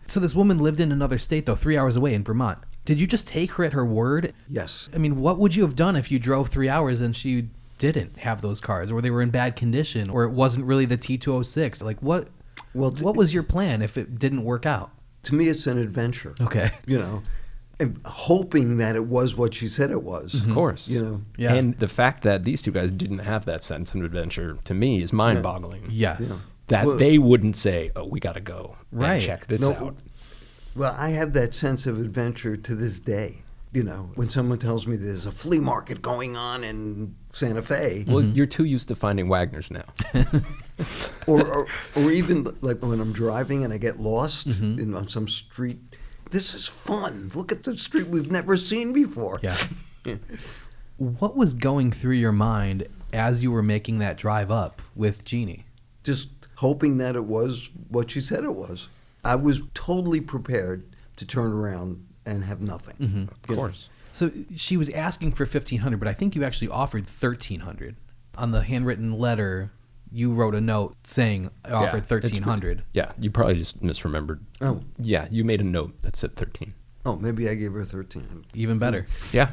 So this woman lived in another state, though, 3 hours away in Vermont. Did you just take her at her word? Yes. I mean, what would you have done if you drove 3 hours and she didn't have those cards, or they were in bad condition, or it wasn't really the T206? Like, what was your plan if it didn't work out? To me, it's an adventure. Okay. And hoping that it was what she said it was. Of course. Yeah. And the fact that these two guys didn't have that sense of adventure, to me, is mind-boggling. Yes. That they wouldn't say, oh, we got to go and check this out. Well, I have that sense of adventure to this day. When someone tells me there's a flea market going on in Santa Fe. Well, you're too used to finding Wagners now. or even like when I'm driving and I get lost on some street. This is fun. Look at the street we've never seen before. Yeah. What was going through your mind as you were making that drive up with Jeannie? Just hoping that it was what she said it was. I was totally prepared to turn around and have nothing. Of course. So she was asking for $1,500, but I think you actually offered $1,300. On the handwritten letter, you wrote a note saying I offered $1,300. Yeah, you probably just misremembered. Oh. Yeah, you made a note that said 13. Oh, maybe I gave her 13. Even better. Yeah.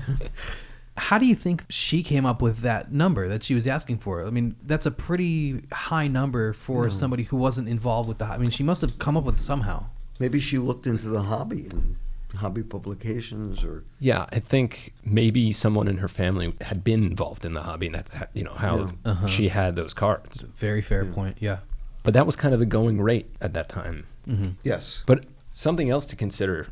How do you think she came up with that number that she was asking for? I mean, that's a pretty high number for somebody who wasn't involved with the hobby. I mean, she must have come up with it somehow. Maybe she looked into the hobby and hobby publications or... Yeah, I think maybe someone in her family had been involved in the hobby, and that's how she had those cards. Very fair point, yeah. But that was kind of the going rate at that time. Yes. But something else to consider,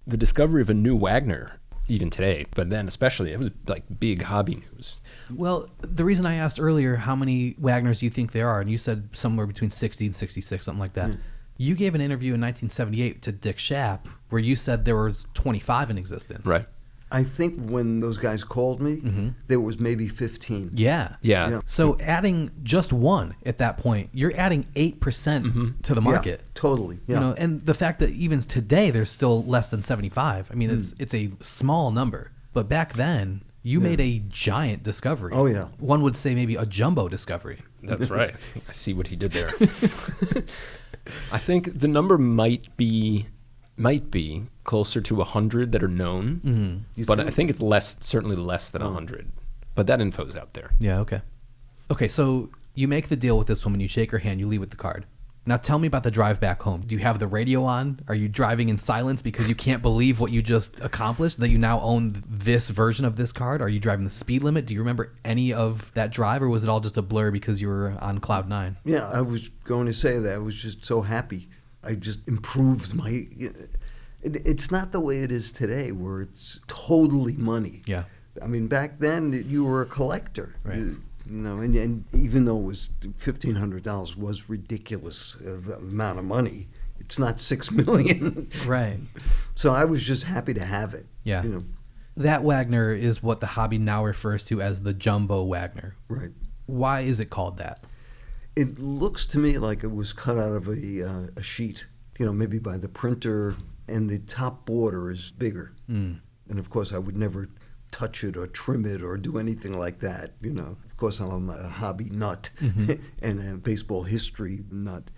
the discovery of a new Wagner, even today, but then especially, it was like big hobby news. Well, the reason I asked earlier how many Wagners you think there are, and you said somewhere between 60 and 66, something like that. You gave an interview in 1978 to Dick Schaap where you said there was 25 in existence. Right. I think when those guys called me, there was maybe 15. Yeah. So adding just one at that point, you're adding 8% to the market. Yeah, totally. Yeah. And the fact that even today there's still less than 75. I mean, it's a small number. But back then, you made a giant discovery. Oh, yeah. One would say maybe a jumbo discovery. That's right. I see what he did there. I think the number might be closer to 100 that are known, but I think it's certainly less than 100. But that info's out there. Yeah, okay. Okay, so you make the deal with this woman, you shake her hand, you leave with the card. Now tell me about the drive back home. Do you have the radio on? Are you driving in silence because you can't believe what you just accomplished, that you now own this version of this card? Are you driving the speed limit? Do you remember any of that drive, or was it all just a blur because you were on cloud nine? Yeah, I was going to say that. I was just so happy. I just improved my... It's not the way it is today where it's totally money. Yeah. I mean, back then you were a collector. Right. And even though it was $1,500 was ridiculous amount of money, it's not $6 million. Right. So I was just happy to have it. Yeah. That Wagner is what the hobby now refers to as the jumbo Wagner. Right. Why is it called that? It looks to me like it was cut out of a sheet, maybe by the printer, and the top border is bigger. And of course, I would never touch it or trim it or do anything like that. Of course, I'm a hobby nut and a baseball history nut.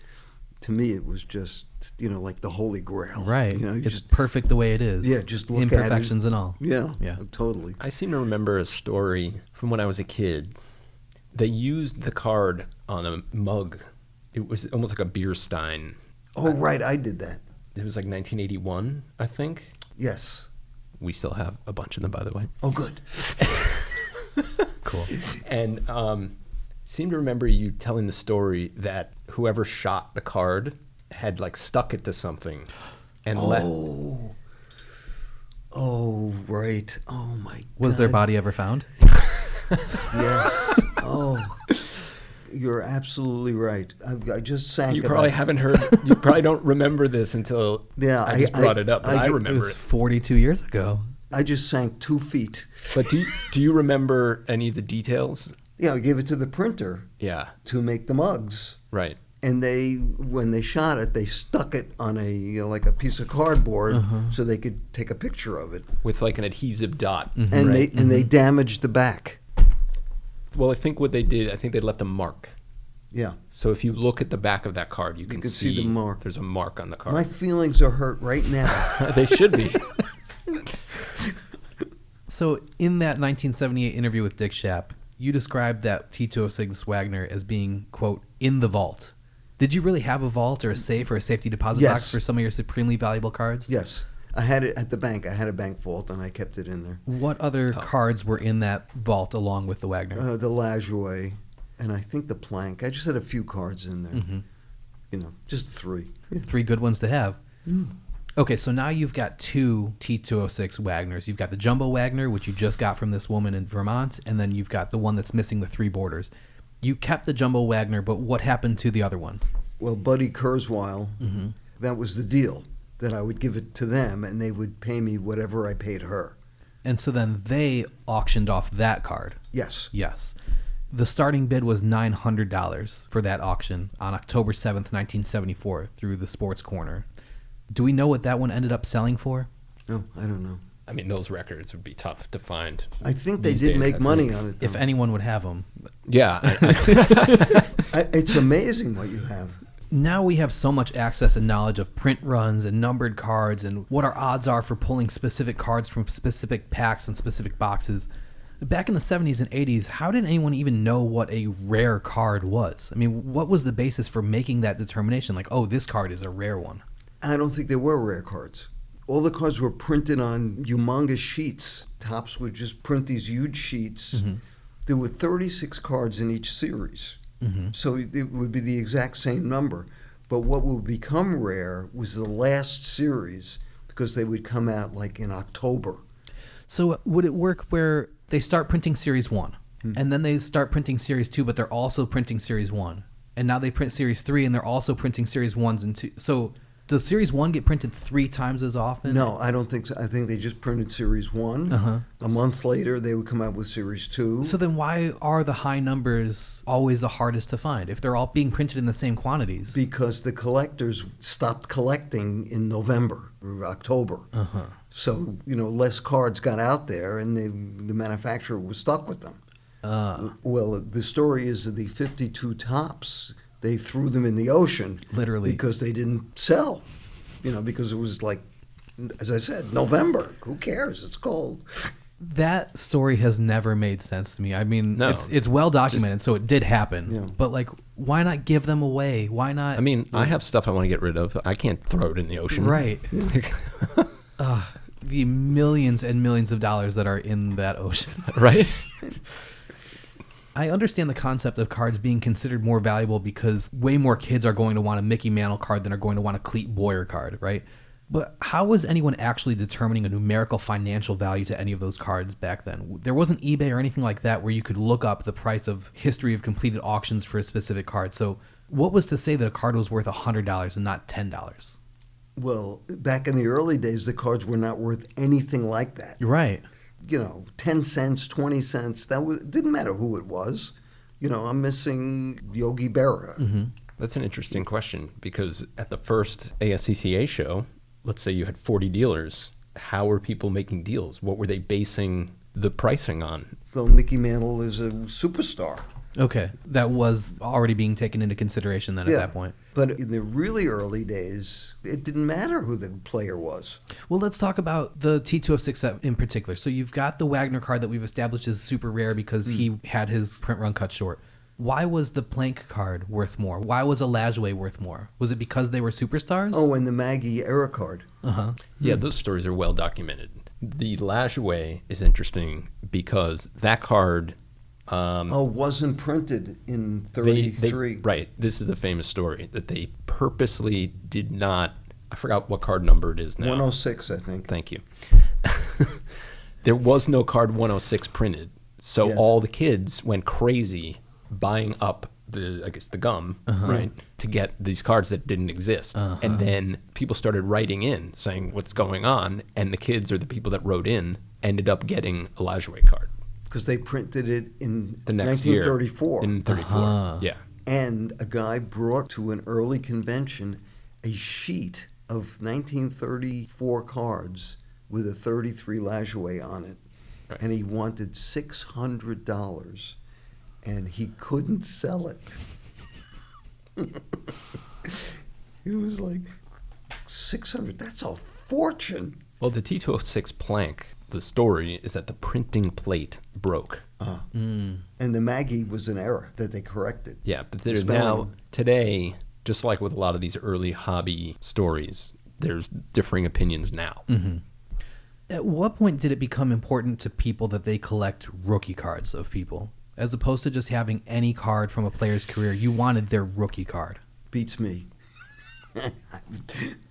To me, it was just, like the Holy Grail. Right. It's perfect the way it is. Yeah, just look at it. Imperfections and all. Yeah, totally. I seem to remember a story from when I was a kid. They used the card on a mug. It was almost like a beer stein. Oh, right. I did that. It was like 1981, I think. Yes. We still have a bunch of them, by the way. Oh, good. Cool. And seem to remember you telling the story that whoever shot the card had stuck it to something and Oh, right. Oh, my God. Was their body ever found? Yes. Oh, you're absolutely right. I just sank. You probably haven't heard. You probably don't remember this until I just brought it up. But I remember it. Was 42 years ago. I just sank 2 feet. But do you remember any of the details? Yeah, I gave it to the printer. Yeah. To make the mugs. Right. And when they shot it, they stuck it on a piece of cardboard so they could take a picture of it with an adhesive dot. And they damaged the back. Well, I think what they did, they left a mark. Yeah. So if you look at the back of that card, you can see the mark. There's a mark on the card. My feelings are hurt right now. They should be. So in that 1978 interview with Dick Schaap, you described that T206 Wagner as being, quote, in the vault. Did you really have a vault or a safe or a safety deposit Yes. box for some of your supremely valuable cards? Yes. I had it at the bank. I had a bank vault, and I kept it in there. What other cards were in that vault along with the Wagner? The Lajoie, and I think the Plank. I just had a few cards in there. Mm-hmm. You know, just 3. 3 good ones to have. Okay, so now you've got 2 T206 Wagners. You've got the Jumbo Wagner, which you just got from this woman in Vermont, and then you've got the one that's missing the 3 borders. You kept the Jumbo Wagner, but what happened to the other one? Well, Buddy Kurzweil, that was the deal, that I would give it to them, and they would pay me whatever I paid her. And so then they auctioned off that card. Yes. Yes. The starting bid was $900 for that auction on October 7th, 1974, through the Sports Corner. Do we know what that one ended up selling for? No, I don't know. I mean, those records would be tough to find. I think they these did days, make I money think. on it, though. If anyone would have them. Yeah. It's amazing what you have. Now we have so much access and knowledge of print runs and numbered cards and what our odds are for pulling specific cards from specific packs and specific boxes. Back in the 70s and 80s, how did anyone even know what a rare card was? I mean, what was the basis for making that determination? Like, oh, this card is a rare one. I don't think there were rare cards. All the cards were printed on humongous sheets. Topps would just print these huge sheets. There were 36 cards in each series. So it would be the exact same number. But what would become rare was the last series, because they would come out like in October. So would it work where they start printing Series 1, and then they start printing Series 2, but they're also printing Series 1, and now they print Series 3, and they're also printing Series 1s and 2. So does Series 1 get printed 3 times as often? No, I don't think so. I think they just printed Series 1. A month later, they would come out with Series 2. So then why are the high numbers always the hardest to find if they're all being printed in the same quantities? Because the collectors stopped collecting in November or October. So, less cards got out there, and the manufacturer was stuck with them. Well, the story is that the 52 Topps, they threw them in the ocean. Literally. Because they didn't sell. Because it was like, as I said, November. Who cares? It's cold. That story has never made sense to me. I mean, No. it's well documented, so it did happen. Yeah. But, why not give them away? Why not? I mean, I have stuff I want to get rid of. I can't throw it in the ocean. Right. The millions and millions of dollars that are in that ocean. Right? I understand the concept of cards being considered more valuable because way more kids are going to want a Mickey Mantle card than are going to want a Cleet Boyer card, right? But how was anyone actually determining a numerical financial value to any of those cards back then? There wasn't eBay or anything like that where you could look up the price of history of completed auctions for a specific card. So what was to say that a card was worth $100 and not $10? Well, back in the early days, the cards were not worth anything like that. You're right. 10 cents, 20 cents, didn't matter who it was. I'm missing Yogi Berra. That's an interesting question, because at the first ASCCA show, let's say you had 40 dealers. How were people making deals? What were they basing the pricing on? Well, Mickey Mantle is a superstar. Okay. That was already being taken into consideration then at that point. But in the really early days, it didn't matter who the player was. Well, let's talk about the T206 set in particular. So you've got the Wagner card that we've established is super rare because he had his print run cut short. Why was the Plank card worth more? Why was a Lajoie worth more? Was it because they were superstars? Oh, and the Maggie era card. Yeah, those stories are well documented. The Lajoie is interesting because that card... wasn't printed in 33. Right. This is the famous story that they purposely did not... I forgot what card number it is now. 106, I think. Thank you. There was no card 106 printed. So Yes. all the kids went crazy buying up the gum, right, to get these cards that didn't exist. And then people started writing in saying what's going on, and the kids, or the people that wrote in, ended up getting a Lajoie card. Because they printed it in The next 1934. year. In 34. Yeah. And a guy brought to an early convention a sheet of 1934 cards with a 33 Lajoie on it. Right. And he wanted $600, and he couldn't sell it. It was like, $600, that's a fortune. Well, the T206 Plank The story is that the printing plate broke. And the Maggie was an error that they corrected. Yeah, but there's now, today, just like with a lot of these early hobby stories, there's differing opinions now. At what point did it become important to people that they collect rookie cards of people? As opposed to just having any card from a player's career, you wanted their rookie card. Beats me.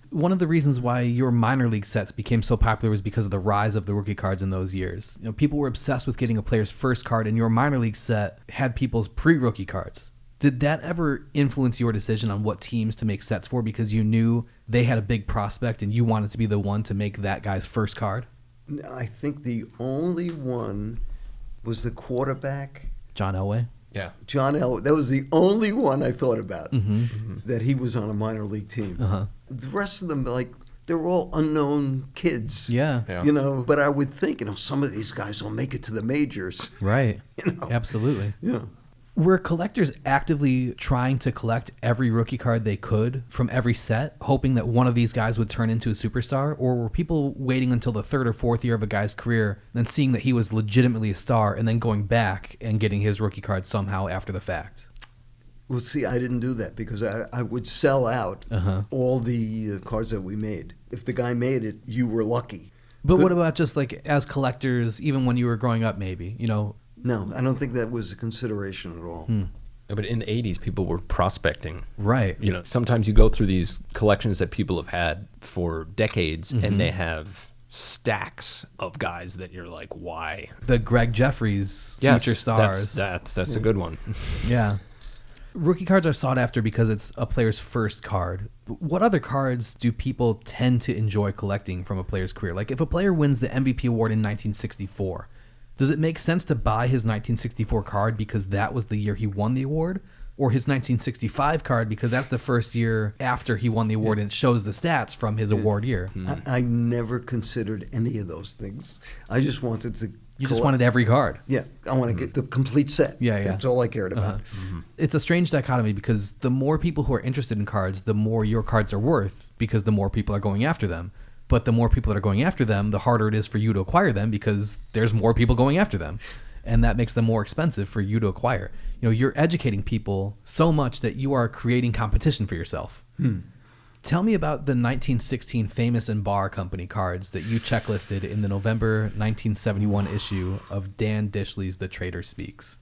One of the reasons why your minor league sets became so popular was because of the rise of the rookie cards in those years. You know, people were obsessed with getting a player's first card, and your minor league set had people's pre-rookie cards. Did that ever influence your decision on what teams to make sets for because you knew they had a big prospect and you wanted to be the one to make that guy's first card? I think the only one was the quarterback. John Elway? Yeah. John Elway. That was the only one I thought about, that he was on a minor league team. The rest of them, like, they were all unknown kids. Yeah. You know, but I would think, you know, some of these guys will make it to the majors. Right. You know? Absolutely. Yeah. Were collectors actively trying to collect every rookie card they could from every set, hoping that one of these guys would turn into a superstar? Or were people waiting until the third or fourth year of a guy's career, then seeing that he was legitimately a star, and then going back and getting his rookie card somehow after the fact? Well, see, I didn't do that because I would sell out all the cards that we made. If the guy made it, you were lucky. But what about just like as collectors, even when you were growing up, maybe, you know? No, I don't think that was a consideration at all. But in the 80s, people were prospecting. Right. You know, sometimes you go through these collections that people have had for decades, and they have stacks of guys that you're like, why? The Greg Jeffries future stars. That's a good one. Yeah. Rookie cards are sought after because it's a player's first card. What other cards do people tend to enjoy collecting from a player's career? Like if a player wins the MVP award in 1964, does it make sense to buy his 1964 card because that was the year he won the award? Or his 1965 card because that's the first year after he won the award and it shows the stats from his award year? I never considered any of those things. I just wanted to... You just wanted every card. Yeah, I want to get the complete set. Yeah. That's all I cared about. It's a strange dichotomy because the more people who are interested in cards, the more your cards are worth because the more people are going after them. But the more people that are going after them, the harder it is for you to acquire them because there's more people going after them. And that makes them more expensive for you to acquire. You know, you're educating people so much that you are creating competition for yourself. Tell me about the 1916 Famous and Bar Company cards that you checklisted in the November 1971 issue of Dan Dishley's The Trader Speaks.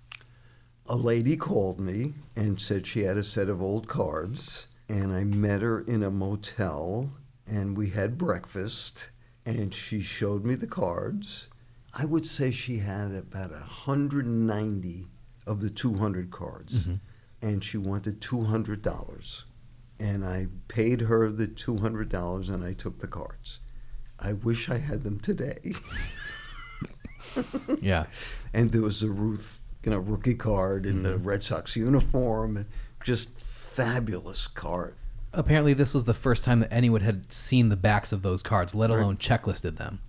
A lady called me and said she had a set of old cards, and I met her in a motel, and we had breakfast, and she showed me the cards. I would say she had about 190 of the 200 cards, and she wanted $200. And I paid her the $200, and I took the cards. I wish I had them today. Yeah. And there was a Ruth, rookie card in the Red Sox uniform. Just fabulous card. Apparently, this was the first time that anyone had seen the backs of those cards, let alone checklisted them.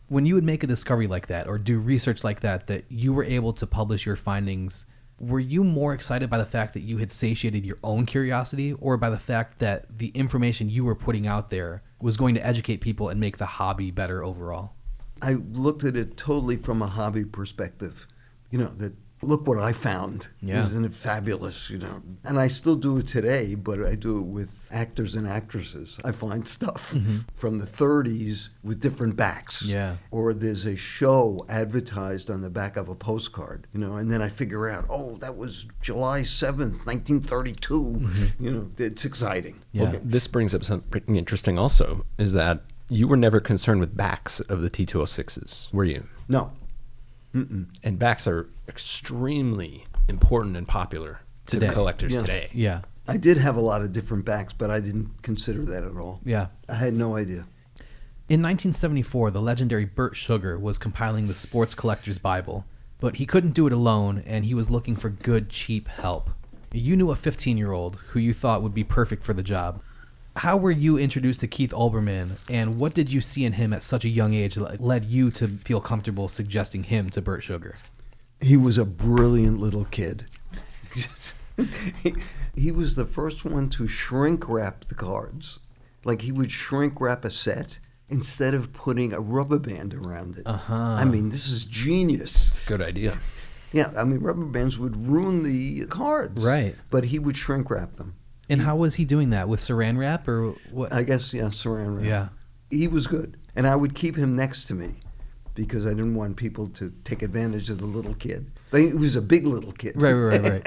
When you would make a discovery like that or do research like that you were able to publish your findings, were you more excited by the fact that you had satiated your own curiosity or by the fact that the information you were putting out there was going to educate people and make the hobby better overall? I looked at it totally from a hobby perspective. That look what I found. Yeah. Isn't it fabulous, And I still do it today, but I do it with actors and actresses. I find stuff from the 30s with different backs. Yeah. Or there's a show advertised on the back of a postcard, and then I figure out, that was July 7th, 1932. It's exciting. Yeah. Well, this brings up something interesting also, is that you were never concerned with backs of the T206s, were you? No. And backs are extremely important and popular to collectors today. Yeah. I did have a lot of different backs, but I didn't consider that at all. Yeah. I had no idea. In 1974, the legendary Burt Sugar was compiling the Sports Collector's Bible, but he couldn't do it alone, and he was looking for good, cheap help. You knew a 15-year-old who you thought would be perfect for the job. How were you introduced to Keith Olbermann, and what did you see in him at such a young age that led you to feel comfortable suggesting him to Burt Sugar? He was a brilliant little kid. He was the first one to shrink wrap the cards. Like he would shrink wrap a set instead of putting a rubber band around it. Uh-huh. I mean, this is genius. Good idea. Yeah, I mean, rubber bands would ruin the cards. Right. But he would shrink wrap them. And how was he doing that? With saran wrap or what? I guess, yeah, saran wrap. Yeah. He was good. And I would keep him next to me because I didn't want people to take advantage of the little kid. But he was a big little kid. Right.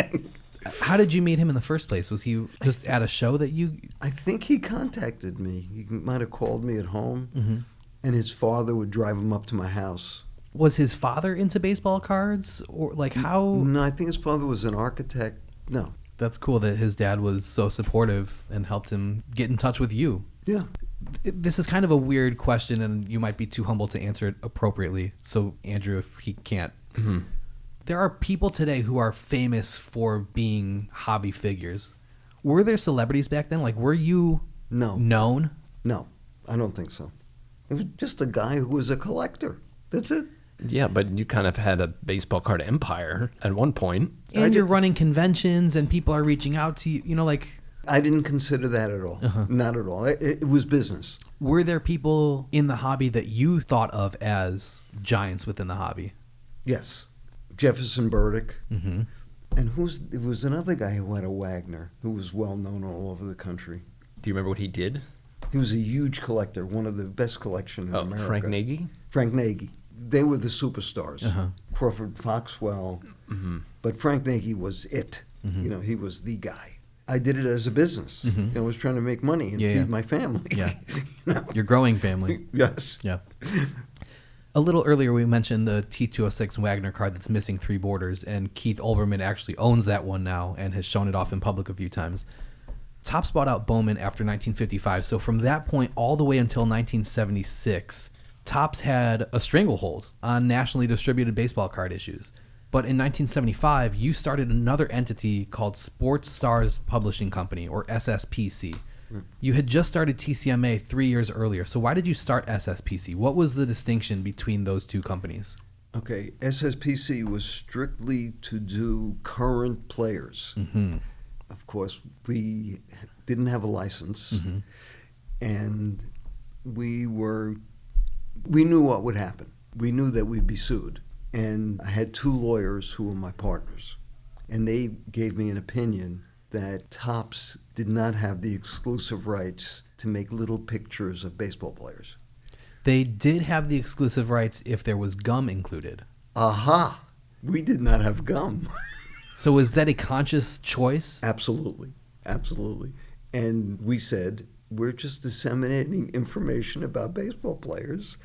How did you meet him in the first place? Was he just at a show that you... I think he contacted me. He might have called me at home, Mm-hmm. and his father would drive him up to my house. Was his father into baseball cards? Or like how... No, I think his father was an architect. No. That's cool that his dad was so supportive and helped him get in touch with you. Yeah. This is kind of a weird question, and you might be too humble to answer it appropriately. So, Andrew, if he can't. Mm-hmm. There are people today who are famous for being hobby figures. Were there celebrities back then? Like, were you known? No, I don't think so. It was just a guy who was a collector. That's it. Yeah, but you kind of had a baseball card empire at one point. And you're running conventions, and people are reaching out to you. You know, like... I didn't consider that at all. Uh-huh. Not at all. It was business. Were there people in the hobby that you thought of as giants within the hobby? Yes. Jefferson Burdick. Mm-hmm. And it was another guy who had a Wagner who was well known all over the country. Do you remember what he did? He was a huge collector, one of the best collection in America. Frank Nagy? Frank Nagy. They were the superstars. Uh-huh. Crawford Foxwell. Mm-hmm. But Frank Nagy was it. Mm-hmm. You know, he was the guy. I did it as a business. Mm-hmm. You know, I was trying to make money and feed my family. Yeah. You know? Your growing family. Yes. Yeah. A little earlier, we mentioned the T206 Wagner card that's missing 3 borders, and Keith Olbermann actually owns that one now and has shown it off in public a few times. Topps bought out Bowman after 1955, so from that point all the way until 1976, Topps had a stranglehold on nationally distributed baseball card issues. But in 1975, you started another entity called Sports Stars Publishing Company, or SSPC. You had just started TCMA 3 years earlier, so why did you start SSPC? What was the distinction between those two companies? Okay, SSPC was strictly to do current players. Mm-hmm. Of course, we didn't have a license, Mm-hmm. and we knew what would happen. We knew that we'd be sued. And I had 2 lawyers who were my partners, and they gave me an opinion that Topps did not have the exclusive rights to make little pictures of baseball players. They did have the exclusive rights if there was gum included. Aha! We did not have gum. So was that a conscious choice? Absolutely. Absolutely. And we said, we're just disseminating information about baseball players,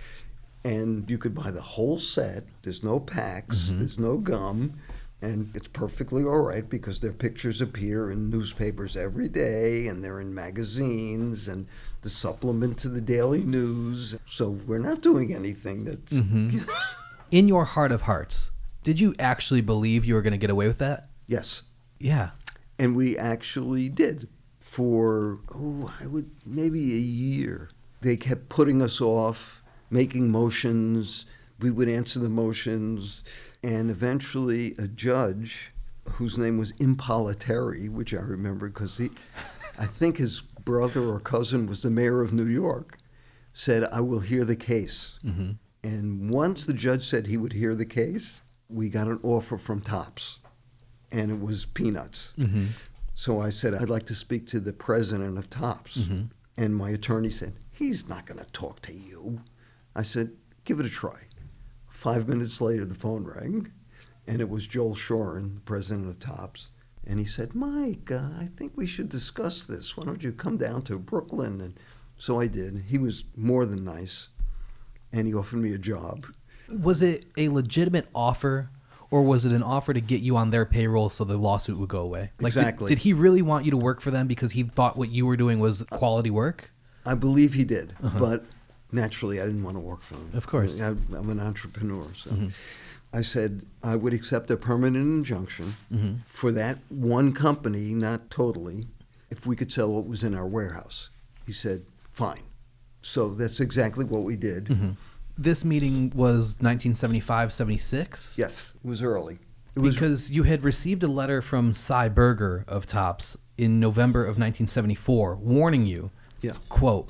and you could buy the whole set. There's no packs. Mm-hmm. There's no gum. And it's perfectly all right because their pictures appear in newspapers every day, and they're in magazines and the supplement to the daily news. So we're not doing anything that's... Mm-hmm. In your heart of hearts, did you actually believe you were going to get away with that? Yes. Yeah. And we actually did for, maybe a year. They kept putting us off, making motions. We would answer the motions. And eventually a judge, whose name was Impoliteri, which I remember because I think his brother or cousin was the mayor of New York, said, I will hear the case. Mm-hmm. And once the judge said he would hear the case, we got an offer from Topps. And it was peanuts. Mm-hmm. So I said, I'd like to speak to the president of Topps. Mm-hmm. And my attorney said, he's not going to talk to you. I said, give it a try. 5 minutes later, the phone rang, and it was Joel Shorin, the president of Topps. And he said, Mike, I think we should discuss this. Why don't you come down to Brooklyn? And so I did. He was more than nice, and he offered me a job. Was it a legitimate offer, or was it an offer to get you on their payroll so the lawsuit would go away? Like, exactly. Did he really want you to work for them because he thought what you were doing was quality work? I believe he did, Uh-huh. but naturally I didn't want to work for him. Of course. I'm an entrepreneur, so Mm-hmm. I said I would accept a permanent injunction Mm-hmm. for that one company, not totally, if we could sell what was in our warehouse. He said, fine. So that's exactly what we did. Mm-hmm. This meeting was 1975-76? Yes, it was early. It was Because you had received a letter from Cy Berger of Topps in November of 1974 warning you, yeah. quote,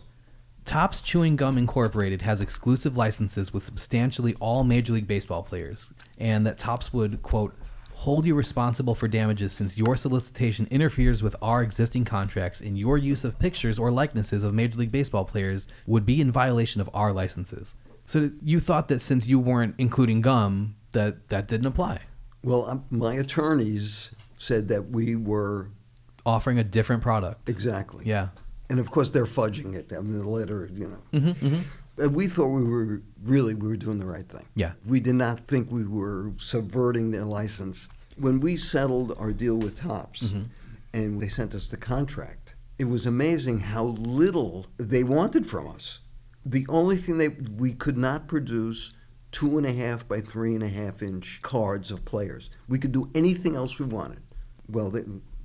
Topps Chewing Gum Incorporated has exclusive licenses with substantially all Major League Baseball players, and that Topps would, quote, hold you responsible for damages since your solicitation interferes with our existing contracts and your use of pictures or likenesses of Major League Baseball players would be in violation of our licenses. So you thought that since you weren't including gum, that didn't apply? Well, my attorneys said that we were offering a different product. Exactly. Yeah. And of course, they're fudging it. I mean, the letter, And we thought we were doing the right thing. Yeah. We did not think we were subverting their license. When we settled our deal with Topps and they sent us the contract, it was amazing how little they wanted from us. The only thing we could not produce 2.5 by 3.5 inch cards of players. We could do anything else we wanted. Well,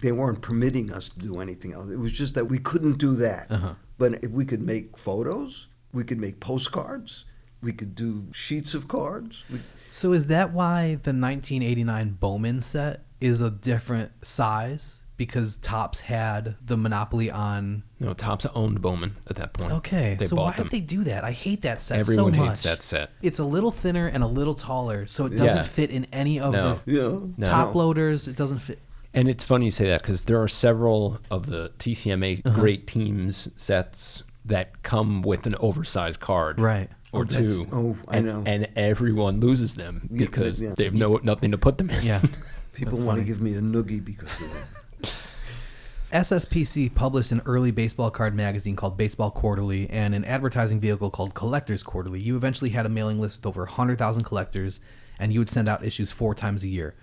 they weren't permitting us to do anything else. It was just that we couldn't do that. But if we could make photos, we could make postcards, we could do sheets of cards. So is that why the 1989 Bowman set is a different size? Because Topps had the monopoly on... No, Topps owned Bowman at that point. Okay, they so bought why them. did they do that? I hate that set Everyone so much. hates that set. It's a little thinner and a little taller, so it doesn't fit in any of the top loaders. It doesn't fit... And it's funny you say that because there are several of the TCMA great teams sets that come with an oversized card, right, or two. Oh, I know. And everyone loses them because they have nothing to put them in. Yeah, people want to give me a noogie because of that. SSPC published an early baseball card magazine called Baseball Quarterly and an advertising vehicle called Collectors Quarterly. You eventually had a mailing list with over 100,000 collectors, and you would send out issues 4 times a year.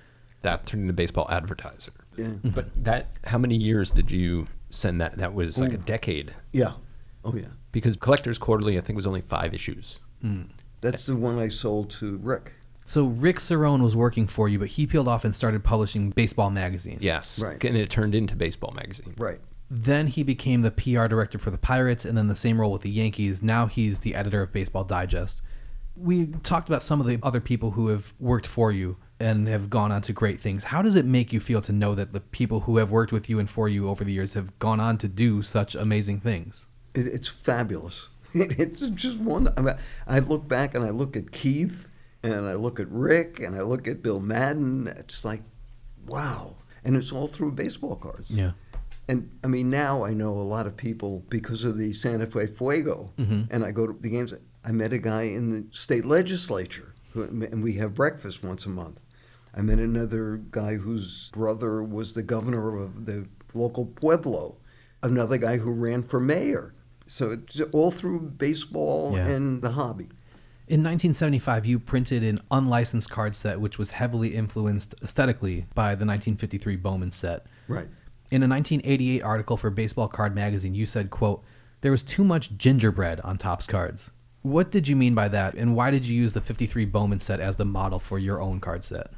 That turned into Baseball Advertiser. Yeah. But how many years did you send that? That was like a decade. Yeah. Oh, yeah. Because Collectors Quarterly, I think, was only 5 issues. That's the one I sold to Rick. So Rick Cerrone was working for you, but he peeled off and started publishing Baseball Magazine. Yes. Right. And it turned into Baseball Magazine. Right. Then he became the PR director for the Pirates, and then the same role with the Yankees. Now he's the editor of Baseball Digest. We talked about some of the other people who have worked for you and have gone on to great things. How does it make you feel to know that the people who have worked with you and for you over the years have gone on to do such amazing things? It's fabulous. It's just wonderful. I mean, I look back and I look at Keith and I look at Rick and I look at Bill Madden. It's like, wow. And it's all through baseball cards. Yeah. And I mean, now I know a lot of people because of the Santa Fe Fuego. And I go to the games. I met a guy in the state legislature, and we have breakfast once a month. I met another guy whose brother was the governor of the local pueblo, another guy who ran for mayor. So it's all through baseball and the hobby. In 1975, you printed an unlicensed card set, which was heavily influenced aesthetically by the 1953 Bowman set. Right. In a 1988 article for Baseball Card Magazine, you said, quote, there was too much gingerbread on Topps cards. What did you mean by that, and why did you use the 53 Bowman set as the model for your own card set?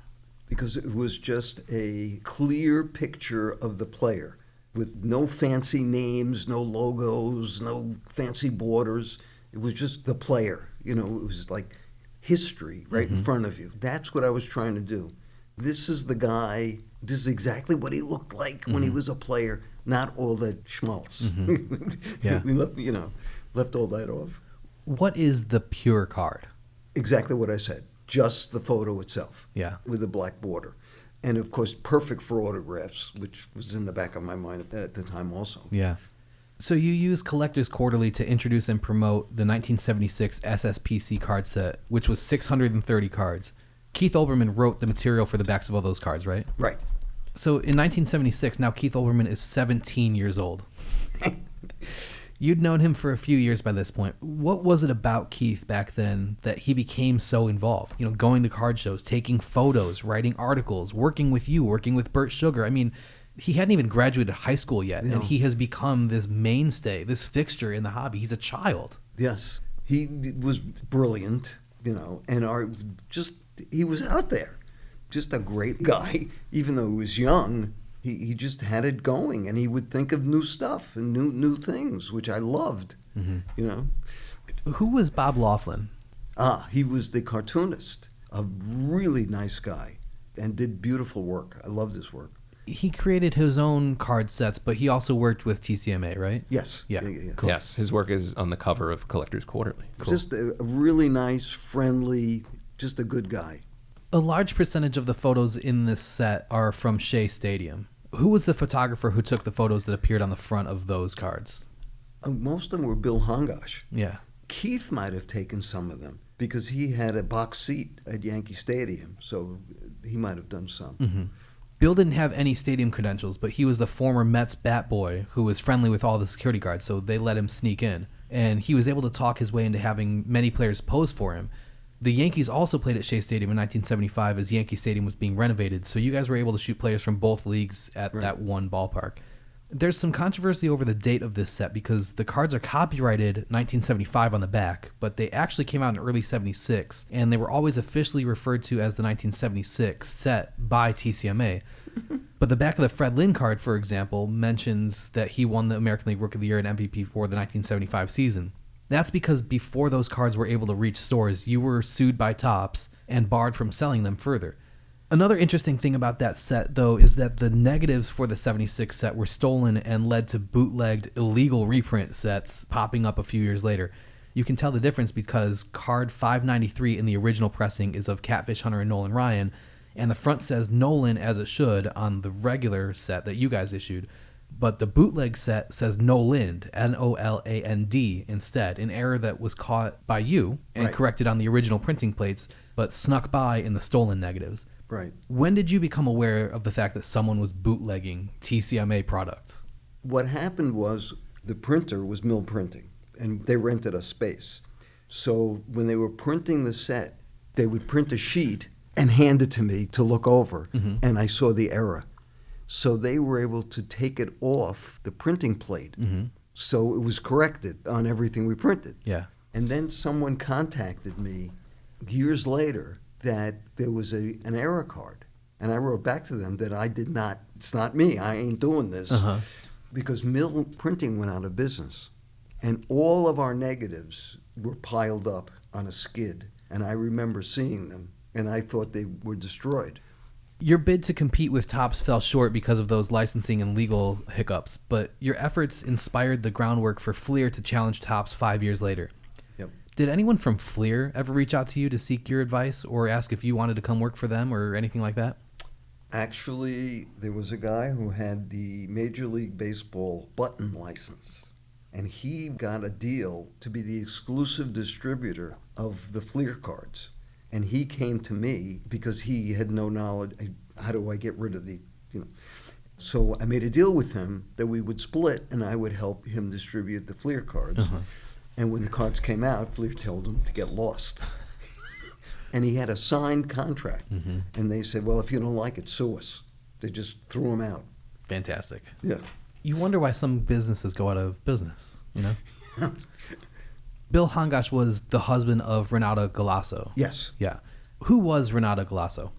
Because it was just a clear picture of the player with no fancy names, no logos, no fancy borders. It was just the player. You know, it was like history right in front of you. That's what I was trying to do. This is the guy, this is exactly what he looked like when he was a player, not all that schmaltz. Yeah. We left all that off. What is the pure card? Exactly what I said. Just the photo itself. Yeah. With a black border. And of course, perfect for autographs, which was in the back of my mind at the time also. Yeah. So you used Collectors Quarterly to introduce and promote the 1976 SSPC card set, which was 630 cards. Keith Olbermann wrote the material for the backs of all those cards, right? Right. So in 1976, now Keith Olbermann is 17 years old. You'd known him for a few years by this point. What was it about Keith back then that he became so involved? You know, going to card shows, taking photos, writing articles, working with you, working with Burt Sugar. I mean, he hadn't even graduated high school yet, and he has become this mainstay, this fixture in the hobby. He's a child. Yes. He was brilliant, you know, and he was out there. Just a great guy. Even though he was young, he just had it going, and he would think of new stuff and new things, which I loved, you know. Who was Bob Laughlin? He was the cartoonist, a really nice guy, and did beautiful work. I loved his work. He created his own card sets, but he also worked with TCMA, right? Yes. Yeah. Cool. Yes, his work is on the cover of Collector's Quarterly. Just a really nice, friendly, just a good guy. A large percentage of the photos in this set are from Shea Stadium. Who was the photographer who took the photos that appeared on the front of those cards? Most of them were Bill Hongosh. Yeah. Keith might have taken some of them because he had a box seat at Yankee Stadium, so he might have done some. Mm-hmm. Bill didn't have any stadium credentials, but he was the former Mets bat boy who was friendly with all the security guards, so they let him sneak in. And he was able to talk his way into having many players pose for him. The Yankees also played at Shea Stadium in 1975 as Yankee Stadium was being renovated, so you guys were able to shoot players from both leagues at that one ballpark. There's some controversy over the date of this set because the cards are copyrighted 1975 on the back, but they actually came out in early 76, and they were always officially referred to as the 1976 set by TCMA. But the back of the Fred Lynn card, for example, mentions that he won the American League Rookie of the Year and MVP for the 1975 season. That's because before those cards were able to reach stores, you were sued by Topps and barred from selling them further. Another interesting thing about that set, though, is that the negatives for the 76 set were stolen and led to bootlegged illegal reprint sets popping up a few years later. You can tell the difference because card 593 in the original pressing is of Catfish Hunter and Nolan Ryan, and the front says Nolan as it should on the regular set that you guys issued, but the bootleg set says Noland, Noland instead, an error that was caught by you and corrected on the original printing plates, but snuck by in the stolen negatives. Right. When did you become aware of the fact that someone was bootlegging TCMA products? What happened was the printer was Mill Printing, and they rented a space. So when they were printing the set, they would print a sheet and hand it to me to look over, and I saw the error. So they were able to take it off the printing plate, so it was corrected on everything we printed. Yeah. And then someone contacted me years later that there was an error card. And I wrote back to them that I did not, it's not me, I ain't doing this. Because Mill Printing went out of business. And all of our negatives were piled up on a skid. And I remember seeing them, and I thought they were destroyed. Your bid to compete with Topps fell short because of those licensing and legal hiccups, but your efforts inspired the groundwork for Fleer to challenge Topps 5 years later. Did anyone from Fleer ever reach out to you to seek your advice or ask if you wanted to come work for them or anything like that? Actually, there was a guy who had the Major League Baseball button license, and he got a deal to be the exclusive distributor of the Fleer cards. And he came to me because he had no knowledge, how do I get rid of the, So I made a deal with him that we would split, and I would help him distribute the Fleer cards. And when the cards came out, Fleer told him to get lost. And he had a signed contract. And they said, well, if you don't like it, sue us. They just threw him out. Fantastic. Yeah. You wonder why some businesses go out of business, Bill Hongosh was the husband of Renata Galasso. Yes. Yeah. Who was Renata Galasso?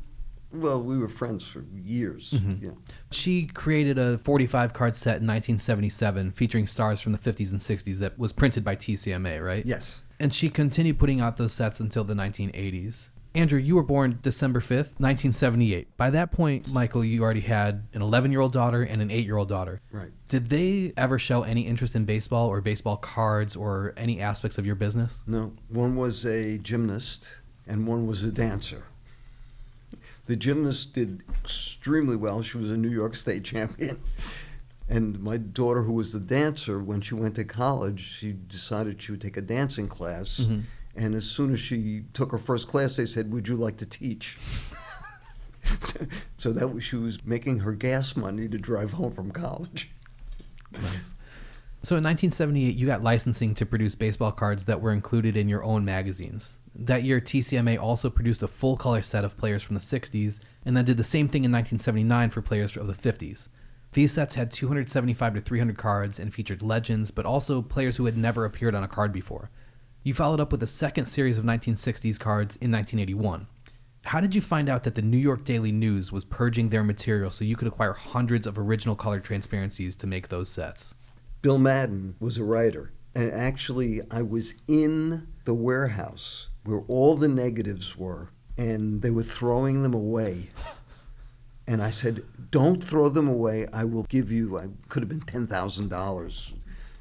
Well, we were friends for years. Yeah. She created a 45-card set in 1977 featuring stars from the 50s and 60s that was printed by TCMA, right? Yes. And she continued putting out those sets until the 1980s. Andrew, you were born December 5th, 1978. By that point, Michael, you already had an 11-year-old daughter and an 8-year-old daughter. Right. Did they ever show any interest in baseball or baseball cards or any aspects of your business? No. One was a gymnast and one was a dancer. The gymnast did extremely well. She was a New York State champion. And my daughter, who was the dancer, when she went to college, she decided she would take a dancing class. And as soon as she took her first class, they said, would you like to teach? So that was, she was making her gas money to drive home from college. Nice. So in 1978, you got licensing to produce baseball cards that were included in your own magazines. That year, TCMA also produced a full-color set of players from the 60s, and then did the same thing in 1979 for players of the 50s. These sets had 275 to 300 cards and featured legends, but also players who had never appeared on a card before. You followed up with a second series of 1960s cards in 1981. How did you find out that the New York Daily News was purging their material so you could acquire hundreds of original color transparencies to make those sets? Bill Madden was a writer, and actually I was in the warehouse where all the negatives were, and they were throwing them away. And I said, don't throw them away. I will give you, I could have been $10,000.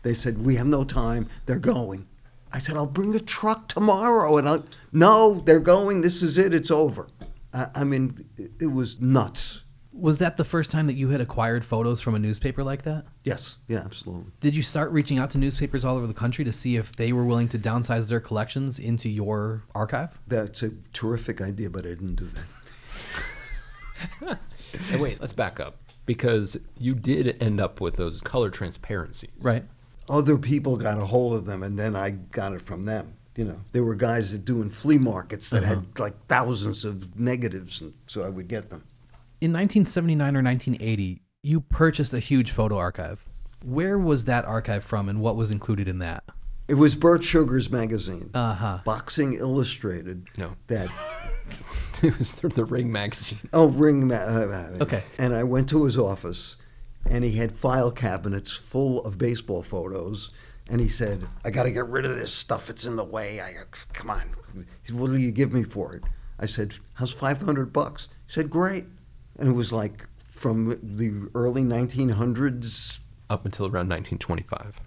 They said, we have no time. They're going. I said, I'll bring a truck tomorrow. And no, they're going. This is it. It's over. I mean, it was nuts. Was that the first time that you had acquired photos from a newspaper like that? Yes. Yeah, absolutely. Did you start reaching out to newspapers all over the country to see if they were willing to downsize their collections into your archive? That's a terrific idea, but I didn't do that. And wait, let's back up, because you did end up with those color transparencies. Right. Other people got a hold of them, and then I got it from them. You know, there were guys that doing flea markets that had like thousands of negatives, and so I would get them. In 1979 or 1980, you purchased a huge photo archive. Where was that archive from, and what was included in that? It was Bert Sugar's magazine, Uh-huh. Boxing Illustrated. No. That. It was the Ring magazine. Oh, Ring. Okay. And I went to his office, and he had file cabinets full of baseball photos. And he said, I got to get rid of this stuff. It's in the way. Come on. He said, what will you give me for it? I said, how's $500? He said, great. And it was like from the early 1900s. Up until around 1925.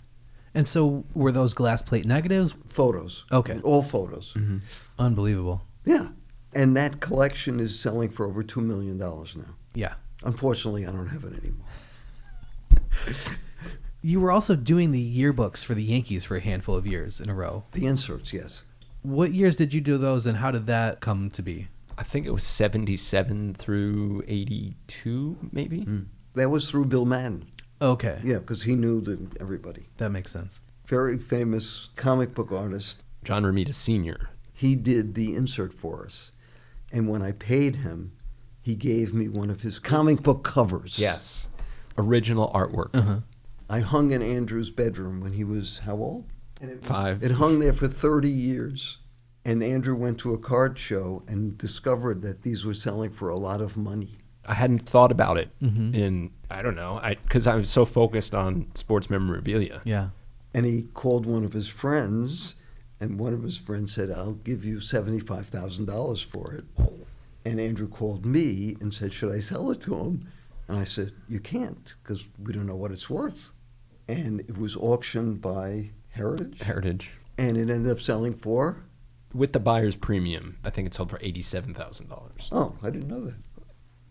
And so were those glass plate negatives? Photos. Okay. All photos. Mm-hmm. Unbelievable. Yeah. And that collection is selling for over $2 million now. Yeah. Unfortunately, I don't have it anymore. You were also doing the yearbooks for the Yankees for a handful of years in a row. The inserts, yes. What years did you do those, and how did that come to be? I think it was 77 through 82, maybe. That was through Bill Madden. Okay. Yeah, because he knew everybody. That makes sense. Very famous comic book artist. John Romita Sr. He did the insert for us. And when I paid him, he gave me one of his comic book covers. Yes. Original artwork. Uh-huh. I hung in Andrew's bedroom when he was how old? 5. It hung there for 30 years. And Andrew went to a card show and discovered that these were selling for a lot of money. I hadn't thought about it in, I don't know, because I was so focused on sports memorabilia. Yeah. And he called one of his friends, and one of his friends said, I'll give you $75,000 for it. And Andrew called me and said, should I sell it to him? And I said, you can't, because we don't know what it's worth. And it was auctioned by Heritage. And it ended up selling for? With the buyer's premium, I think it sold for $87,000. Oh, I didn't know that.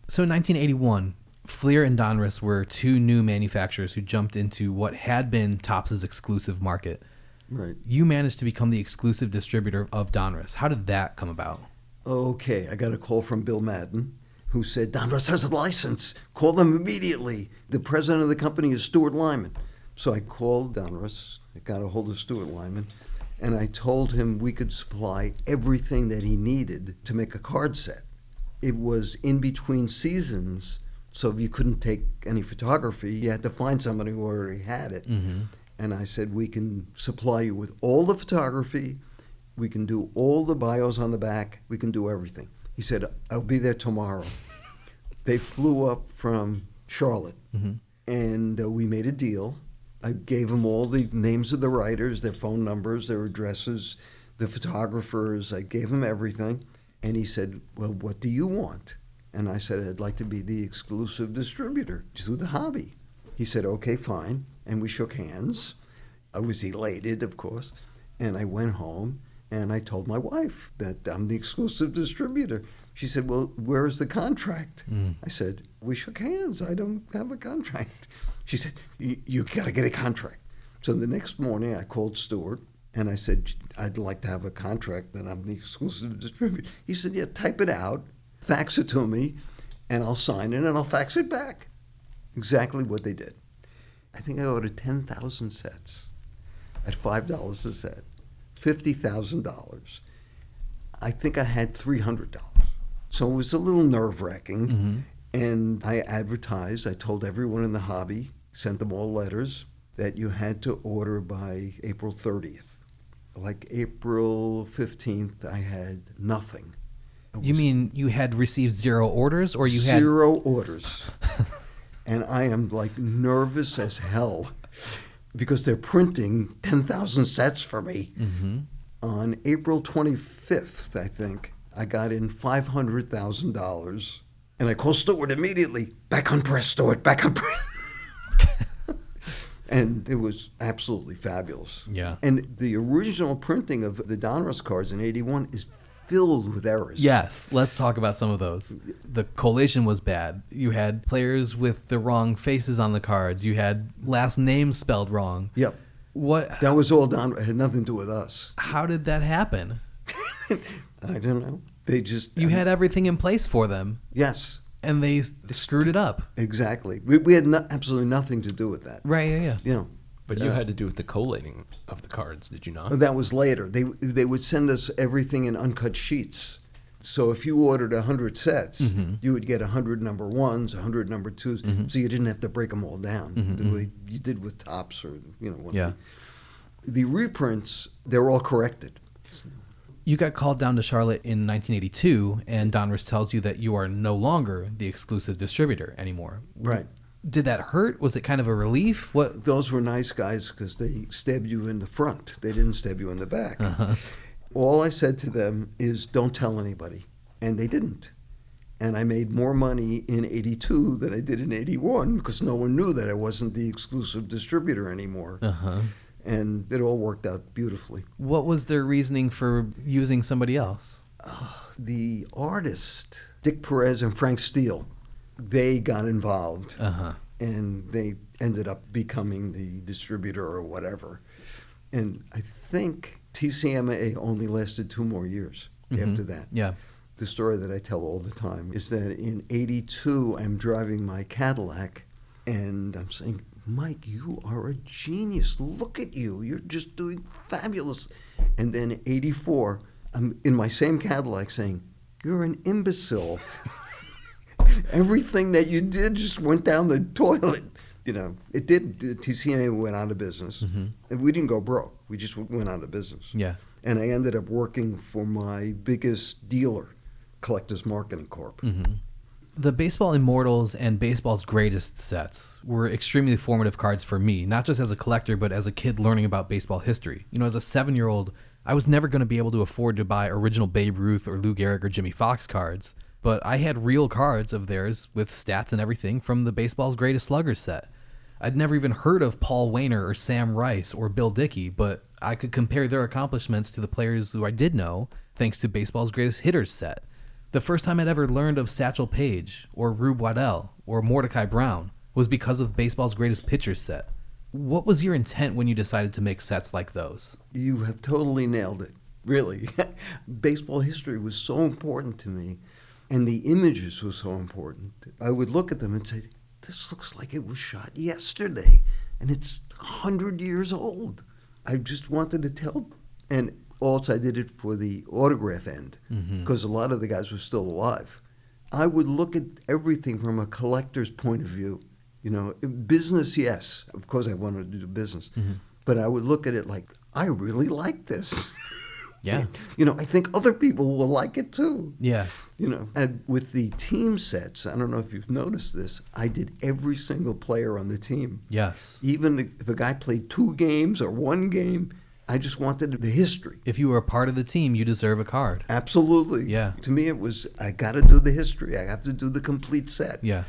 So in 1981, Fleer and Donruss were two new manufacturers who jumped into what had been Topps' exclusive market. Right. You managed to become the exclusive distributor of Donruss. How did that come about? Okay, I got a call from Bill Madden, who said, Donruss has a license. Call them immediately. The president of the company is Stuart Lyman. So I called Donruss, I got a hold of Stuart Lyman, and I told him we could supply everything that he needed to make a card set. It was in between seasons, so you couldn't take any photography. You had to find somebody who already had it. Mm-hmm. And I said, we can supply you with all the photography, we can do all the bios on the back, we can do everything. He said, I'll be there tomorrow. They flew up from Charlotte, and we made a deal. I gave them all the names of the writers, their phone numbers, their addresses, the photographers. I gave him everything. And he said, well, what do you want? And I said, I'd like to be the exclusive distributor through the hobby. He said, okay, fine. And we shook hands. I was elated, of course. And I went home, and I told my wife that I'm the exclusive distributor. She said, well, where is the contract? I said, we shook hands. I don't have a contract. She said, you got to get a contract. So the next morning, I called Stuart, and I said, I'd like to have a contract that I'm the exclusive distributor. He said, yeah, type it out, fax it to me, and I'll sign it, and I'll fax it back. Exactly what they did. I think I ordered 10,000 sets at $5 a set, $50,000. I think I had $300. So it was a little nerve-wracking. And I advertised, I told everyone in the hobby, sent them all letters, that you had to order by April 30th. Like April 15th, I had nothing. You mean you had received 0 orders, or you had... 0 orders. And I am like nervous as hell because they're printing 10,000 sets for me. On April 25th, I think, I got in $500,000. And I call Stewart immediately, back on press, Stewart, back on press. And it was absolutely fabulous. Yeah. And the original printing of the Donruss cards in 81 is filled with errors. Yes, let's talk about some of those. The collation was bad. You had players with the wrong faces on the cards. You had last names spelled wrong. Yep. What? That was all done. It had nothing to do with us. How did that happen? I don't know. They just... You had everything in place for them. Yes. And they screwed it up. Exactly. We had absolutely nothing to do with that. Right, yeah. You know. But you had to do with the collating of the cards, did you not? That was later. They would send us everything in uncut sheets. So if you ordered 100 sets, you would get 100 number ones, 100 number twos, so you didn't have to break them all down the way you did with Topps or, you know. Yeah. The reprints, they're all corrected. You got called down to Charlotte in 1982, and Donruss tells you that you are no longer the exclusive distributor anymore. Right. Did that hurt? Was it kind of a relief? What? Those were nice guys because they stabbed you in the front. They didn't stab you in the back. All I said to them is, don't tell anybody. And they didn't. And I made more money in 82 than I did in 81 because no one knew that I wasn't the exclusive distributor anymore. And it all worked out beautifully. What was their reasoning for using somebody else? The artist, Dick Perez and Frank Steele, they got involved. And they ended up becoming the distributor or whatever. And I think TCMA only lasted 2 more years after that. Yeah. The story that I tell all the time is that in 82, I'm driving my Cadillac, and I'm saying, Mike, you are a genius. Look at you. You're just doing fabulous. And then 84, I'm in my same Cadillac saying, you're an imbecile. Everything that you did just went down the toilet. You know, it did. TCMA went out of business. And we didn't go broke. We just went out of business. Yeah. And I ended up working for my biggest dealer, Collectors Marketing Corp. The Baseball Immortals and Baseball's Greatest sets were extremely formative cards for me, not just as a collector, but as a kid learning about baseball history. You know, as a 7-year-old, I was never going to be able to afford to buy original Babe Ruth or Lou Gehrig or Jimmy Fox cards, but I had real cards of theirs with stats and everything from the Baseball's Greatest Sluggers set. I'd never even heard of Paul Wainer or Sam Rice or Bill Dickey, but I could compare their accomplishments to the players who I did know thanks to Baseball's Greatest Hitters set. The first time I'd ever learned of Satchel Paige or Rube Waddell or Mordecai Brown was because of Baseball's Greatest Pitchers set. What was your intent when you decided to make sets like those? You have totally nailed it, really. Baseball history was so important to me, and the images were so important. I would look at them and say, this looks like it was shot yesterday, and it's 100 years old. I just wanted to tell, and also I did it for the autograph end, because a lot of the guys were still alive. I would look at everything from a collector's point of view. You know, business, yes, of course I wanted to do business, but I would look at it like, I really like this. Yeah. You know, I think other people will like it too. Yeah. You know, and with the team sets, I don't know if you've noticed this, I did every single player on the team. Yes. Even if a guy played 2 games or 1 game, I just wanted the history. If you were a part of the team, you deserve a card. Absolutely. Yeah. To me, it was, I got to do the history. I have to do the complete set. Yeah.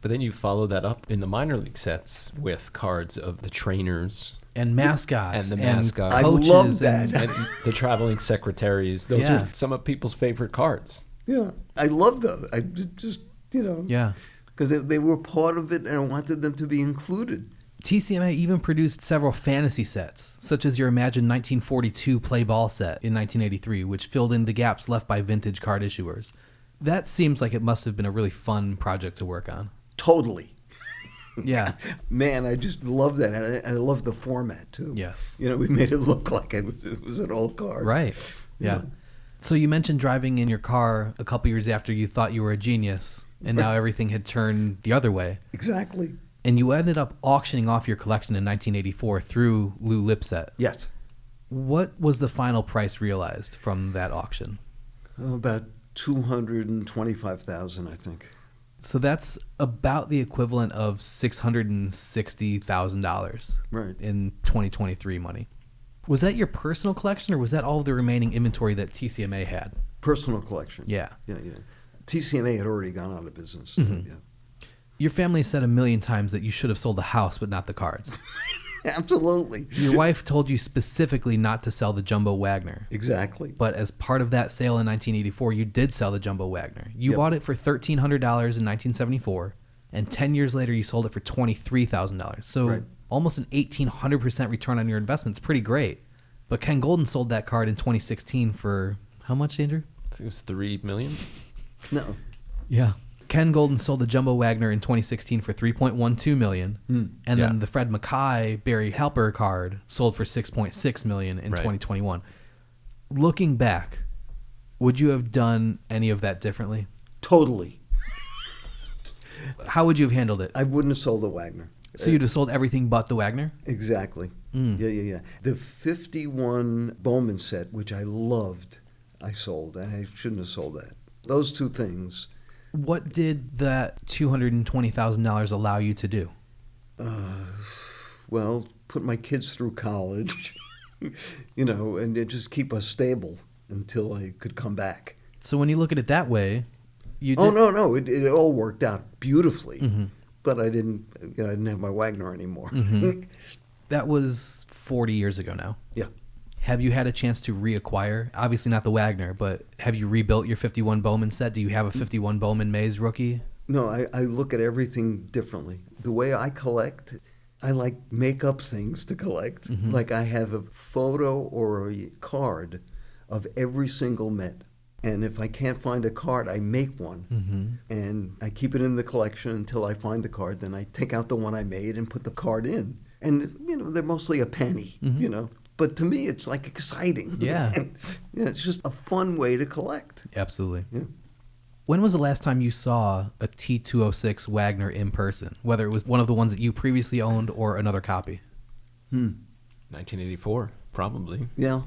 But then you follow that up in the minor league sets with cards of the trainers. And mascots. And the mascots. I coaches love that. And the traveling secretaries. Those Yeah. are some of people's favorite cards. Yeah. I love those. I just, you know. Yeah. Because they were part of it, and I wanted them to be included. TCMA even produced several fantasy sets, such as your Imagine 1942 Play Ball set in 1983, which filled in the gaps left by vintage card issuers. That seems like it must have been a really fun project to work on. Totally. Yeah. Man, I just love that. And I love the format, too. Yes. You know, we made it look like it was an old card. Right. Yeah. So you mentioned driving in your car a couple years after you thought you were a genius, and now everything had turned the other way. Exactly. And you ended up auctioning off your collection in 1984 through Lou Lipset. Yes. What was the final price realized from that auction? About $225,000, I think. So that's about the equivalent of $660,000 Right. in 2023 money. Was that your personal collection, or was that all of the remaining inventory that TCMA had? Personal collection. Yeah. Yeah, yeah. TCMA had already gone out of business. Mm-hmm. Yeah. Your family said a million times that you should have sold the house, but not the cards. Absolutely. Your wife told you specifically not to sell the Jumbo Wagner. Exactly. But as part of that sale in 1984, you did sell the Jumbo Wagner. You bought it for $1,300 in 1974, and 10 years later, you sold it for $23,000. So almost an 1,800% return on your investment. It's pretty great. But Ken Golden sold that card in 2016 for how much, Andrew? I think it was $3 million. No. Yeah. Ken Golden sold the Jumbo Wagner in 2016 for $3.12 million, and then the Fred Mackay Barry Halper card sold for $6.6 million in 2021. Looking back, would you have done any of that differently? Totally. How would you have handled it? I wouldn't have sold the Wagner. So you'd have sold everything but the Wagner? Exactly. Yeah. The 51 Bowman set, which I loved, I sold, and I shouldn't have sold that. Those two things. What did that $220,000 allow you to do? Well, put my kids through college, and it just keep us stable until I could come back. So when you look at it that way, you did... Oh, no, it all worked out beautifully. But I didn't have my Wagner anymore. That was 40 years ago now. Yeah. Have you had a chance to reacquire? Obviously not the Wagner, but have you rebuilt your 51 Bowman set? Do you have a 51 Bowman Mays rookie? No, I look at everything differently. The way I collect, I make up things to collect. Like I have a photo or a card of every single Met. And if I can't find a card, I make one. And I keep it in the collection until I find the card. Then I take out the one I made and put the card in. And, they're mostly a penny, But to me, it's exciting. Yeah. It's just a fun way to collect. Absolutely. Yeah. When was the last time you saw a T206 Wagner in person? Whether it was one of the ones that you previously owned or another copy? 1984, probably. Yeah.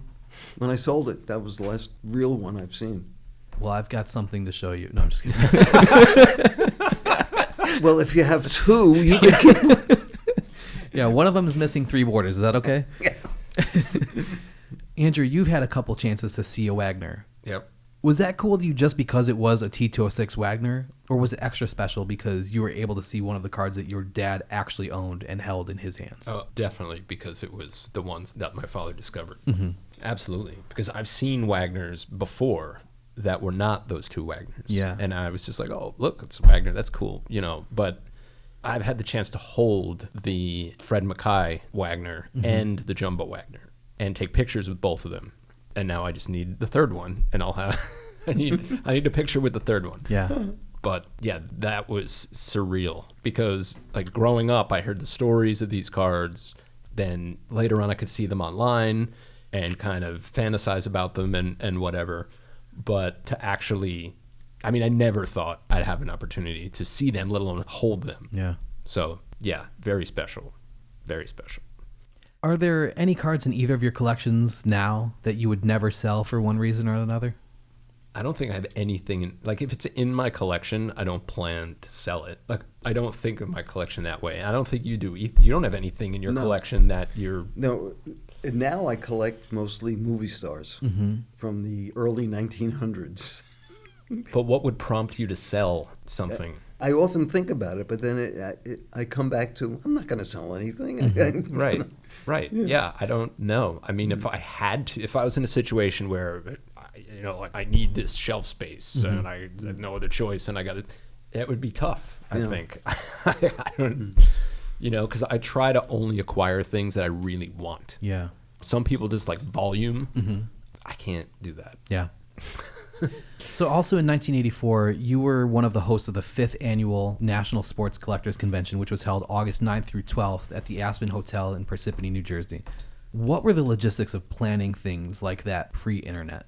When I sold it, that was the last real one I've seen. Well, I've got something to show you. No, I'm just kidding. Well, if you have two, you can keep... Yeah, one of them is missing 3 borders. Is that okay? Yeah. Andrew, you've had a couple chances to see a Wagner. Yep. Was that cool to you just because it was a T206 Wagner? Or was it extra special because you were able to see one of the cards that your dad actually owned and held in his hands? Oh, definitely, because it was the ones that my father discovered. Absolutely. Because I've seen Wagners before that were not those 2 Wagners. Yeah. And I was just like, oh, look, it's a Wagner. That's cool. But I've had the chance to hold the Fred Mackay Wagner and the Jumbo Wagner and take pictures with both of them. And now I just need the third one, and I'll have I need a picture with the third one. Yeah. But yeah, that was surreal because growing up, I heard the stories of these cards. Then later on, I could see them online and kind of fantasize about them and whatever. But to actually, I never thought I'd have an opportunity to see them, let alone hold them. Yeah. So yeah, very special. Very special. Are there any cards in either of your collections now that you would never sell for one reason or another? I don't think I have anything if it's in my collection, I don't plan to sell it. I don't think of my collection that way. I don't think you do. You don't have anything in your collection that you're... No, now I collect mostly movie stars from the early 1900s. But what would prompt you to sell something? I often think about it, but then I come back to, I'm not going to sell anything. Right. Yeah, I don't know. If I had to, if I was in a situation where, I need this shelf space and I have no other choice and I got it, it would be tough, I think. I don't, because I try to only acquire things that I really want. Yeah. Some people just like volume. I can't do that. Yeah. So also in 1984, you were one of the hosts of the 5th Annual National Sports Collectors Convention, which was held August 9th through 12th at the Aspen Hotel in Parsippany, New Jersey. What were the logistics of planning things like that pre-internet?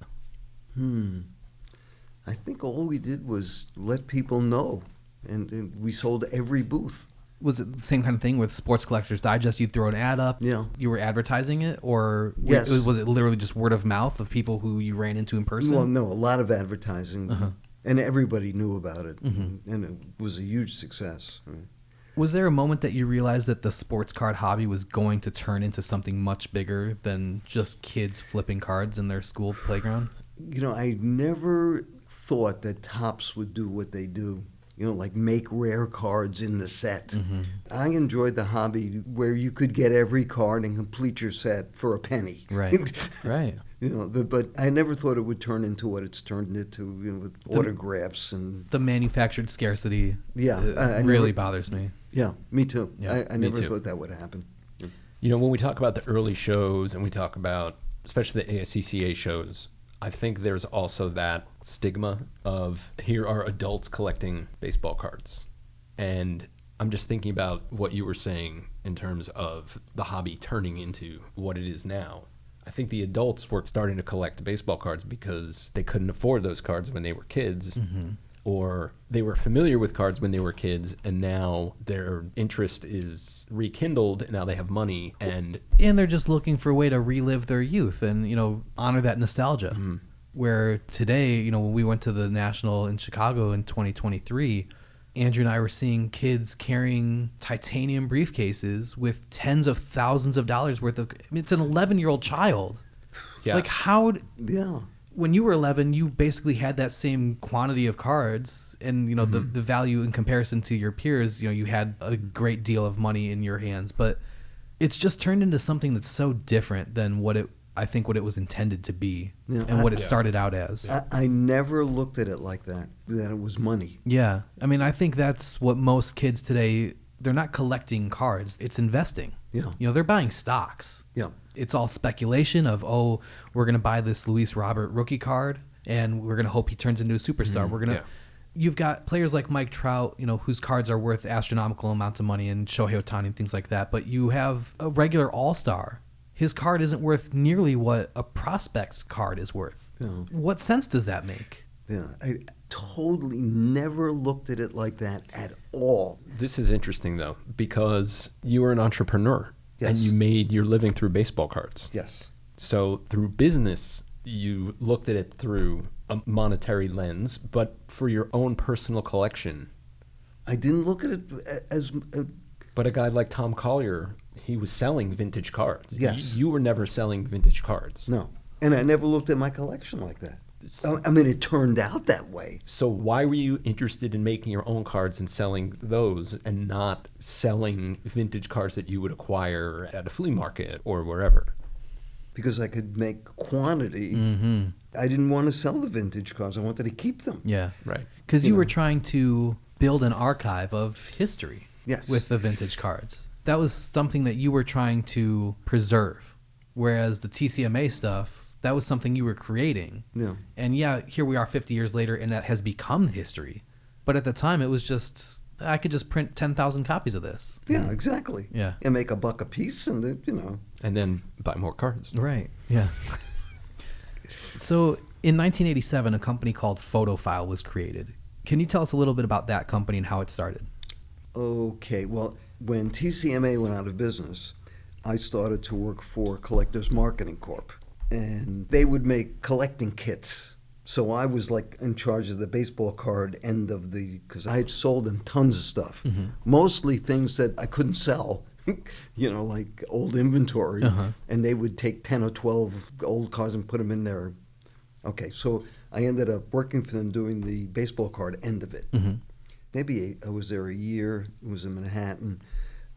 I think all we did was let people know, and we sold every booth. Was it the same kind of thing with Sports Collectors Digest? You'd throw an ad up, Yeah. you were advertising it, or Yes. was it literally just word of mouth of people who you ran into in person? Well, no, a lot of advertising, and everybody knew about it, and it was a huge success. Was there a moment that you realized that the sports card hobby was going to turn into something much bigger than just kids flipping cards in their school playground? I never thought that Topps would do what they do, like make rare cards in the set. Mm-hmm. I enjoyed the hobby where you could get every card and complete your set for a penny. Right, right. But I never thought it would turn into what it's turned into, with autographs and the manufactured scarcity. Yeah, really bothers me. Yeah, me too. Yeah, I never thought that would happen. When we talk about the early shows and we talk about, especially the ASCCA shows, I think there's also that stigma of here are adults collecting baseball cards. And I'm just thinking about what you were saying in terms of the hobby turning into what it is now. I think the adults were starting to collect baseball cards because they couldn't afford those cards when they were kids. Mm-hmm. Or they were familiar with cards when they were kids, and now their interest is rekindled. Now they have money, and they're just looking for a way to relive their youth and honor that nostalgia. Mm-hmm. Where today, when we went to the National in Chicago in 2023, Andrew and I were seeing kids carrying titanium briefcases with tens of thousands of dollars worth of. It's an 11-year-old child. Yeah. Like how? Yeah. When you were 11, you basically had that same quantity of cards, and the value in comparison to your peers. You had a great deal of money in your hands, but it's just turned into something that's so different than what it was intended to be, and what it started out as. I never looked at it like that it was money. Yeah, I think that's what most kids today. They're not collecting cards; it's investing. Yeah, they're buying stocks. Yeah. It's all speculation of, we're going to buy this Luis Robert rookie card, and we're going to hope he turns into a superstar. We're going to. You've got players like Mike Trout, whose cards are worth astronomical amounts of money, and Shohei Ohtani and things like that. But you have a regular all-star. His card isn't worth nearly what a prospect's card is worth. Yeah. What sense does that make? Yeah, I totally never looked at it like that at all. This is interesting, though, because you were an entrepreneur. Yes. And you made your living through baseball cards. Yes. So through business, you looked at it through a monetary lens, but for your own personal collection. I didn't look at it as... But a guy like Tom Collier, he was selling vintage cards. Yes. You were never selling vintage cards. No. And I never looked at my collection like that. It turned out that way. So why were you interested in making your own cards and selling those and not selling vintage cards that you would acquire at a flea market or wherever? Because I could make quantity. Mm-hmm. I didn't want to sell the vintage cards. I wanted to keep them. Yeah. Right. Because you were trying to build an archive of history. Yes. With the vintage cards. That was something that you were trying to preserve. Whereas the TCMA stuff... That was something you were creating. Yeah. And here we are 50 years later, and that has become history. But at the time, it was just, I could just print 10,000 copies of this. Yeah, exactly. Yeah. And make $1 a piece, and And then buy more cards. Right, yeah. So in 1987, a company called PhotoFile was created. Can you tell us a little bit about that company and how it started? Okay, well, when TCMA went out of business, I started to work for Collectors Marketing Corp. And they would make collecting kits. So I was in charge of the baseball card end of because I had sold them tons of stuff. Mm-hmm. Mostly things that I couldn't sell, like old inventory. Uh-huh. And they would take 10 or 12 old cards and put them in there. Okay, so I ended up working for them doing the baseball card end of it. Mm-hmm. Maybe I was there a year. It was in Manhattan.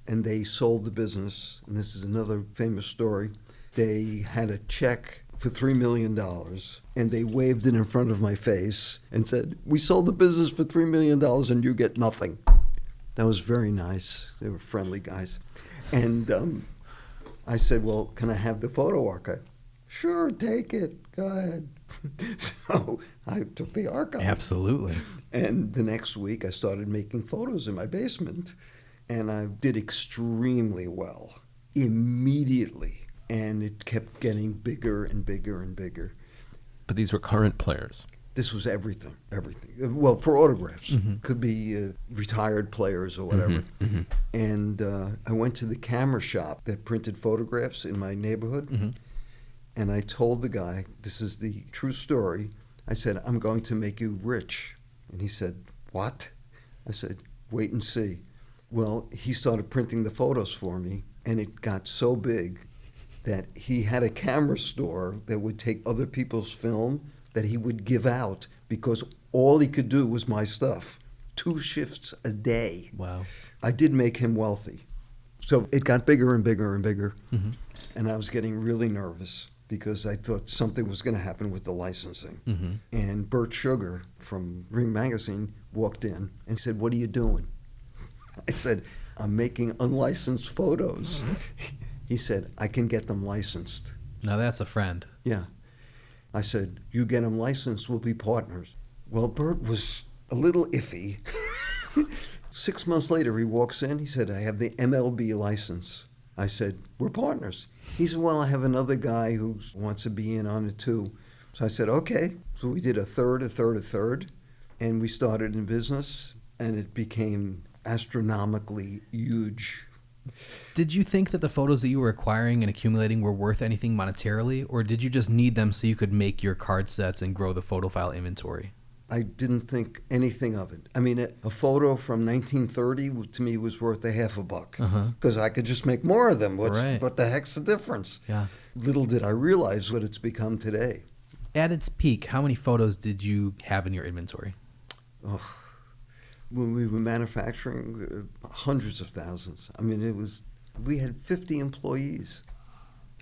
And they sold the business. And this is another famous story. They had a check for $3 million, and they waved it in front of my face and said, "We sold the business for $3 million, and you get nothing." That was very nice. They were friendly guys. And I said, "Well, can I have the photo archive?" "Sure, take it. Go ahead." So I took the archive. Absolutely. And the next week, I started making photos in my basement, and I did extremely well immediately. And it kept getting bigger and bigger and bigger. But these were current players. This was everything. Well, for autographs. Mm-hmm. Could be retired players or whatever. Mm-hmm. Mm-hmm. And I went to the camera shop that printed photographs in my neighborhood. Mm-hmm. And I told the guy, this is the true story. I said, "I'm going to make you rich." And he said, "What?" I said, "Wait and see." Well, he started printing the photos for me, and it got so big that he had a camera store that would take other people's film that he would give out because all he could do was my stuff. 2 shifts a day. Wow. I did make him wealthy. So it got bigger and bigger and bigger. Mm-hmm. And I was getting really nervous because I thought something was going to happen with the licensing. Mm-hmm. And Bert Sugar from Ring Magazine walked in and said, "What are you doing?" I said, "I'm making unlicensed photos." He said, "I can get them licensed." Now that's a friend. Yeah. I said, "You get them licensed, we'll be partners." Well, Bert was a little iffy. 6 months later, he walks in. He said, "I have the MLB license." I said, "We're partners." He said, "Well, I have another guy who wants to be in on it too." So I said, "Okay." So we did a third, and we started in business, and it became astronomically huge. Did you think that the photos that you were acquiring and accumulating were worth anything monetarily, or did you just need them so you could make your card sets and grow the photo file inventory? I didn't think anything of it. I mean, a photo from 1930 to me was worth $50 because I could just make more of them. Right. What the heck's the difference? Yeah. Little did I realize what it's become today. At its peak, how many photos did you have in your inventory? Oh, when we were manufacturing, hundreds of thousands. I mean, we had 50 employees.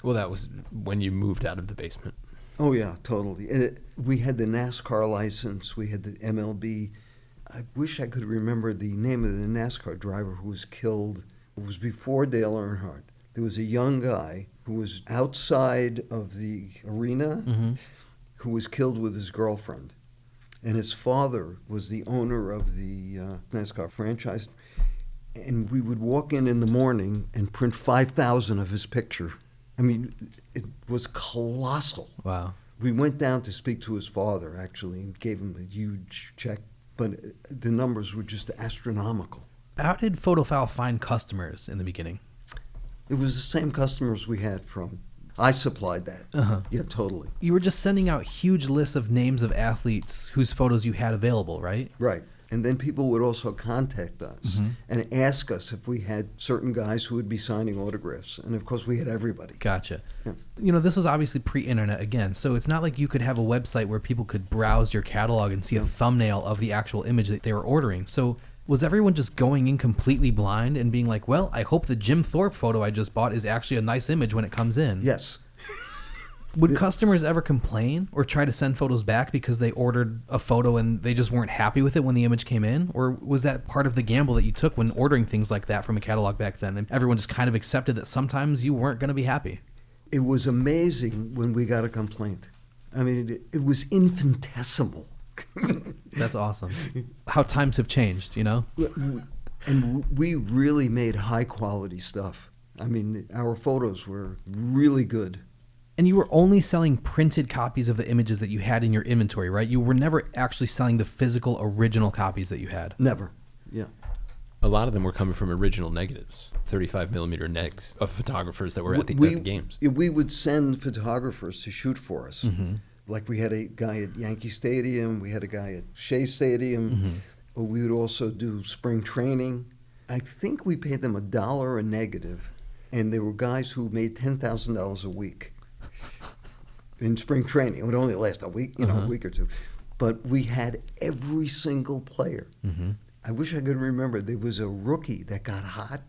Well, that was when you moved out of the basement. Oh, yeah, totally. We had the NASCAR license. We had the MLB. I wish I could remember the name of the NASCAR driver who was killed. It was before Dale Earnhardt. There was a young guy who was outside of the arena who was killed with his girlfriend. And his father was the owner of the NASCAR franchise. And we would walk in the morning and print 5,000 of his picture. I mean, it was colossal. Wow. We went down to speak to his father, actually, and gave him a huge check. But the numbers were just astronomical. How did PhotoFile find customers in the beginning? It was the same customers we had from. I supplied that. Yeah, totally. You were just sending out huge lists of names of athletes whose photos you had available, right? Right. And then people would also contact us and ask us if we had certain guys who would be signing autographs. And, of course, we had everybody. Gotcha. Yeah. You know, this was obviously pre-internet again, so it's not like you could have a website where people could browse your catalog and see a thumbnail of the actual image that they were ordering. So was everyone just going in completely blind and being like, well, I hope the Jim Thorpe photo I just bought is actually a nice image when it comes in? Yes. Would customers ever complain or try to send photos back because they ordered a photo and they just weren't happy with it when the image came in? Or was that part of the gamble that you took when ordering things like that from a catalog back then, and everyone just kind of accepted that sometimes you weren't going to be happy? It was amazing when we got a complaint. I mean, it was infinitesimal. That's awesome. How times have changed, you know? And we really made high-quality stuff. I mean, our photos were really good. And you were only selling printed copies of the images that you had in your inventory, right? You were never actually selling the physical original copies that you had. Never, yeah. A lot of them were coming from original negatives, 35 millimeter negs of photographers that were at the games. We would send photographers to shoot for us. Like we had a guy at Yankee Stadium, we had a guy at Shea Stadium. We would also do spring training. I think we paid them $1 a negative, and there were guys who made $10,000 a week in spring training. It would only last a week, a week or two. But we had every single player. I wish I could remember. There was a rookie that got hot,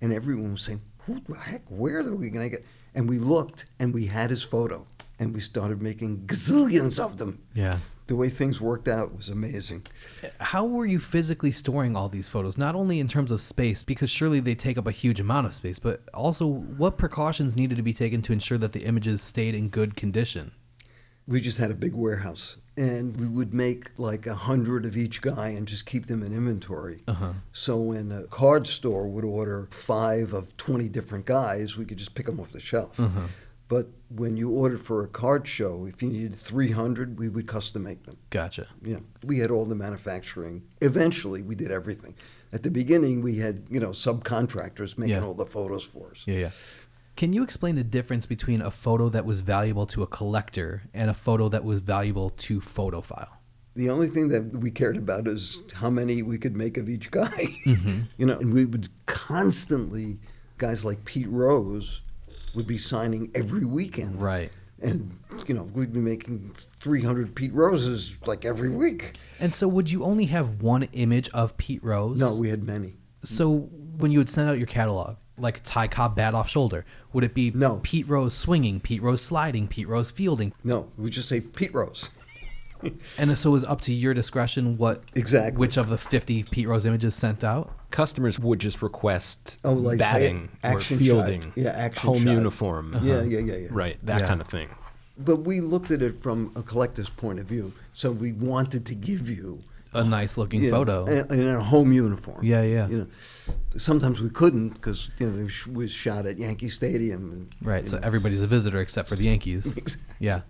and everyone was saying, who the heck, where are we going to get? And we looked, and we had his photo, and we started making gazillions of them. Yeah. The way things worked out was amazing. How were you physically storing all these photos? Not only in terms of space, because surely they take up a huge amount of space, but also what precautions needed to be taken to ensure that the images stayed in good condition? We just had a big warehouse, and we would make like 100 of each guy and just keep them in inventory. So when a card store would order 5 of 20 different guys, we could just pick them off the shelf. But when you ordered for a card show, if you needed 300, we would custom make them. Gotcha. Yeah, we had all the manufacturing. Eventually, we did everything. At the beginning, we had, subcontractors making all the photos for us. Yeah. Can you explain the difference between a photo that was valuable to a collector and a photo that was valuable to PhotoFile? The only thing that we cared about is how many we could make of each guy. And we would constantly, guys like Pete Rose would be signing every weekend. Right. And we'd be making 300 Pete Roses like every week. And so would you only have one image of Pete Rose? No, we had many. So when you would send out your catalog, like Ty Cobb bat off shoulder, would it be No. Pete Rose swinging, Pete Rose sliding, Pete Rose fielding? No, we just say Pete Rose. And so it was up to your discretion Exactly. which of the 50 Pete Rose images sent out? Customers would just request like batting say, or action fielding, shot. Yeah, action home shot. uniform. Yeah. Right, that Yeah. kind of thing. But we looked at it from a collector's point of view. So we wanted to give you A nice looking photo. in a home uniform. Yeah. Sometimes we couldn't because it was shot at Yankee Stadium. And, Right, so everybody's a visitor except for the Yankees. Exactly. Yeah.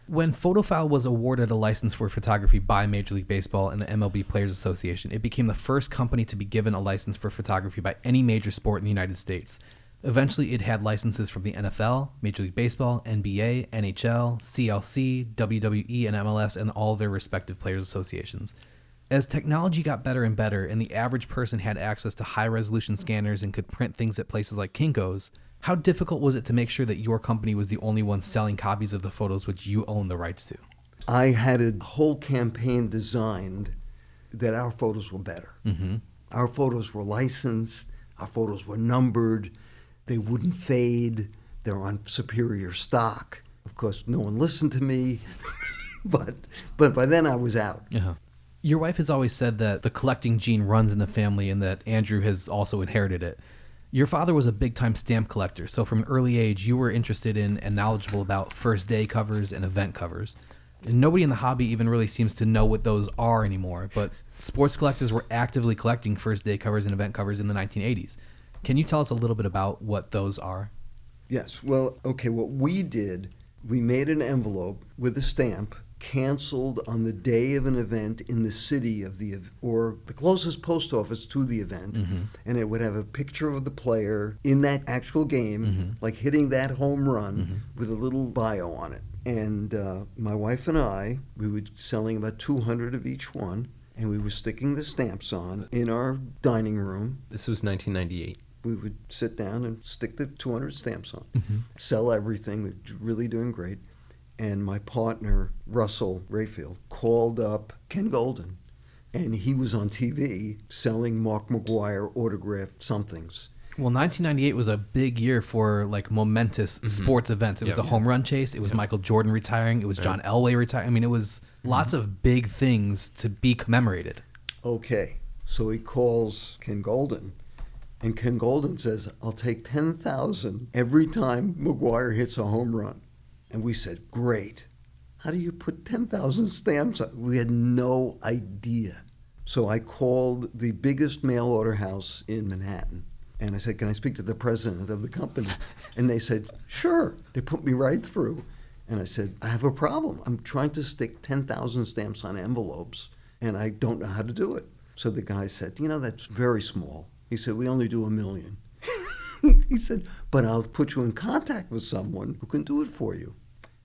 When Photophile was awarded a license for photography by Major League Baseball and the MLB Players Association, it became the first company to be given a license for photography by any major sport in the United States. Eventually, it had licenses from the NFL, Major League Baseball, NBA, NHL, CLC, WWE, and MLS, and all their respective players' associations. As technology got better and better, and the average person had access to high-resolution scanners and could print things at places like Kinko's, how difficult was it to make sure that your company was the only one selling copies of the photos which you own the rights to? I had a whole campaign designed that our photos were better. Mm-hmm. Our photos were licensed. Our photos were numbered. They wouldn't fade. They're on superior stock. Of course, no one listened to me, but by then I was out. Uh-huh. Your wife has always said that the collecting gene runs in the family and that Andrew has also inherited it. Your father was a big-time stamp collector, so from an early age, you were interested in and knowledgeable about first day covers and event covers. And nobody in the hobby even really seems to know what those are anymore, but sports collectors were actively collecting first day covers and event covers in the 1980s. Can you tell us a little bit about what those are? Yes. Well, okay, what we did, we made an envelope with a stamp canceled on the day of an event in the city of or the closest post office to the event, and it would have a picture of the player in that actual game, like hitting that home run with a little bio on it. And my wife and I, we were selling about 200 of each one, and we were sticking the stamps on in our dining room. This was 1998. We would sit down and stick the 200 stamps on, sell everything. We were really doing great. And my partner, Russell Rayfield, called up Ken Golden, and he was on TV selling Mark McGwire autographed somethings. Well, 1998 was a big year for like momentous sports events. It was the home run chase. It was Michael Jordan retiring. It was John Elway retiring. I mean, it was lots of big things to be commemorated. Okay, so he calls Ken Golden, and Ken Golden says, "I'll take $10,000 every time McGwire hits a home run." And we said, "Great. How do you put 10,000 stamps on?" We had no idea. So I called the biggest mail order house in Manhattan. And I said, "Can I speak to the president of the company?" And they said, "Sure." They put me right through. And I said, "I have a problem. I'm trying to stick 10,000 stamps on envelopes, and I don't know how to do it." So the guy said, "That's very small." He said, "We only do 1 million." He said, "But I'll put you in contact with someone who can do it for you."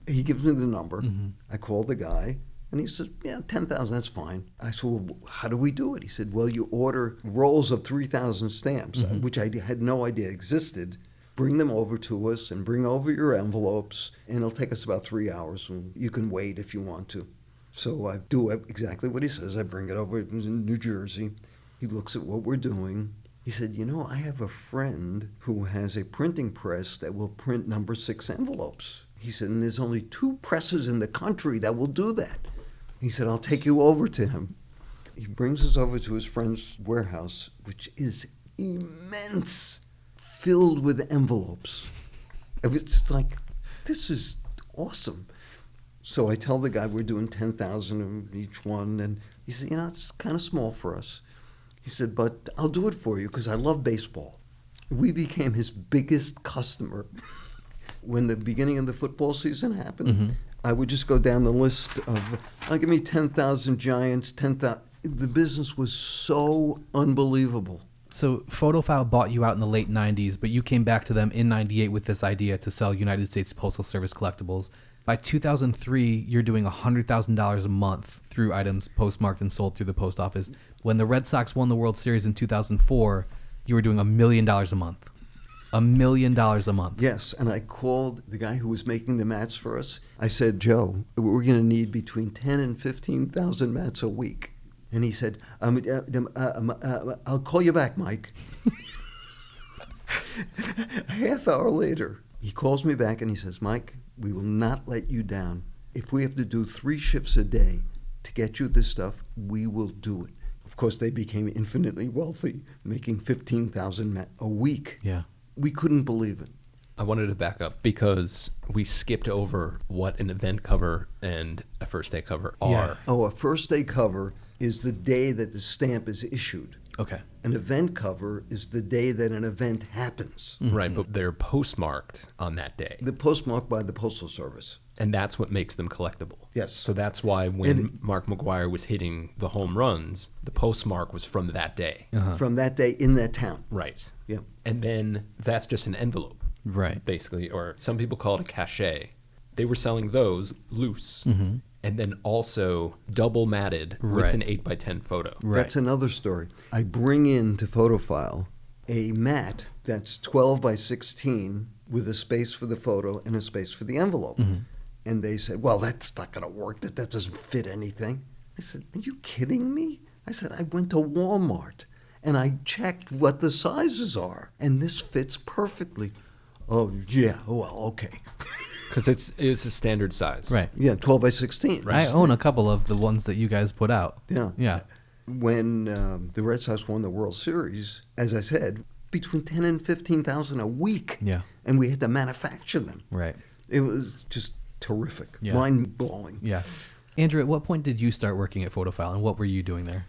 He gives me the number. I called the guy, and he said, "Yeah, 10,000, that's fine." I said, "Well, how do we do it?" He said, "Well, you order rolls of 3,000 stamps, which I had no idea existed. Bring them over to us and bring over your envelopes, and it'll take us about 3 hours, and you can wait if you want to." So I do exactly what he says. I bring it over in New Jersey. He looks at what we're doing. He said, "I have a friend who has a printing press that will print number 6 envelopes." He said, "And there's only 2 presses in the country that will do that." He said, "I'll take you over to him." He brings us over to his friend's warehouse, which is immense, filled with envelopes. It's like, this is awesome. So I tell the guy we're doing 10,000 of each one, and he said, "It's kind of small for us." He said, "But I'll do it for you because I love baseball." We became his biggest customer. When the beginning of the football season happened, I would just go down the list of, give me 10,000 Giants, 10,000. The business was so unbelievable. So Photophile bought you out in the late 90s, but you came back to them in 98 with this idea to sell United States Postal Service collectibles. By 2003, you're doing $100,000 a month through items postmarked and sold through the post office. When the Red Sox won the World Series in 2004, you were doing $1 million a month. $1 million a month. Yes, and I called the guy who was making the mats for us. I said, Joe, we're going to need between 10 and 15,000 mats a week. And he said, I'll call you back, Mike. A half hour later, he calls me back and he says, Mike, we will not let you down. If we have to do 3 shifts a day to get you this stuff, we will do it. Of course, they became infinitely wealthy, making 15,000 a week. Yeah. We couldn't believe it. I wanted to back up because we skipped over what an event cover and a first day cover are. Yeah. Oh, a first day cover is the day that the stamp is issued. Okay. An event cover is the day that an event happens. Right, but they're postmarked on that day. The postmarked by the Postal Service. And that's what makes them collectible. Yes. So that's why when Mark McGwire was hitting the home runs, the postmark was from that day. From that day in that town. Right. Yeah. And then that's just an envelope, Right. basically, or some people call it a cachet. They were selling those loose and then also double matted with Right. an 8x10 photo. Right. That's another story. I bring into PhotoFile a mat that's 12 by 16 with a space for the photo and a space for the envelope. And they said, well, that's not going to work. That doesn't fit anything. I said, are you kidding me? I said, I went to Walmart and I checked what the sizes are, and this fits perfectly. Oh, yeah, well, okay. Because it's a standard size. Right. Yeah, 12 by 16. I own a couple of the ones that you guys put out. Yeah. Yeah. When the Red Sox won the World Series, as I said, between 10 and 15,000 a week. Yeah. And we had to manufacture them. Right. It was just terrific, Yeah. mind-blowing. Yeah. Andrew, at what point did you start working at PhotoFile, and what were you doing there?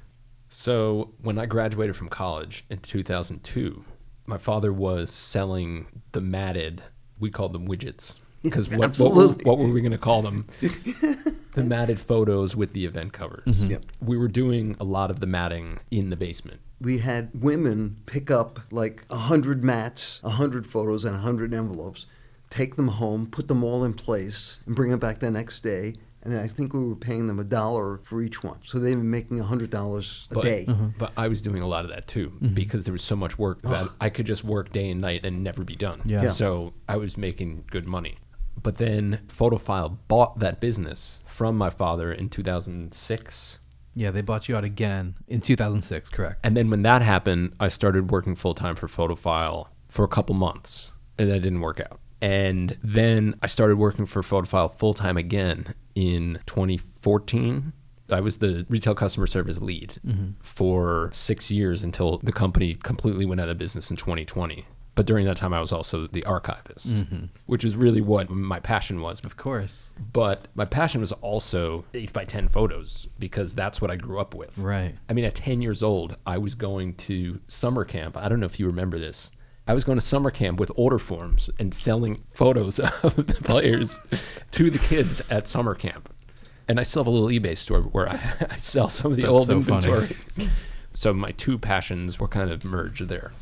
So when I graduated from college in 2002, my father was selling the matted, we called them widgets. Because what were we going to call them? The matted photos with the event covers. Yep. We were doing a lot of the matting in the basement. We had women pick up like 100 mats, 100 photos, and 100 envelopes, take them home, put them all in place, and bring them back the next day. And I think we were paying them $1 for each one. So they were making $100 a day. But I was doing a lot of that too, because there was so much work that I could just work day and night and never be done. Yeah. Yeah. So I was making good money. But then PhotoFile bought that business from my father in 2006. Yeah, they bought you out again in 2006, correct? And then when that happened, I started working full-time for PhotoFile for a couple months, and that didn't work out. And then I started working for PhotoFile full-time again in 2014. I was the retail customer service lead for 6 years until the company completely went out of business in 2020. But during that time, I was also the archivist, which is really what my passion was. Of course. But my passion was also 8x10 photos, because that's what I grew up with. Right. I mean, at 10 years old, I was going to summer camp. I don't know if you remember this. I was going to summer camp with order forms and selling photos of the players to the kids at summer camp. And I still have a little eBay store where I sell some of the old inventory. So my two passions were kind of merged there.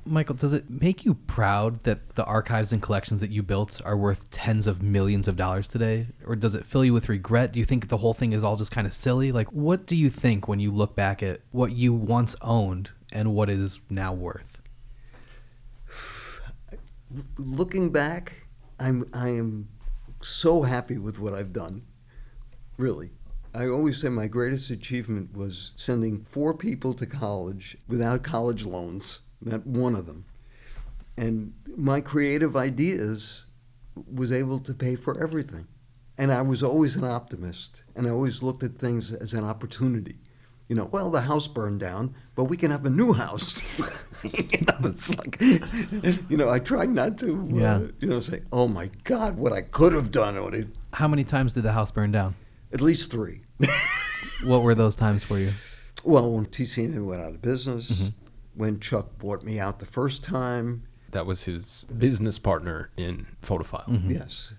Michael, does it make you proud that the archives and collections that you built are worth tens of millions of dollars today? Or does it fill you with regret? Do you think the whole thing is all just kind of silly? Like, what do you think when you look back at what you once owned and what it is now worth? Looking back, I am so happy with what I've done, really. I always say my greatest achievement was sending 4 people to college without college loans, not one of them. And my creative ideas was able to pay for everything. And I was always an optimist, and I always looked at things as an opportunity. You know, well, the house burned down, but we can have a new house. It's like, I tried not to, say, oh my God, what I could have done. How many times did the house burn down? At least 3. What were those times for you? Well, when TCMA went out of business, when Chuck bought me out the first time. That was his business partner in PhotoFile. Yes.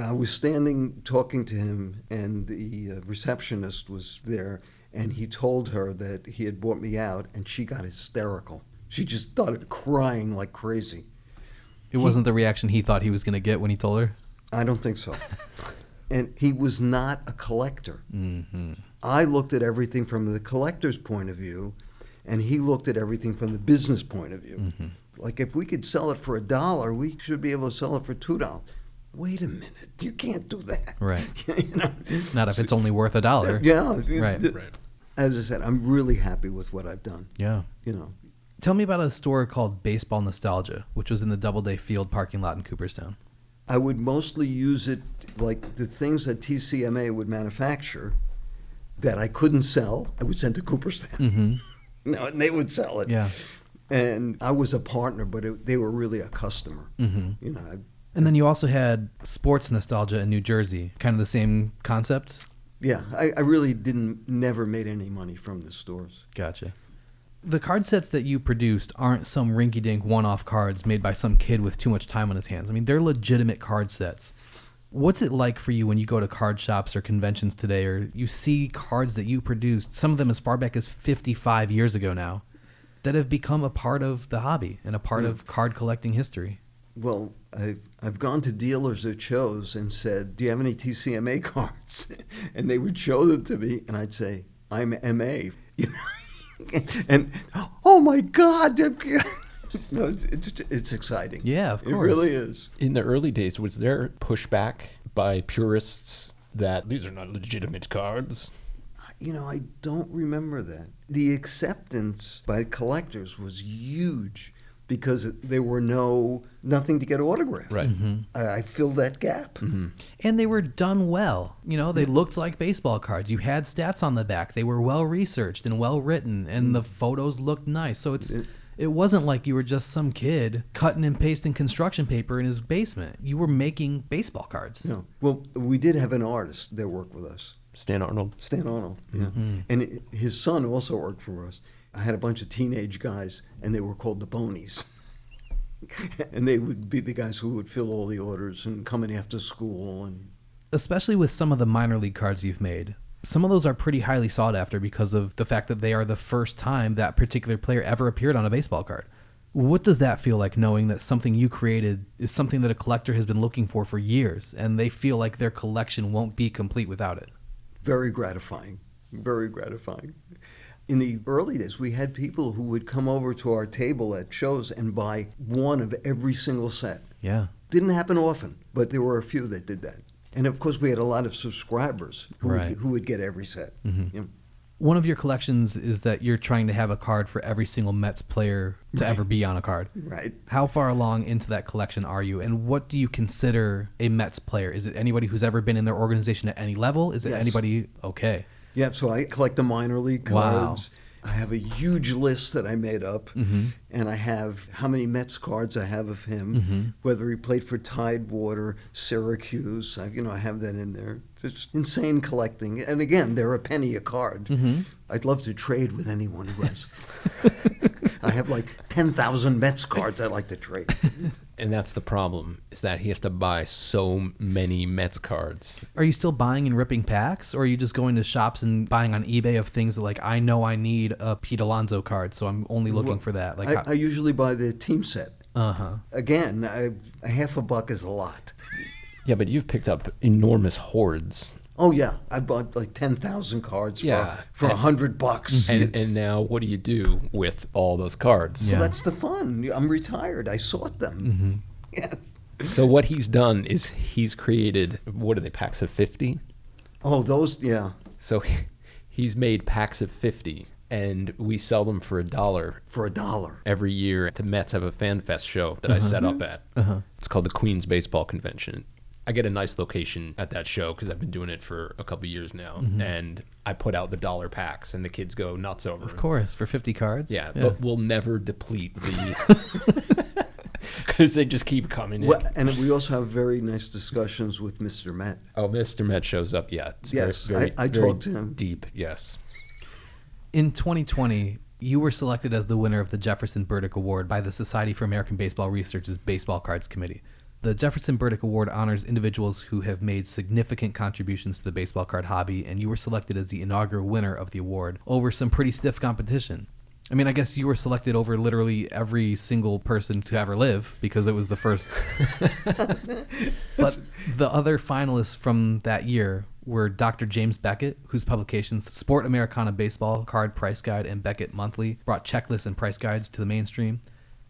I was standing talking to him, and the receptionist was there, and he told her that he had bought me out, and she got hysterical. She just started crying like crazy. It wasn't the reaction he thought he was going to get when he told her? I don't think so. And he was not a collector. I looked at everything from the collector's point of view, and he looked at everything from the business point of view. Like if we could sell it for $1, we should be able to sell it for $2. Wait a minute, you can't do that. Right. You know? Not if it's only worth $1. Yeah. Right. As I said, I'm really happy with what I've done. Yeah. You know. Tell me about a store called Baseball Nostalgia, which was in the Doubleday Field parking lot in Cooperstown. I would mostly use it like the things that TCMA would manufacture that I couldn't sell, I would send to Cooperstown. Mm-hmm. You know, and they would sell it. Yeah. And I was a partner, but they were really a customer. Mm-hmm. You know. And then you also had Sports Nostalgia in New Jersey, kind of the same concept? Yeah, I really never made any money from the stores. Gotcha. The card sets that you produced aren't some rinky-dink one-off cards made by some kid with too much time on his hands. I mean, they're legitimate card sets. What's it like for you when you go to card shops or conventions today, or you see cards that you produced, some of them as far back as 55 years ago now, that have become a part of the hobby and a part of card collecting history? Well, I've gone to dealers at shows and said, do you have any TCMA cards? And they would show them to me, and I'd say, I'm MA. You know? And, oh my God. No, it's exciting. Yeah, of course. It really is. In the early days, was there pushback by purists that these are not legitimate cards? You know, I don't remember that. The acceptance by collectors was huge because there were nothing to get autographed. Right. Mm-hmm. I filled that gap. Mm-hmm. And they were done well. You know, they looked like baseball cards. You had stats on the back. They were well researched and well written, and the photos looked nice. So it wasn't like you were just some kid cutting and pasting construction paper in his basement. You were making baseball cards. No. Well, we did have an artist that worked with us. Stan Arnold. Stan Arnold, yeah. Mm-hmm. And his son also worked for us. I had a bunch of teenage guys, and they were called the Bonies. And they would be the guys who would fill all the orders and come in after school. And Especially with some of the minor league cards you've made. Some of those are pretty highly sought after because of the fact that they are the first time that particular player ever appeared on a baseball card. What does that feel like, knowing that something you created is something that a collector has been looking for years, and they feel like their collection won't be complete without it? very gratifying, very gratifying. In the early days, we had people who would come over to our table at shows and buy one of every single set. Yeah. Didn't happen often, but there were a few that did that. And of course, we had a lot of subscribers who would get every set. Mm-hmm. You know. One of your collections is that you're trying to have a card for every single Mets player to ever be on a card. Right. How far along into that collection are you, and what do you consider a Mets player? Is it anybody who's ever been in their organization at any level? Is it Yes. anybody? Okay. Yeah, so I collect the minor league cards. Wow. I have a huge list that I made up, and I have how many Mets cards I have of him, whether he played for Tidewater, Syracuse. I have that in there. It's insane collecting. And again, they're a penny a card. I'd love to trade with anyone who has. I have like 10,000 Mets cards I'd like to trade. And that's the problem, is that he has to buy so many Mets cards. Are you still buying and ripping packs, or are you just going to shops and buying on eBay of things that, like, I know I need a Pete Alonso card, so I'm only looking for that? Like, I usually buy the team set. Uh-huh. Again, a half a buck is a lot. Yeah, but you've picked up enormous hoards. Oh, yeah. I bought like 10,000 cards for $100. And now what do you do with all those cards? So that's the fun. I'm retired. I sort them. Yes. So what he's done is he's created, what are they, packs of 50? Oh, those, yeah. So he's made packs of 50, and we sell them for $1. For $1. Every year, the Mets have a Fan Fest show that I set up at. It's called the Queens Baseball Convention. I get a nice location at that show because I've been doing it for a couple of years now, and I put out the $1 packs, and the kids go nuts over Of course, for 50 cards. Yeah, but we'll never deplete the because they just keep coming in. Well, and we also have very nice discussions with Mr. Met. Oh, Mr. Met shows up. Yeah, it's yes, very, I very talked to him. Deep. Yes. In 2020, you were selected as the winner of the Jefferson Burdick Award by the Society for American Baseball Research's Baseball Cards Committee. The Jefferson Burdick Award honors individuals who have made significant contributions to the baseball card hobby, and you were selected as the inaugural winner of the award over some pretty stiff competition. I mean, I guess you were selected over literally every single person to ever live because it was the first. But the other finalists from that year were Dr. James Beckett, whose publications Sport Americana Baseball, Card Price Guide, and Beckett Monthly brought checklists and price guides to the mainstream.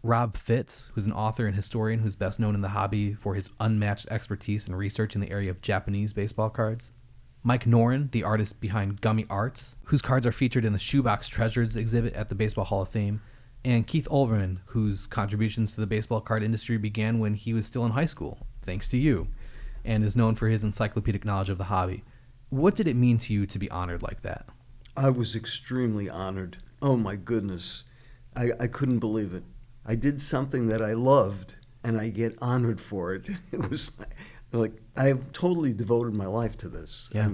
Rob Fitz, who's an author and historian who's best known in the hobby for his unmatched expertise and research in the area of Japanese baseball cards. Mike Noren, the artist behind Gummy Arts, whose cards are featured in the Shoebox Treasures exhibit at the Baseball Hall of Fame. And Keith Olbermann, whose contributions to the baseball card industry began when he was still in high school, thanks to you, and is known for his encyclopedic knowledge of the hobby. What did it mean to you to be honored like that? I was extremely honored. Oh my goodness. I couldn't believe it. I did something that I loved, and I get honored for it. It was like I totally devoted my life to this. Yeah.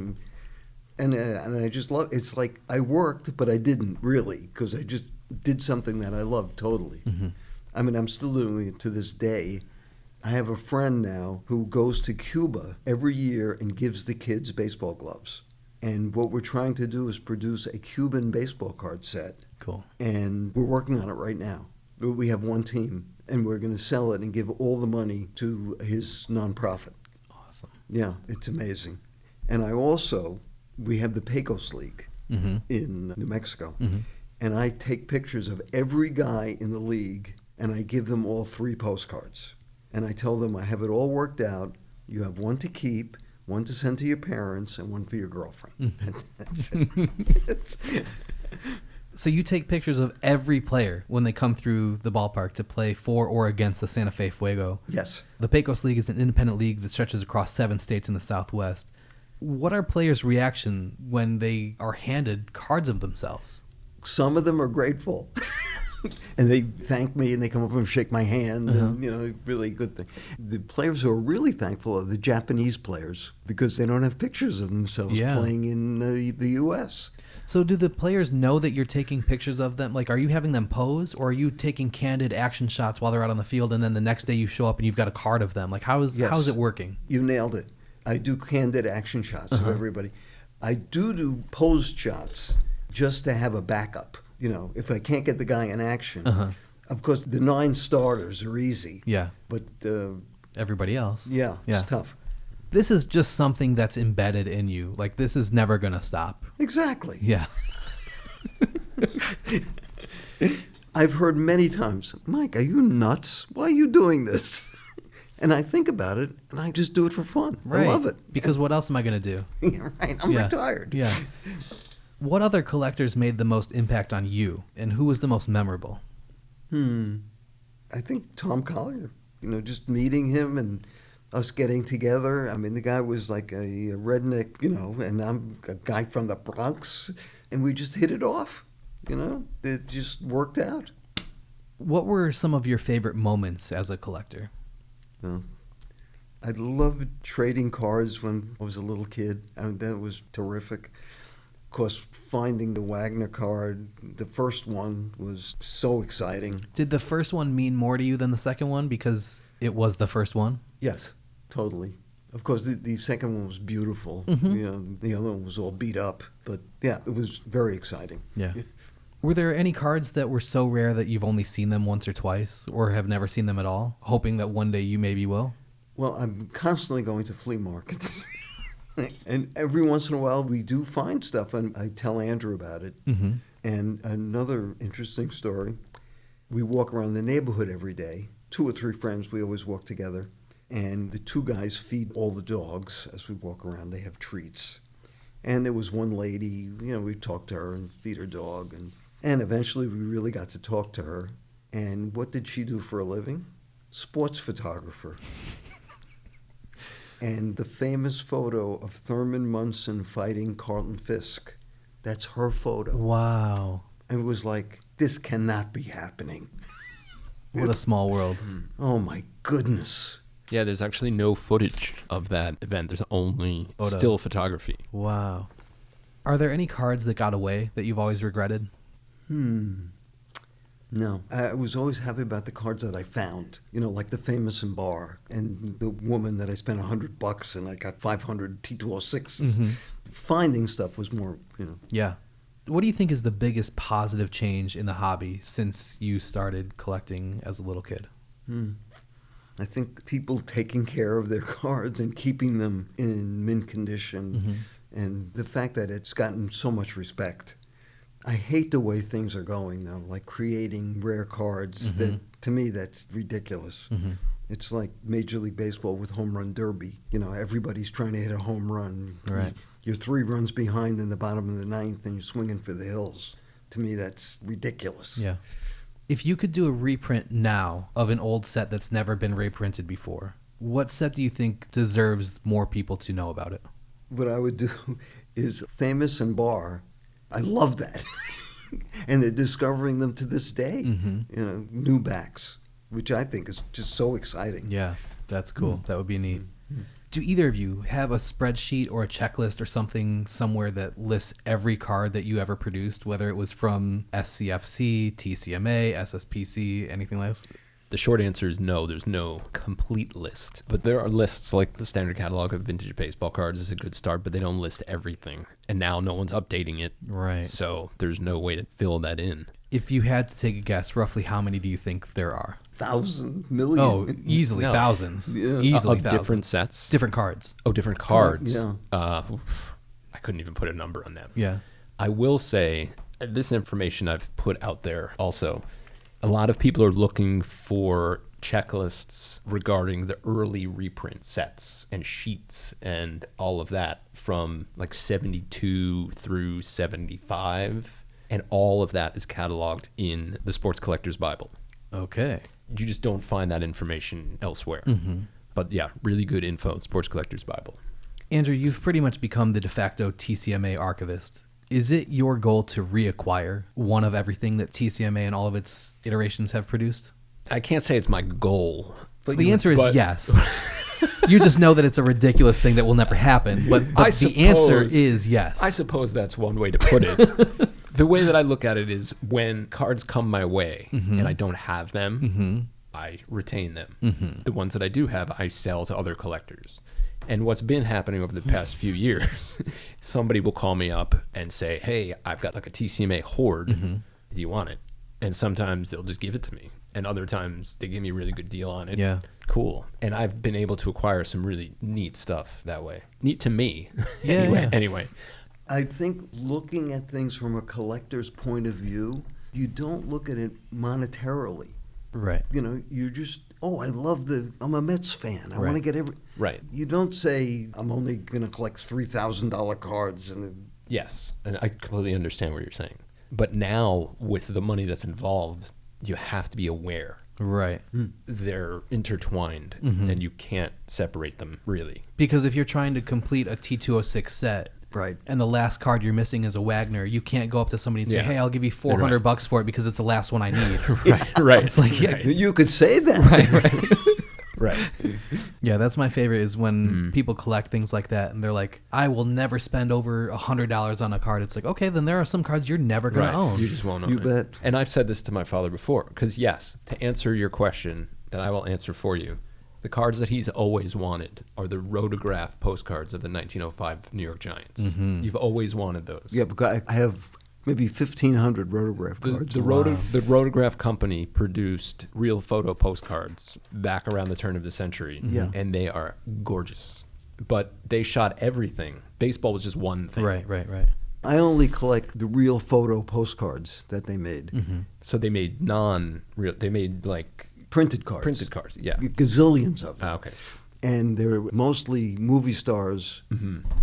And I just love it's like I worked, but I didn't really, because I just did something that I loved totally. Mm-hmm. I mean, I'm still doing it to this day. I have a friend now who goes to Cuba every year and gives the kids baseball gloves. And what we're trying to do is produce a Cuban baseball card set. Cool. And we're working on it right now. We have one team, and we're going to sell it and give all the money to his nonprofit. Awesome. Yeah, it's amazing. And we have the Pecos League in New Mexico. Mm-hmm. And I take pictures of every guy in the league, and I give them all 3 postcards. And I tell them I have it all worked out. You have one to keep, one to send to your parents, and one for your girlfriend. That's it. So you take pictures of every player when they come through the ballpark to play for or against the Santa Fe Fuego. Yes. The Pecos League is an independent league that stretches across 7 states in the Southwest. What are players' reaction when they are handed cards of themselves? Some of them are grateful. And they thank me, and they come up and shake my hand, and, really good thing. The players who are really thankful are the Japanese players, because they don't have pictures of themselves playing in the U.S. So do the players know that you're taking pictures of them? Like, are you having them pose, or are you taking candid action shots while they're out on the field, and then the next day you show up and you've got a card of them? Like, how's it working? You nailed it. I do candid action shots of everybody. I do pose shots just to have a backup. If I can't get the guy in action. Of course, the 9 starters are easy. Yeah. But everybody else. Yeah, it's tough. This is just something that's embedded in you. Like, this is never going to stop. Exactly. Yeah. I've heard many times, Mike, are you nuts? Why are you doing this? And I think about it, and I just do it for fun. Right. I love it. Because what else am I going to do? Yeah, right. I'm retired. Yeah. What other collectors made the most impact on you, and who was the most memorable? I think Tom Collier. Just meeting him and us getting together. I mean, the guy was like a redneck, and I'm a guy from the Bronx, and we just hit it off. It just worked out. What were some of your favorite moments as a collector? I loved trading cards when I was a little kid. I mean, that was terrific. Of course, finding the Wagner card, the first one, was so exciting. Did the first one mean more to you than the second one because it was the first one? Yes, totally. Of course, the second one was beautiful. The other one was all beat up. But, yeah, it was very exciting. Yeah. Were there any cards that were so rare that you've only seen them once or twice or have never seen them at all, hoping that one day you maybe will? Well, I'm constantly going to flea markets. And every once in a while, we do find stuff, and I tell Andrew about it. And another interesting story, we walk around the neighborhood every day. 2 or 3 friends, we always walk together. And the 2 guys feed all the dogs as we walk around. They have treats. And there was one lady, we talked to her and feed her dog. And eventually, we really got to talk to her. And what did she do for a living? Sports photographer. And the famous photo of Thurman Munson fighting Carlton Fisk, that's her photo. Wow. And it was like, this cannot be happening. What a small world. Oh, my goodness. Yeah, there's actually no footage of that event. There's only still photography. Wow. Are there any cards that got away that you've always regretted? No. I was always happy about the cards that I found, like the famous in bar and the woman that I spent $100 and I got 500 T206s. Finding stuff was more, Yeah. What do you think is the biggest positive change in the hobby since you started collecting as a little kid? I think people taking care of their cards and keeping them in mint condition and the fact that it's gotten so much respect. I hate the way things are going, though, like creating rare cards. That to me, that's ridiculous. It's like Major League Baseball with home run derby. You know, everybody's trying to hit a home run. Right. You're 3 runs behind in the bottom of the 9th, and you're swinging for the hills. To me, that's ridiculous. Yeah. If you could do a reprint now of an old set that's never been reprinted before, what set do you think deserves more people to know about it? What I would do is Famous and Bar. I love that. And they're discovering them to this day. You know, new backs, which I think is just so exciting. Yeah, that's cool. That would be neat. Do either of you have a spreadsheet or a checklist or something somewhere that lists every card that you ever produced, whether it was from SCFC, TCMA, SSPC, anything like that? The short answer is no. There's no complete list. But there are lists, like the standard catalog of vintage baseball cards is a good start, but they don't list everything. And now no one's updating it. Right. So there's no way to fill that in. If you had to take a guess, roughly how many do you think there are? 1,000 million. Oh, easily No. thousands. Yeah. Easily Of thousands. different sets? Different cards. Oh, different cards. Yeah. I couldn't even put a number on that. Yeah. I will say, this information I've put out there also, a lot of people are looking for checklists regarding the early reprint sets and sheets and all of that from like 72 through 75. And all of that is cataloged in the Sports Collector's Bible. Okay. You just don't find that information elsewhere. But yeah, really good info in Sports Collector's Bible. Andrew, you've pretty much become the de facto TCMA archivist. Is it your goal to reacquire one of everything that TCMA and all of its iterations have produced? I can't say it's my goal. So the answer is yes. You just know that it's a ridiculous thing that will never happen. But the answer is yes. I suppose that's one way to put it. The way that I look at it is when cards come my way and I don't have them, I retain them. The ones that I do have, I sell to other collectors. And what's been happening over the past few years, somebody will call me up and say, hey, I've got like a TCMA hoard. Do you want it? And sometimes they'll just give it to me. And other times they give me a really good deal on it. Yeah. Cool. And I've been able to acquire some really neat stuff that way. Neat to me. Yeah, Anyway. I think looking at things from a collector's point of view, you don't look at it monetarily. Right. You know, you just, I'm a Mets fan. I want to Right. get every. Right. You don't say, I'm only going to collect $3,000 cards. Yes. And I completely understand what you're saying. But now, with the money that's involved, you have to be aware. Right. They're intertwined, and you can't separate them, really. Because if you're trying to complete a T206 set, Right. and the last card you're missing is a Wagner, you can't go up to somebody and say, Yeah. hey, I'll give you $400 for it because it's the last one I need. Right. It's like, yeah, You could say that. Right. yeah, that's my favorite is when people collect things like that and they're like, I will never spend over $100 on a card. It's like, okay, then there are some cards you're never going Right. to own. You just won't own You it. bet. And I've said this to my father before, because yes, to answer your question that I will answer for you, the cards that he's always wanted are the rotograph postcards of the 1905 New York Giants. You've always wanted those. Yeah, because I have maybe 1,500 rotograph cards. The Rotograph Company produced real photo postcards back around the turn of the century, Yeah. and they are gorgeous. But they shot everything. Baseball was just one thing. Right. I only collect the real photo postcards that they made. So they made non-real. They made like Printed cards. printed cards. Yeah. Gazillions of them. Okay. And they're mostly movie stars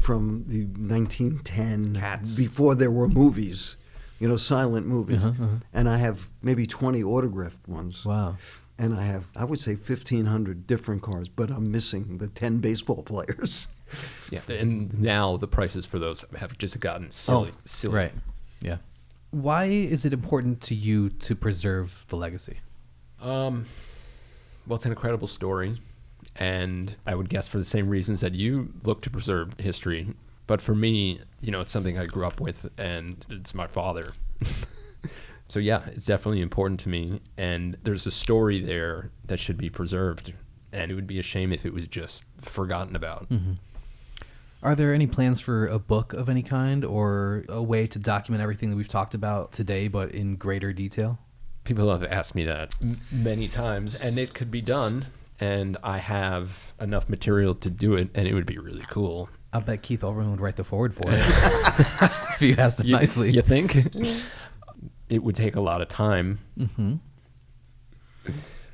from the 1910, Cats. before there were movies, silent movies. And I have maybe 20 autographed ones. Wow. And I have, I would say, 1,500 different cards, but I'm missing the 10 baseball players. Yeah. And now the prices for those have just gotten silly. Silly. Right. Yeah. Why is it important to you to preserve the legacy? Well, it's an incredible story. And I would guess for the same reasons that you look to preserve history. But for me, it's something I grew up with, and it's my father. So yeah, it's definitely important to me. And there's a story there that should be preserved. And it would be a shame if it was just forgotten about. Are there any plans for a book of any kind or a way to document everything that we've talked about today, but in greater detail? People have asked me that many times, and it could be done. And I have enough material to do it, and it would be really cool. I bet Keith Olbermann would write the forward for it if you asked him nicely. You think? It would take a lot of time. Mm-hmm.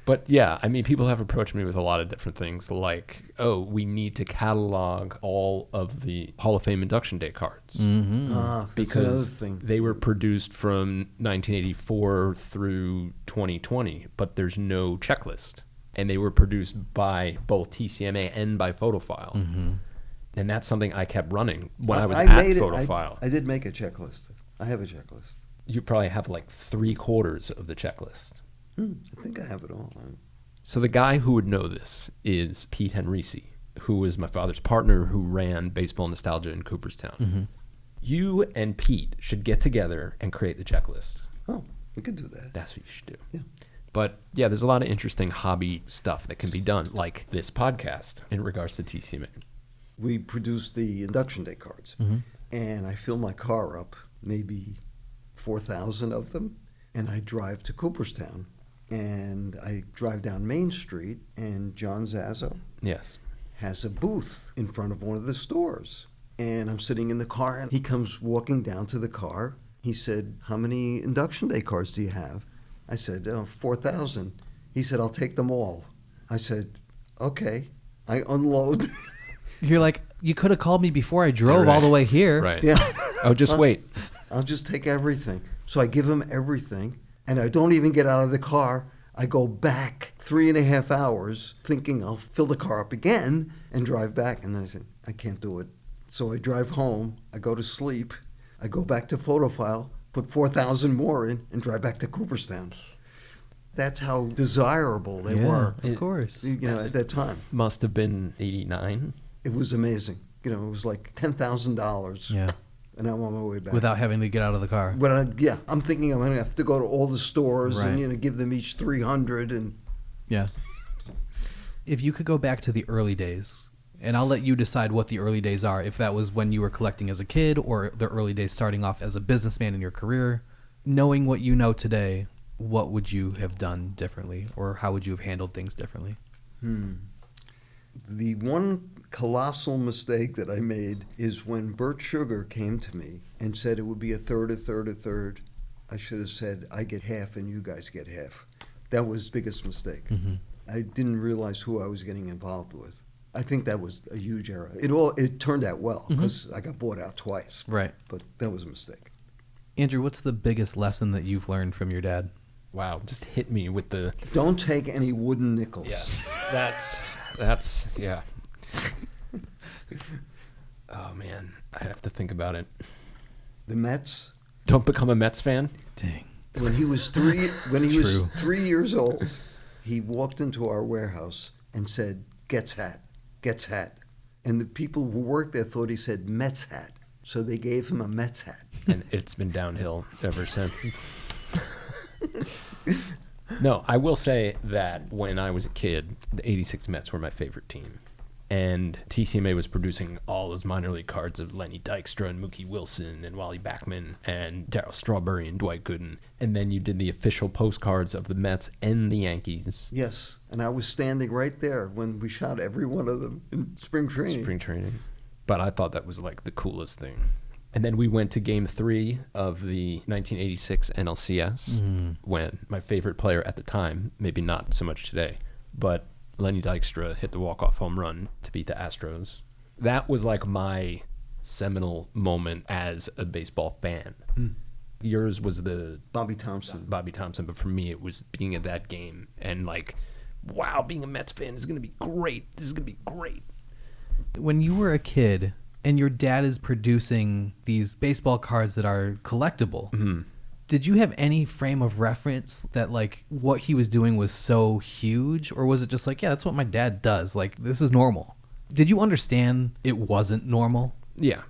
But yeah, I mean, people have approached me with a lot of different things like, oh, we need to catalog all of the Hall of Fame induction day cards. Mm-hmm. That's another Because thing. they were produced from 1984 through 2020, but there's no checklist. And they were produced by both TCMA and by Photophile. Mm-hmm. And that's something I kept running when I was I at made it. Photophile. I did make a checklist. I have a checklist. You probably have like 3/4 of the checklist. I think I have it all. So the guy who would know this is Pete Henrici, who was my father's partner who ran Baseball Nostalgia in Cooperstown. Mm-hmm. You and Pete should get together and create the checklist. Oh, we could do that. That's what you should do. Yeah. But yeah, there's a lot of interesting hobby stuff that can be done, like this podcast in regards to TCMA. We produced the induction day cards, and I fill my car up, maybe 4,000 of them, and I drive to Cooperstown. And I drive down Main Street, and John Zazzo Yes. has a booth in front of one of the stores. And I'm sitting in the car, and he comes walking down to the car. He said, "How many induction day cards do you have?" I said, 4,000. He said, "I'll take them all." I said, "Okay." I unload. You're like, you could have called me before I drove Right. all the way here. Right. Yeah. Oh, just wait. I'll just take everything. So I give him everything, and I don't even get out of the car. I go back 3.5 hours thinking I'll fill the car up again and drive back. And then I said, I can't do it. So I drive home. I go to sleep. I go back to Photophile, put 4,000 more in, and drive back to Cooperstown. That's how desirable they were, Of course. at that time. Must have been 89. It was amazing. It was like $10,000. Yeah. And I'm on my way back. Without having to get out of the car. But I'm thinking I'm going to have to go to all the stores Right. and give them each 300 and Yeah. If you could go back to the early days, and I'll let you decide what the early days are, if that was when you were collecting as a kid or the early days starting off as a businessman in your career, knowing what you know today, what would you have done differently, or how would you have handled things differently? The one colossal mistake that I made is when Bert Sugar came to me and said it would be a third, I should have said, I get half and you guys get half. That was the biggest mistake. Mm-hmm. I didn't realize who I was getting involved with. I think that was a huge error. It turned out well because I got bought out twice. Right. But that was a mistake. Andrew, what's the biggest lesson that you've learned from your dad? Wow, just hit me with the... Don't take any wooden nickels. Yes, yeah. Oh, man, I have to think about it. The Mets, Don't become a Mets fan? Dang. when he was 3 was True. 3 years old, he walked into our warehouse and said, "Gets hat, gets hat." And the people who worked there thought he said Mets hat. So they gave him a Mets hat. And it's been downhill ever since. No, I will say that when I was a kid, the 86 Mets were my favorite team. And TCMA was producing all those minor league cards of Lenny Dykstra and Mookie Wilson and Wally Backman and Darryl Strawberry and Dwight Gooden. And then you did the official postcards of the Mets and the Yankees. Yes, and I was standing right there when we shot every one of them in spring training. Spring training. But I thought that was like the coolest thing. And then we went to Game 3 of the 1986 NLCS when my favorite player at the time, maybe not so much today, but Lenny Dykstra hit the walk-off home run to beat the Astros. That was like my seminal moment as a baseball fan. Yours was the Bobby Thompson. but for me it was being at that game and like, wow, being a Mets fan is going to be great. This is going to be great. When you were a kid and your dad is producing these baseball cards that are collectible, did you have any frame of reference that like what he was doing was so huge, or was it just like, yeah, that's what my dad does, like this is normal? Did you understand it wasn't normal? Yeah.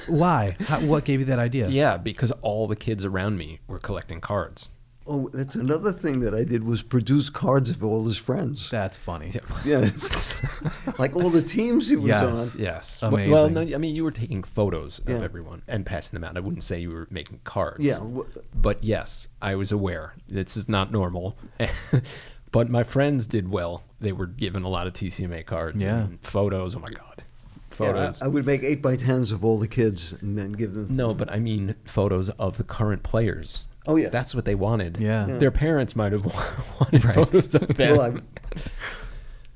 Why? What gave you that idea? Yeah, because all the kids around me were collecting cards. Oh, that's another thing that I did was produce cards of all his friends. That's funny. Yes. Like all the teams he was Yes. on. Yes. Amazing. Well, no, I mean, you were taking photos of Yeah. everyone and passing them out. I wouldn't say you were making cards. Yeah. But yes, I was aware. This is not normal. But my friends did well. They were given a lot of TCMA cards Yeah. and photos. Oh, my God. photos. I would make 8x10s of all the kids and then give them. No, but I mean photos of the current players. Oh, yeah. That's what they wanted. Yeah. Their parents might have wanted photos of them. Well,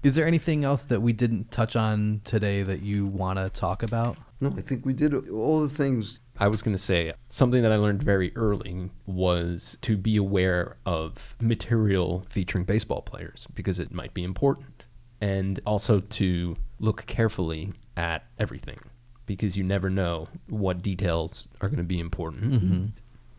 Is there anything else that we didn't touch on today that you want to talk about? no, I think we did all the things. I was going to say something that I learned very early was to be aware of material featuring baseball players because it might be important. And also to look carefully at everything because you never know what details are going to be important. Mm-hmm.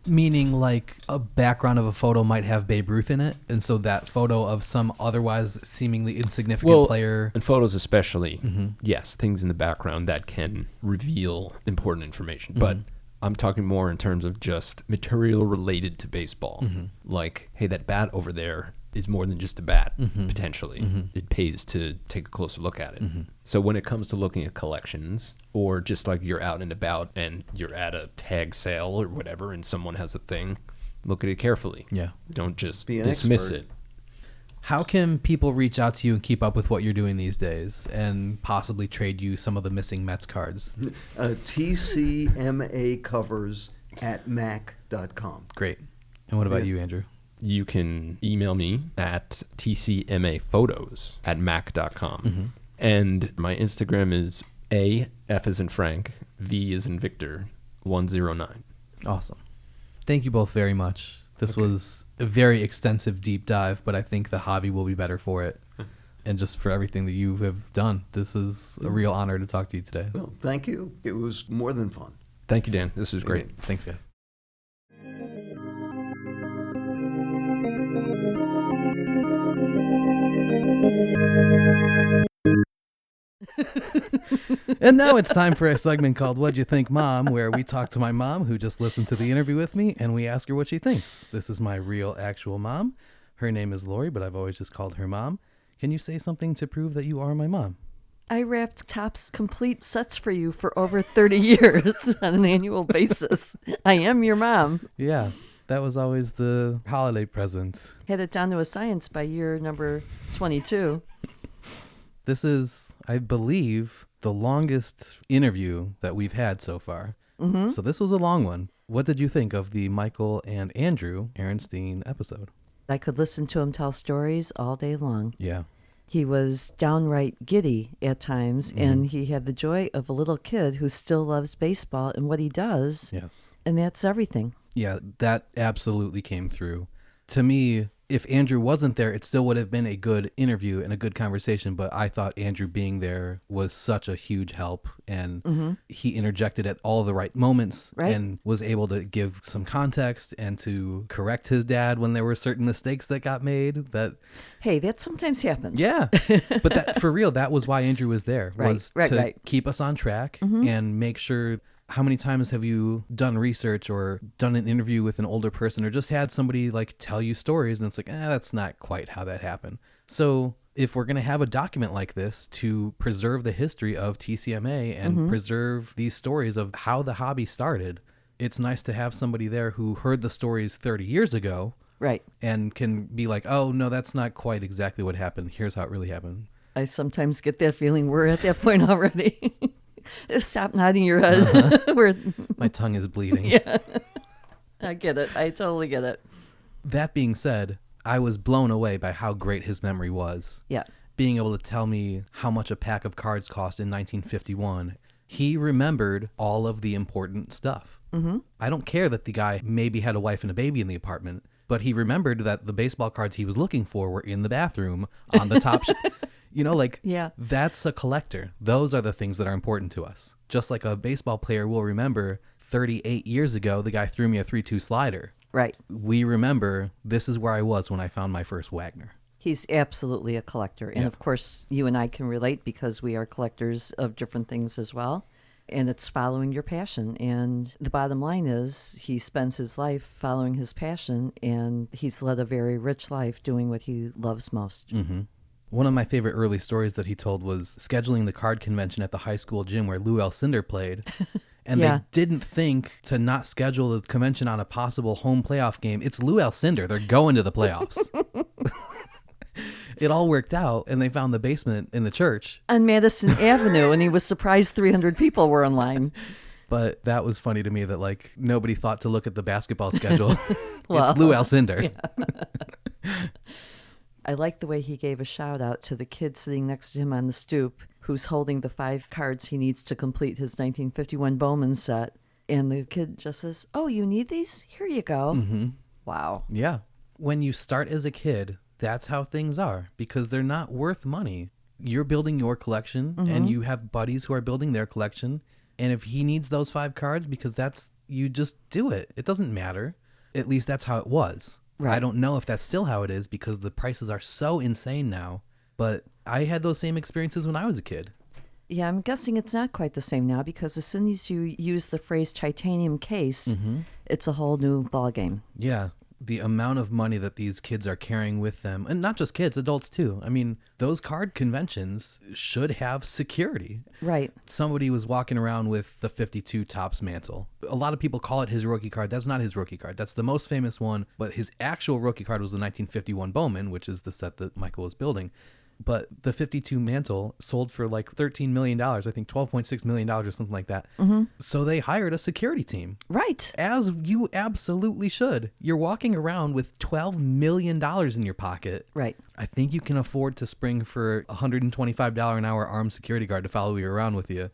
Meaning like a background of a photo might have Babe Ruth in it, and so that photo of some otherwise seemingly insignificant player. And photos especially, yes, things in the background that can reveal important information. But I'm talking more in terms of just material related to baseball. Like, hey, that bat over there is more than just a bat, potentially. It pays to take a closer look at it. So when it comes to looking at collections, or just like you're out and about and you're at a tag sale or whatever and someone has a thing, look at it carefully. Yeah. Don't just Be an dismiss expert. it. How can people reach out to you and keep up with what you're doing these days and possibly trade you some of the missing Mets cards? TCMA covers at mac.com. Great. And what about you, Andrew? You can email me at tcmaphotos@mac.com. And my Instagram is F as in Frank, V as in Victor, 109. Awesome. Thank you both very much. This was a very extensive deep dive, but I think the hobby will be better for it. And just for everything that you have done. This is a real honor to talk to you today. Well, thank you. It was more than fun. Thank you, Dan. This was great. Okay. Thanks, guys. And now it's time for a segment called What'd You Think, Mom?, where we talk to my mom who just listened to the interview with me and we ask her what she thinks. This is my real, actual mom. Her name is Lori, but I've always just called her Mom. Can you say something to prove that you are my mom? I wrapped Topps complete sets for you for over 30 years on an annual basis. I am your mom. Yeah, that was always the holiday present. Had it down to a science by year number 22. This is, I believe, the longest interview that we've had so far. So this was a long one. What did you think of the Michael and Andrew Aronstein episode? I could listen to him tell stories all day long. Yeah. He was downright giddy at times, and he had the joy of a little kid who still loves baseball and what he does, Yes. and that's everything. Yeah, that absolutely came through. To me, if Andrew wasn't there, it still would have been a good interview and a good conversation, but I thought Andrew being there was such a huge help, and he interjected at all the right moments and was able to give some context and to correct his dad when there were certain mistakes that got made. Hey, that sometimes happens. Yeah, but that, for real, that was why Andrew was there, was to keep us on track and make sure. How many times have you done research or done an interview with an older person or just had somebody like tell you stories and it's like, that's not quite how that happened. So if we're going to have a document like this to preserve the history of TCMA and preserve these stories of how the hobby started, it's nice to have somebody there who heard the stories 30 years ago. Right. And can be like, oh, no, that's not quite exactly what happened. Here's how it really happened. I sometimes get that feeling we're at that point already. Stop nodding your head. My tongue is bleeding. Yeah. I get it. I totally get it. That being said, I was blown away by how great his memory was. Yeah. Being able to tell me how much a pack of cards cost in 1951. He remembered all of the important stuff. I don't care that the guy maybe had a wife and a baby in the apartment, but he remembered that the baseball cards he was looking for were in the bathroom on the top shelf. You know, like, that's a collector. Those are the things that are important to us. Just like a baseball player will remember 38 years ago, the guy threw me a 3-2 slider. Right. We remember this is where I was when I found my first Wagner. He's absolutely a collector. And of course, you and I can relate because we are collectors of different things as well. And it's following your passion. And the bottom line is he spends his life following his passion, and he's led a very rich life doing what he loves most. One of my favorite early stories that he told was scheduling the card convention at the high school gym where Lou Alcindor played. And they didn't think to not schedule the convention on a possible home playoff game. It's Lou Alcindor. They're going to the playoffs. it all worked out, and they found the basement in the church. On Madison Avenue, and he was surprised 300 people were in line. But that was funny to me that, like, nobody thought to look at the basketball schedule. Well, it's Lou Alcindor. Yeah. I like the way he gave a shout out to the kid sitting next to him on the stoop who's holding the 5 cards he needs to complete his 1951 Bowman set. And the kid just says, "Oh, you need these? Here you go." Mm-hmm. Wow. Yeah. When you start as a kid, that's how things are, because they're not worth money. You're building your collection, and you have buddies who are building their collection. And if he needs those 5 cards, because you just do it. It doesn't matter. At least that's how it was. Right. I don't know if that's still how it is, because the prices are so insane now. But I had those same experiences when I was a kid. Yeah, I'm guessing it's not quite the same now, because as soon as you use the phrase titanium case, it's a whole new ballgame. Yeah. The amount of money that these kids are carrying with them, and not just kids, adults too. I mean, those card conventions should have security. Right. Somebody was walking around with the 52 Topps mantle. A lot of people call it his rookie card. That's not his rookie card. That's the most famous one, but his actual rookie card was the 1951 Bowman, which is the set that Michael was building. But the 52 mantle sold for like $13 million, I think $12.6 million or something like that. So they hired a security team. Right. As you absolutely should. You're walking around with $12 million in your pocket. Right. I think you can afford to spring for a $125 an hour armed security guard to follow you around with you.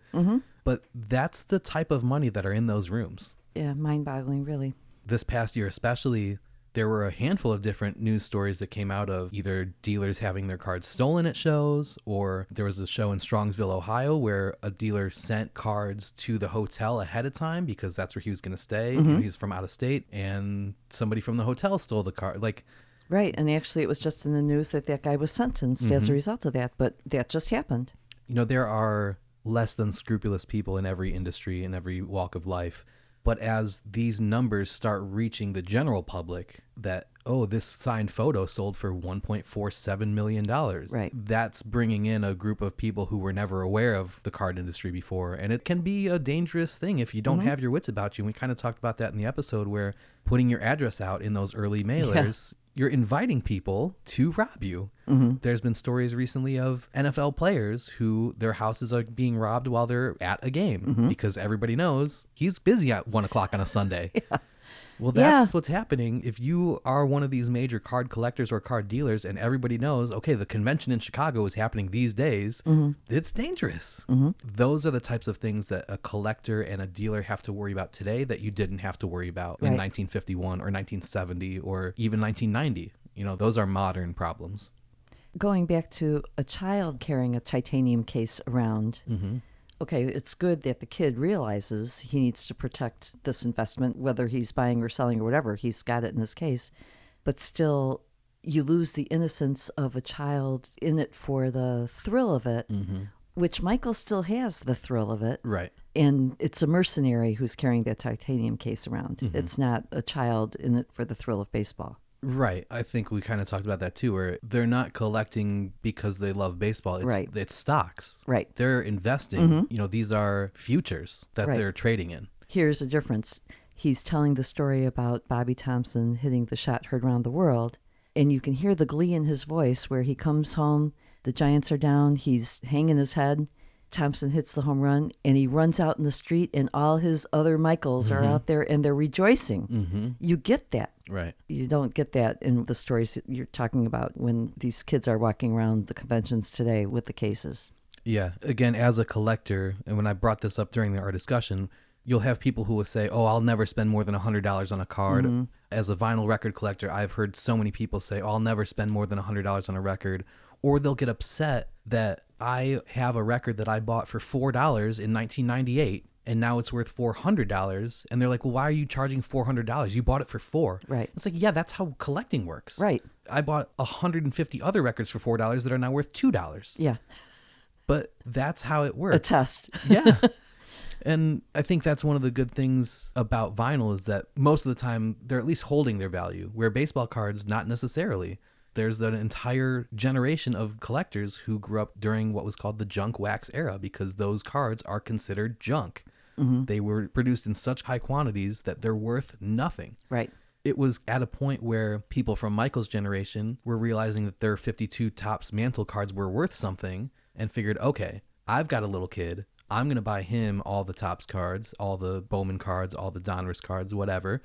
But that's the type of money that are in those rooms. Yeah, mind-boggling, really. This past year especially, there were a handful of different news stories that came out of either dealers having their cards stolen at shows, or there was a show in Strongsville, Ohio, where a dealer sent cards to the hotel ahead of time because that's where he was going to stay. You know, he was from out of state, and somebody from the hotel stole the card. Like, right, and actually it was just in the news that guy was sentenced as a result of that, but that just happened. You know, there are less than scrupulous people in every industry, in every walk of life. But as these numbers start reaching the general public that, oh, this signed photo sold for $1.47 million. Right. That's bringing in a group of people who were never aware of the card industry before. And it can be a dangerous thing if you don't have your wits about you. And we kind of talked about that in the episode where putting your address out in those early mailers, you're inviting people to rob you. There's been stories recently of NFL players who their houses are being robbed while they're at a game because everybody knows he's busy at 1 o'clock on a Sunday. Well, that's what's happening. If you are one of these major card collectors or card dealers and everybody knows, okay, the convention in Chicago is happening these days, it's dangerous. Those are the types of things that a collector and a dealer have to worry about today that you didn't have to worry about in 1951 or 1970 or even 1990. You know, those are modern problems. Going back to a child carrying a titanium case around, okay, it's good that the kid realizes he needs to protect this investment, whether he's buying or selling or whatever. He's got it in his case. But still, you lose the innocence of a child in it for the thrill of it, which Michael still has the thrill of it. Right. And it's a mercenary who's carrying that titanium case around. It's not a child in it for the thrill of baseball. Right. I think we kind of talked about that too, where they're not collecting because they love baseball. It's stocks. Right. They're investing. You know, these are futures that they're trading in. Here's the difference. He's telling the story about Bobby Thompson hitting the shot heard around the world, and you can hear the glee in his voice where he comes home, the Giants are down, he's hanging his head, Thompson hits the home run, and he runs out in the street, and all his other Michaels are out there, and they're rejoicing. You get that. Right. You don't get that in the stories that you're talking about when these kids are walking around the conventions today with the cases. Yeah. Again, as a collector, and when I brought this up during our discussion, you'll have people who will say, oh, I'll never spend more than $100 on a card. As a vinyl record collector, I've heard so many people say, oh, I'll never spend more than $100 on a record. Or they'll get upset that I have a record that I bought for $4 in 1998 and now it's worth $400. And they're like, well, why are you charging $400? You bought it for $4. Right. It's like, yeah, that's how collecting works. Right. I bought 150 other records for $4 that are now worth $2. Yeah. But that's how it works. A test. Yeah. And I think that's one of the good things about vinyl is that most of the time they're at least holding their value, where baseball cards, not necessarily. There's an entire generation of collectors who grew up during what was called the junk wax era because those cards are considered junk. They were produced in such high quantities that they're worth nothing. Right. It was at a point where people from Michael's generation were realizing that their 52 Topps Mantle cards were worth something and figured, okay, I've got a little kid. I'm going to buy him all the Topps cards, all the Bowman cards, all the Donruss cards, whatever.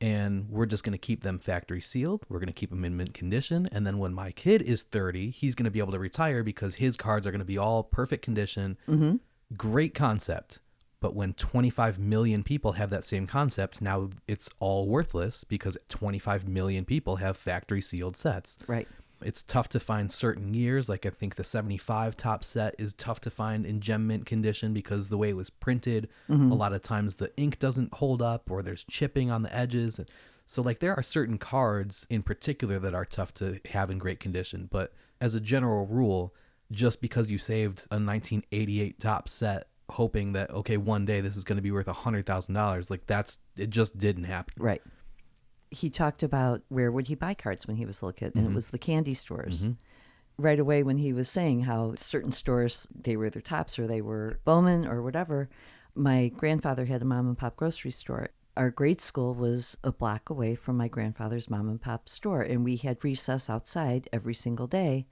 And we're just going to keep them factory sealed. We're going to keep them in mint condition. And then when my kid is 30, he's going to be able to retire because his cards are going to be all perfect condition. Mm-hmm. Great concept. But when 25 million people have that same concept, now it's all worthless because 25 million people have factory sealed sets. Right. It's tough to find certain years. Like I think the 75 top set is tough to find in gem mint condition because the way it was printed, a lot of times the ink doesn't hold up or there's chipping on the edges. So like there are certain cards in particular that are tough to have in great condition. But as a general rule, just because you saved a 1988 top set hoping that, okay, one day this is going to be worth $100,000, like it just didn't happen. Right. He talked about where would he buy cards when he was a little kid, and it was the candy stores. Right away when he was saying how certain stores, they were either Topps or they were Bowman or whatever. My grandfather had a mom and pop grocery store. Our grade school was a block away from my grandfather's mom and pop store, and we had recess outside every single day.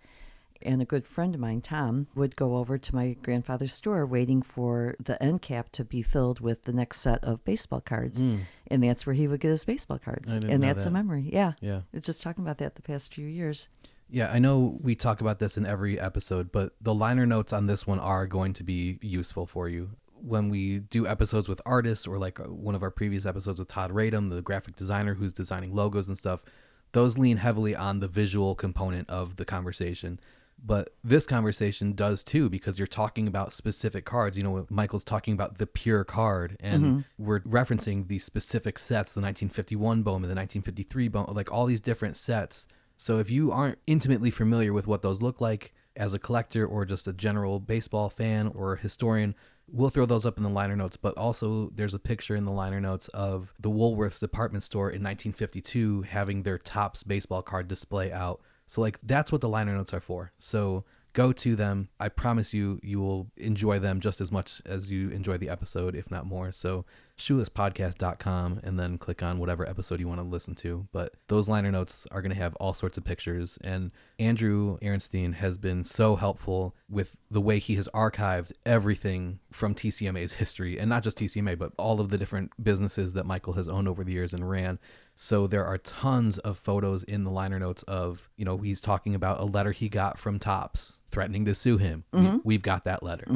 And a good friend of mine, Tom, would go over to my grandfather's store waiting for the end cap to be filled with the next set of baseball cards. And that's where he would get his baseball cards. And that's a memory. Yeah. It's just talking about that the past few years. Yeah, I know we talk about this in every episode, but the liner notes on this one are going to be useful for you. When we do episodes with artists, or like one of our previous episodes with Todd Radom, the graphic designer who's designing logos and stuff, those lean heavily on the visual component of the conversation. But this conversation does too, because you're talking about specific cards. You know, Michael's talking about the pure card, and we're referencing the specific sets, the 1951 Bowman, the 1953 Bowman, like all these different sets. So if you aren't intimately familiar with what those look like as a collector or just a general baseball fan or historian, we'll throw those up in the liner notes. But also there's a picture in the liner notes of the Woolworth's department store in 1952 having their Topps baseball card display out. So like that's what the liner notes are for. So go to them. I promise you will enjoy them just as much as you enjoy the episode, if not more. So shoelesspodcast.com and then click on whatever episode you want to listen to. But those liner notes are going to have all sorts of pictures. And Andrew Aronstein has been so helpful with the way he has archived everything from TCMA's history, and not just TCMA, but all of the different businesses that Michael has owned over the years and ran. So there are tons of photos in the liner notes of, you know, he's talking about a letter he got from Topps threatening to sue him. We've got that letter.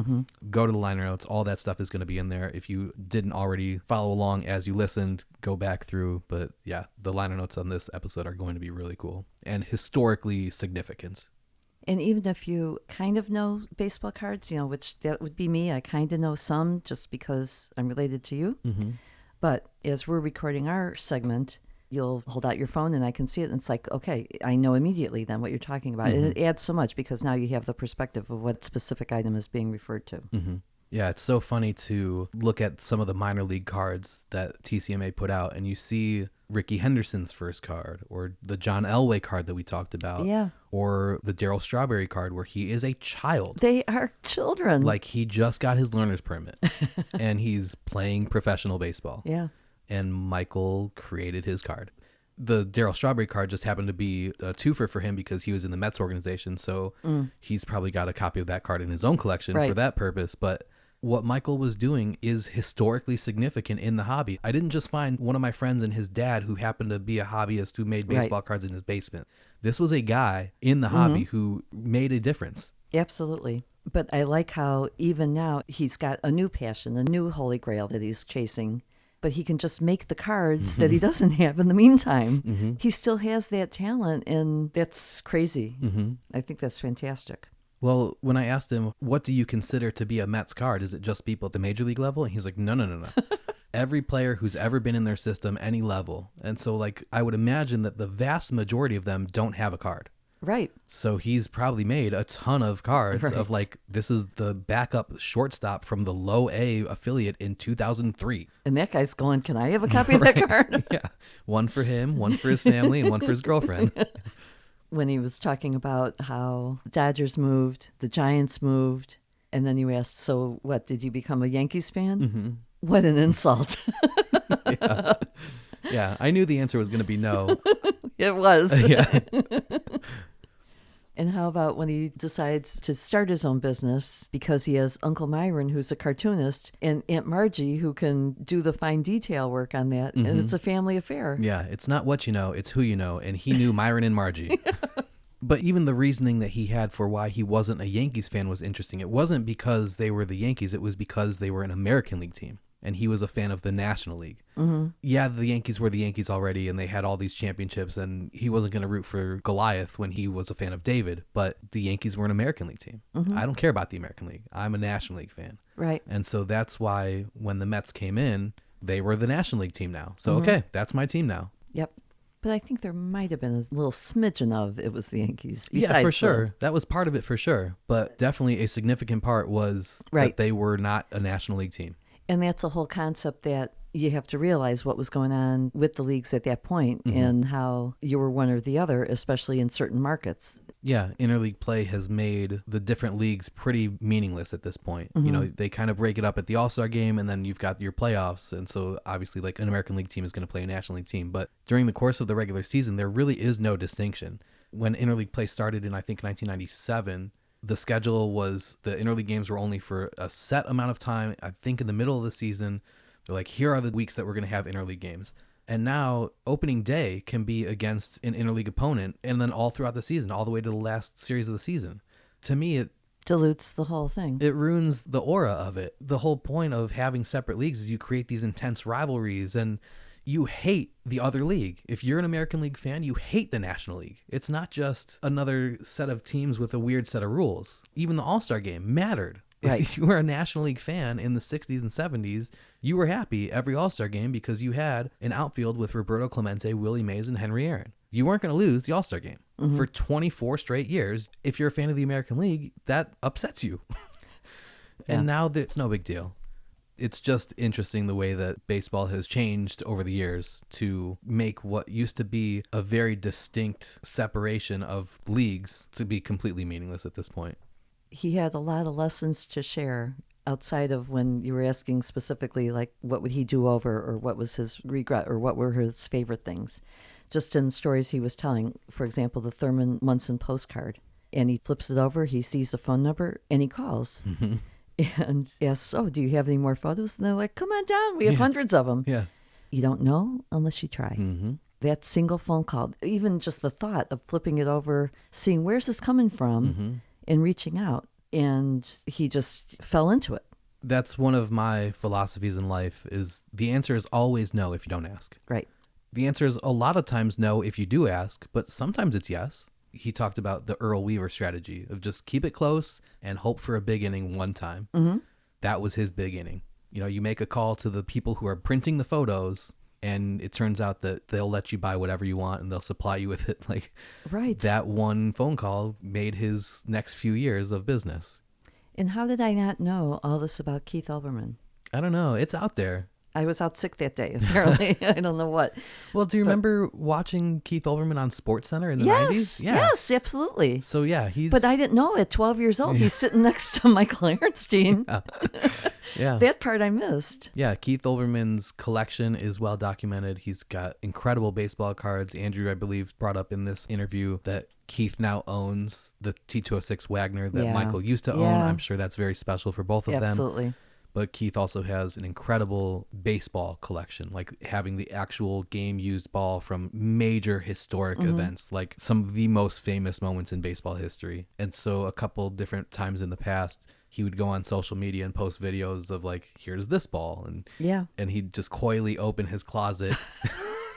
Go to the liner notes. All that stuff is going to be in there. If you didn't already follow along as you listened, go back through. But yeah, the liner notes on this episode are going to be really cool and historically significant. And even if you kind of know baseball cards, you know, which that would be me, I kind of know some just because I'm related to you. But as we're recording our segment, you'll hold out your phone and I can see it. And it's like, okay, I know immediately then what you're talking about. And it adds so much because now you have the perspective of what specific item is being referred to. Yeah, it's so funny to look at some of the minor league cards that TCMA put out, and you see Ricky Henderson's first card, or the John Elway card that we talked about, or the Darryl Strawberry card where he is a child. They are children. Like he just got his learner's permit, and he's playing professional baseball. Yeah. And Michael created his card. The Darryl Strawberry card just happened to be a twofer for him because he was in the Mets organization, so he's probably got a copy of that card in his own collection for that purpose. But what Michael was doing is historically significant in the hobby. I didn't just find one of my friends and his dad who happened to be a hobbyist who made baseball cards in his basement. This was a guy in the hobby who made a difference. Absolutely. But I like how even now he's got a new passion, a new holy grail that he's chasing. But he can just make the cards that he doesn't have in the meantime. He still has that talent, and that's crazy. I think that's fantastic. Well, when I asked him, what do you consider to be a Mets card? Is it just people at the major league level? And he's like, no. Every player who's ever been in their system, any level. And so, like, I would imagine that the vast majority of them don't have a card. Right. So he's probably made a ton of cards of like, this is the backup shortstop from the low A affiliate in 2003. And that guy's going, can I have a copy of that card? Yeah. One for him, one for his family, and one for his girlfriend. When he was talking about how the Dodgers moved, the Giants moved, and then you asked, so what, did you become a Yankees fan? What an insult. Yeah, I knew the answer was going to be no. It was. Yeah. And how about when he decides to start his own business because he has Uncle Myron, who's a cartoonist, and Aunt Margie, who can do the fine detail work on that. And it's a family affair. Yeah, it's not what you know, it's who you know. And he knew Myron and Margie. But even the reasoning that he had for why he wasn't a Yankees fan was interesting. It wasn't because they were the Yankees. It was because they were an American League team. And he was a fan of the National League. Mm-hmm. Yeah, the Yankees were the Yankees already, and they had all these championships, and he wasn't going to root for Goliath when he was a fan of David. But the Yankees were an American League team. Mm-hmm. I don't care about the American League. I'm a National League fan. Right. And so that's why when the Mets came in, they were the National League team now. So, okay, that's my team now. Yep. But I think there might have been a little smidgen of it was the Yankees. Yeah, for sure. That was part of it for sure. But definitely a significant part was that they were not a National League team. And that's a whole concept that you have to realize what was going on with the leagues at that point and how you were one or the other, especially in certain markets. Yeah, interleague play has made the different leagues pretty meaningless at this point. You know, they kind of break it up at the All-Star game, and then you've got your playoffs. And so obviously like an American League team is going to play a National League team. But during the course of the regular season, there really is no distinction. When interleague play started in, I think, 1997, the schedule was the interleague games were only for a set amount of time. I think in the middle of the season, they're like, here are the weeks that we're going to have interleague games. And now opening day can be against an interleague opponent, and then all throughout the season, all the way to the last series of the season. To me, it dilutes the whole thing. It ruins the aura of it. The whole point of having separate leagues is you create these intense rivalries, and you hate the other league. If you're an American League fan, you hate the National League. It's not just another set of teams with a weird set of rules. Even the All-Star game mattered. Right. If you were a National League fan in the 60s and 70s, you were happy every All-Star game because you had an outfield with Roberto Clemente, Willie Mays, and Henry Aaron. You weren't going to lose the All-Star game for 24 straight years. If you're a fan of the American League, that upsets you. And now it's no big deal. It's just interesting the way that baseball has changed over the years to make what used to be a very distinct separation of leagues to be completely meaningless at this point. He had a lot of lessons to share outside of when you were asking specifically, like, what would he do over, or what was his regret, or what were his favorite things. Just in stories he was telling, for example, the Thurman Munson postcard. And he flips it over, he sees the phone number, and he calls. Mm-hmm. And asks, oh, do you have any more photos? And they're like, come on down. We have hundreds of them. Yeah. You don't know unless you try. Mm-hmm. That single phone call, even just the thought of flipping it over, seeing where's this coming from, and reaching out. And he just fell into it. That's one of my philosophies in life is the answer is always no if you don't ask. Right. The answer is a lot of times no if you do ask, but sometimes it's yes. He talked about the Earl Weaver strategy of just keep it close and hope for a big inning one time. Mm-hmm. That was his big inning. You know, you make a call to the people who are printing the photos, and it turns out that they'll let you buy whatever you want and they'll supply you with it. Like, right. That one phone call made his next few years of business. And how did I not know all this about Keith Olbermann? I don't know. It's out there. I was out sick that day, apparently. I don't know what. Well, do you remember watching Keith Olbermann on SportsCenter in the 90s? Yeah. Yes, absolutely. So, yeah, he's... But I didn't know at 12 years old, he's sitting next to Michael Aronstein. Yeah. That part I missed. Yeah, Keith Olbermann's collection is well documented. He's got incredible baseball cards. Andrew, I believe, brought up in this interview that Keith now owns the T206 Wagner that Michael used to own. I'm sure that's very special for both of them. Absolutely. But Keith also has an incredible baseball collection, like having the actual game-used ball from major historic events, like some of the most famous moments in baseball history. And so a couple different times in the past, he would go on social media and post videos of like, here's this ball. And he'd just coyly open his closet,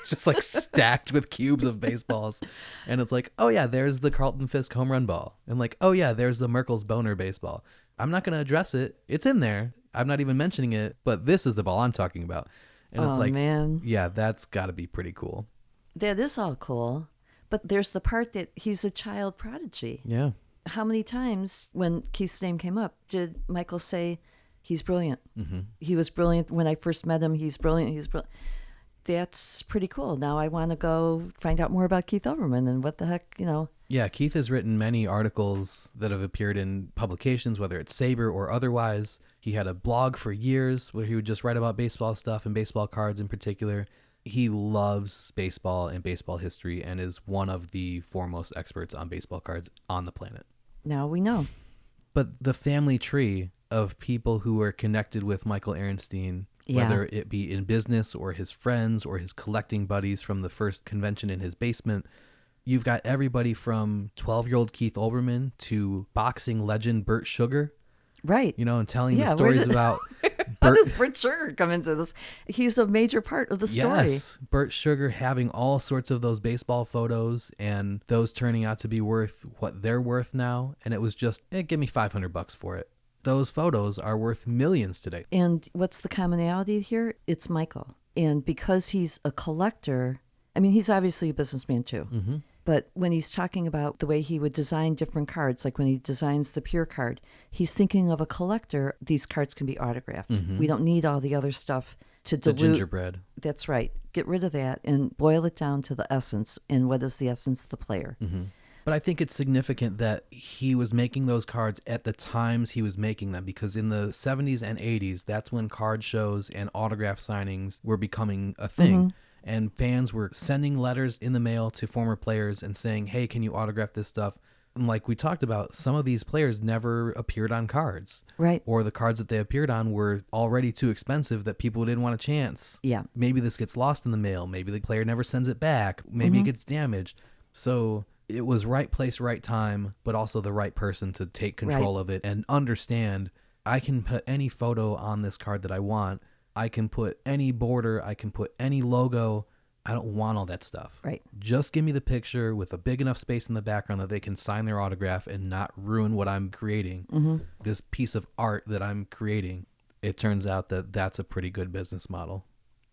just like stacked with cubes of baseballs. And it's like, oh yeah, there's the Carlton Fisk home run ball. And like, oh yeah, there's the Merkles Boner baseball. I'm not going to address it. It's in there. I'm not even mentioning it, but this is the ball I'm talking about. And it's like, man. Yeah, that's got to be pretty cool. That is all cool. But there's the part that he's a child prodigy. Yeah. How many times when Keith's name came up did Michael say, he's brilliant? Mm-hmm. He was brilliant when I first met him. He's brilliant. He's brilliant. That's pretty cool. Now I want to go find out more about Keith Olbermann and what the heck, you know. Yeah, Keith has written many articles that have appeared in publications, whether it's SABR or otherwise. He had a blog for years where he would just write about baseball stuff and baseball cards in particular. He loves baseball and baseball history and is one of the foremost experts on baseball cards on the planet. Now we know. But the family tree of people who are connected with Michael Aronstein, whether it be in business or his friends or his collecting buddies from the first convention in his basement, you've got everybody from 12-year-old Keith Olbermann to boxing legend Burt Sugar. Right. You know, and telling the stories about how does Burt Sugar come into this? He's a major part of the story. Yes, Burt Sugar having all sorts of those baseball photos and those turning out to be worth what they're worth now. And it was just, give me $500 for it. Those photos are worth millions today. And what's the commonality here? It's Michael. And because he's a collector, I mean, he's obviously a businessman too. Mm-hmm. But when he's talking about the way he would design different cards, like when he designs the pure card, he's thinking of a collector. These cards can be autographed. Mm-hmm. We don't need all the other stuff to The dilute. gingerbread. That's right. Get rid of that and boil it down to the essence. And what is the essence? The player. Mm-hmm. But I think it's significant that he was making those cards at the times he was making them, because in the 70s and 80s, that's when card shows and autograph signings were becoming a thing. Mm-hmm. And fans were sending letters in the mail to former players and saying, hey, can you autograph this stuff? And like we talked about, some of these players never appeared on cards. Right. Or the cards that they appeared on were already too expensive that people didn't want a chance. Yeah. Maybe this gets lost in the mail. Maybe the player never sends it back. Maybe it gets damaged. So it was right place, right time, but also the right person to take control of it and understand, I can put any photo on this card that I want. I can put any border. I can put any logo. I don't want all that stuff. Right. Just give me the picture with a big enough space in the background that they can sign their autograph and not ruin what I'm creating. Mm-hmm. This piece of art that I'm creating. It turns out that that's a pretty good business model.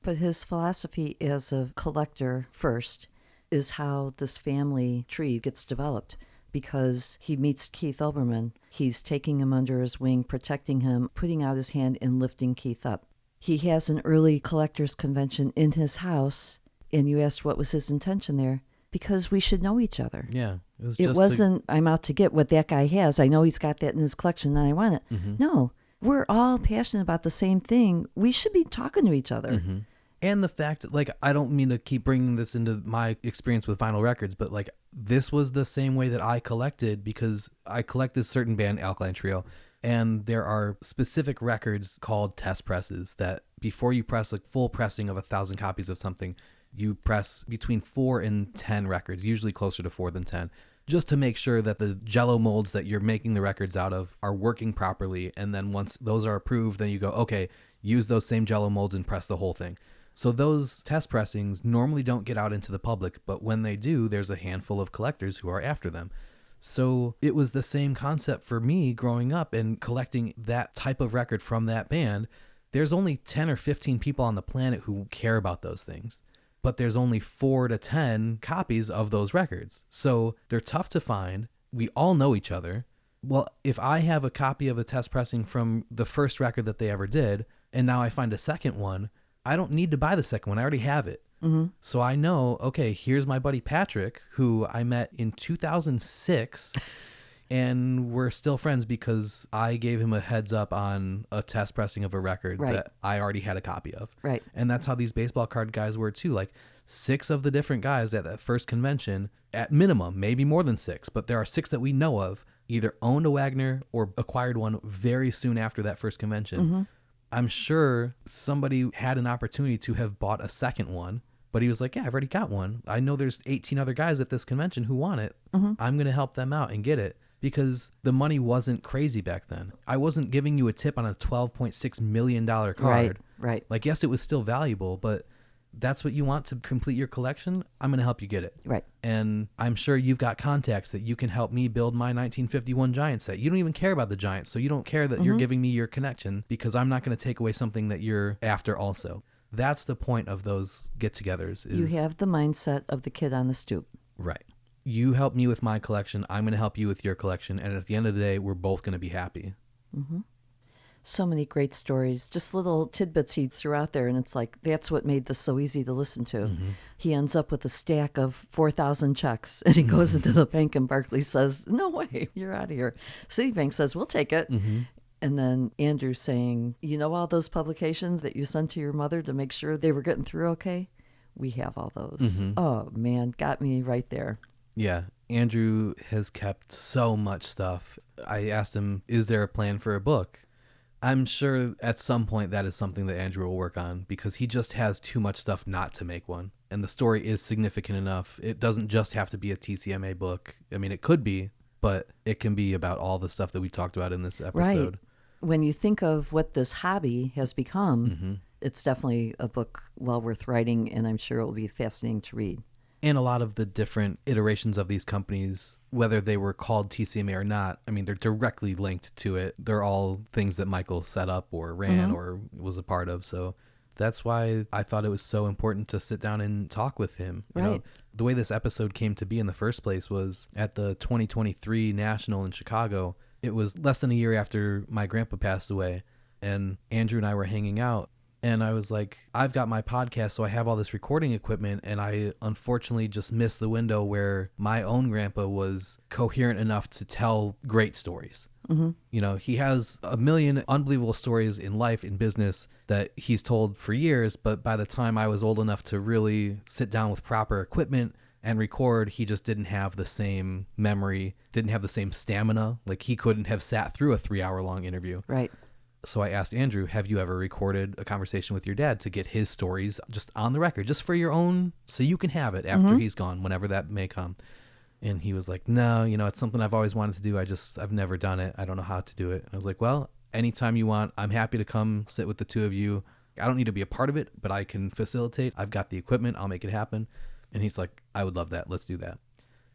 But his philosophy as a collector first is how this family tree gets developed. Because he meets Keith Olbermann. He's taking him under his wing, protecting him, putting out his hand and lifting Keith up. He has an early collectors convention in his house, and you asked what was his intention there. Because we should know each other. Yeah. It wasn't, I'm out to get what that guy has. I know he's got that in his collection and I want it. Mm-hmm. No, we're all passionate about the same thing. We should be talking to each other. Mm-hmm. And the fact, like, I don't mean to keep bringing this into my experience with vinyl records, but like, this was the same way that I collected, because I collect this certain band, Alkaline Trio. And there are specific records called test presses that before you press a full pressing of 1,000 copies of something, you press between 4 and 10 records, usually closer to 4 than 10, just to make sure that the jello molds that you're making the records out of are working properly. And then once those are approved, then you go, okay, use those same jello molds and press the whole thing. So those test pressings normally don't get out into the public, but when they do, there's a handful of collectors who are after them. So it was the same concept for me growing up and collecting that type of record from that band. There's only 10 or 15 people on the planet who care about those things, but there's only 4 to 10 copies of those records. So they're tough to find. We all know each other. Well, if I have a copy of a test pressing from the first record that they ever did, and now I find a second one, I don't need to buy the second one. I already have it. Mm-hmm. So I know, okay, here's my buddy Patrick, who I met in 2006, and we're still friends because I gave him a heads up on a test pressing of a record that I already had a copy of. Right. And that's how these baseball card guys were too. Like 6 of the different guys at that first convention, at minimum, maybe more than 6, but there are 6 that we know of, either owned a Wagner or acquired one very soon after that first convention. Mm-hmm. I'm sure somebody had an opportunity to have bought a second one, but he was like, yeah, I've already got one. I know there's 18 other guys at this convention who want it. Mm-hmm. I'm going to help them out and get it, because the money wasn't crazy back then. I wasn't giving you a tip on a $12.6 million card. Right. Like, yes, it was still valuable, but that's what you want to complete your collection. I'm going to help you get it. Right. And I'm sure you've got contacts that you can help me build my 1951 Giant set. You don't even care about the Giants, so you don't care that you're giving me your connection, because I'm not going to take away something that you're after also. That's the point of those get-togethers. You have the mindset of the kid on the stoop. Right. You help me with my collection. I'm going to help you with your collection. And at the end of the day, we're both going to be happy. Mm-hmm. So many great stories, just little tidbits he threw out there. And it's like, that's what made this so easy to listen to. Mm-hmm. He ends up with a stack of 4,000 checks, and he goes into the bank, and Barclays says, no way, you're out of here. Citibank says, we'll take it. Mm-hmm. And then Andrew saying, you know all those publications that you sent to your mother to make sure they were getting through okay? we have all those. Mm-hmm. Oh, man, got me right there. Yeah. Andrew has kept so much stuff. I asked him, is there a plan for a book? I'm sure at some point that is something that Andrew will work on because he just has too much stuff not to make one. And the story is significant enough. It doesn't just have to be a TCMA book. I mean, it could be, but it can be about all the stuff that we talked about in this episode. Right. When you think of what this hobby has become, Mm-hmm. it's definitely a book well worth writing, and I'm sure it will be fascinating to read. And a lot of the different iterations of these companies, whether they were called TCMA or not, I mean, they're directly linked to it. They're all things that Michael set up or ran or was a part of. So that's why I thought it was so important to sit down and talk with him. You know, Right. the way this episode came to be in the first place was at the 2023 National in Chicago. It was less than a year after my grandpa passed away, and Andrew and I were hanging out. And I was like, I've got my podcast, so I have all this recording equipment, and I unfortunately just missed the window where my own grandpa was coherent enough to tell great stories. Mm-hmm. You know, he has a million unbelievable stories in life, in business, that he's told for years, but by the time I was old enough to really sit down with proper equipment and record, he just didn't have the same memory, didn't have the same stamina. Like, he couldn't have sat through a 3-hour-long interview. Right. So I asked Andrew, have you ever recorded a conversation with your dad to get his stories just on the record, just for your own, so you can have it after he's gone, whenever that may come? And he was like, no, you know, it's something I've always wanted to do. I've never done it. I don't know how to do it. And I was like, well, anytime you want, I'm happy to come sit with the two of you. I don't need to be a part of it, but I can facilitate. I've got the equipment. I'll make it happen. And he's like, I would love that. Let's do that.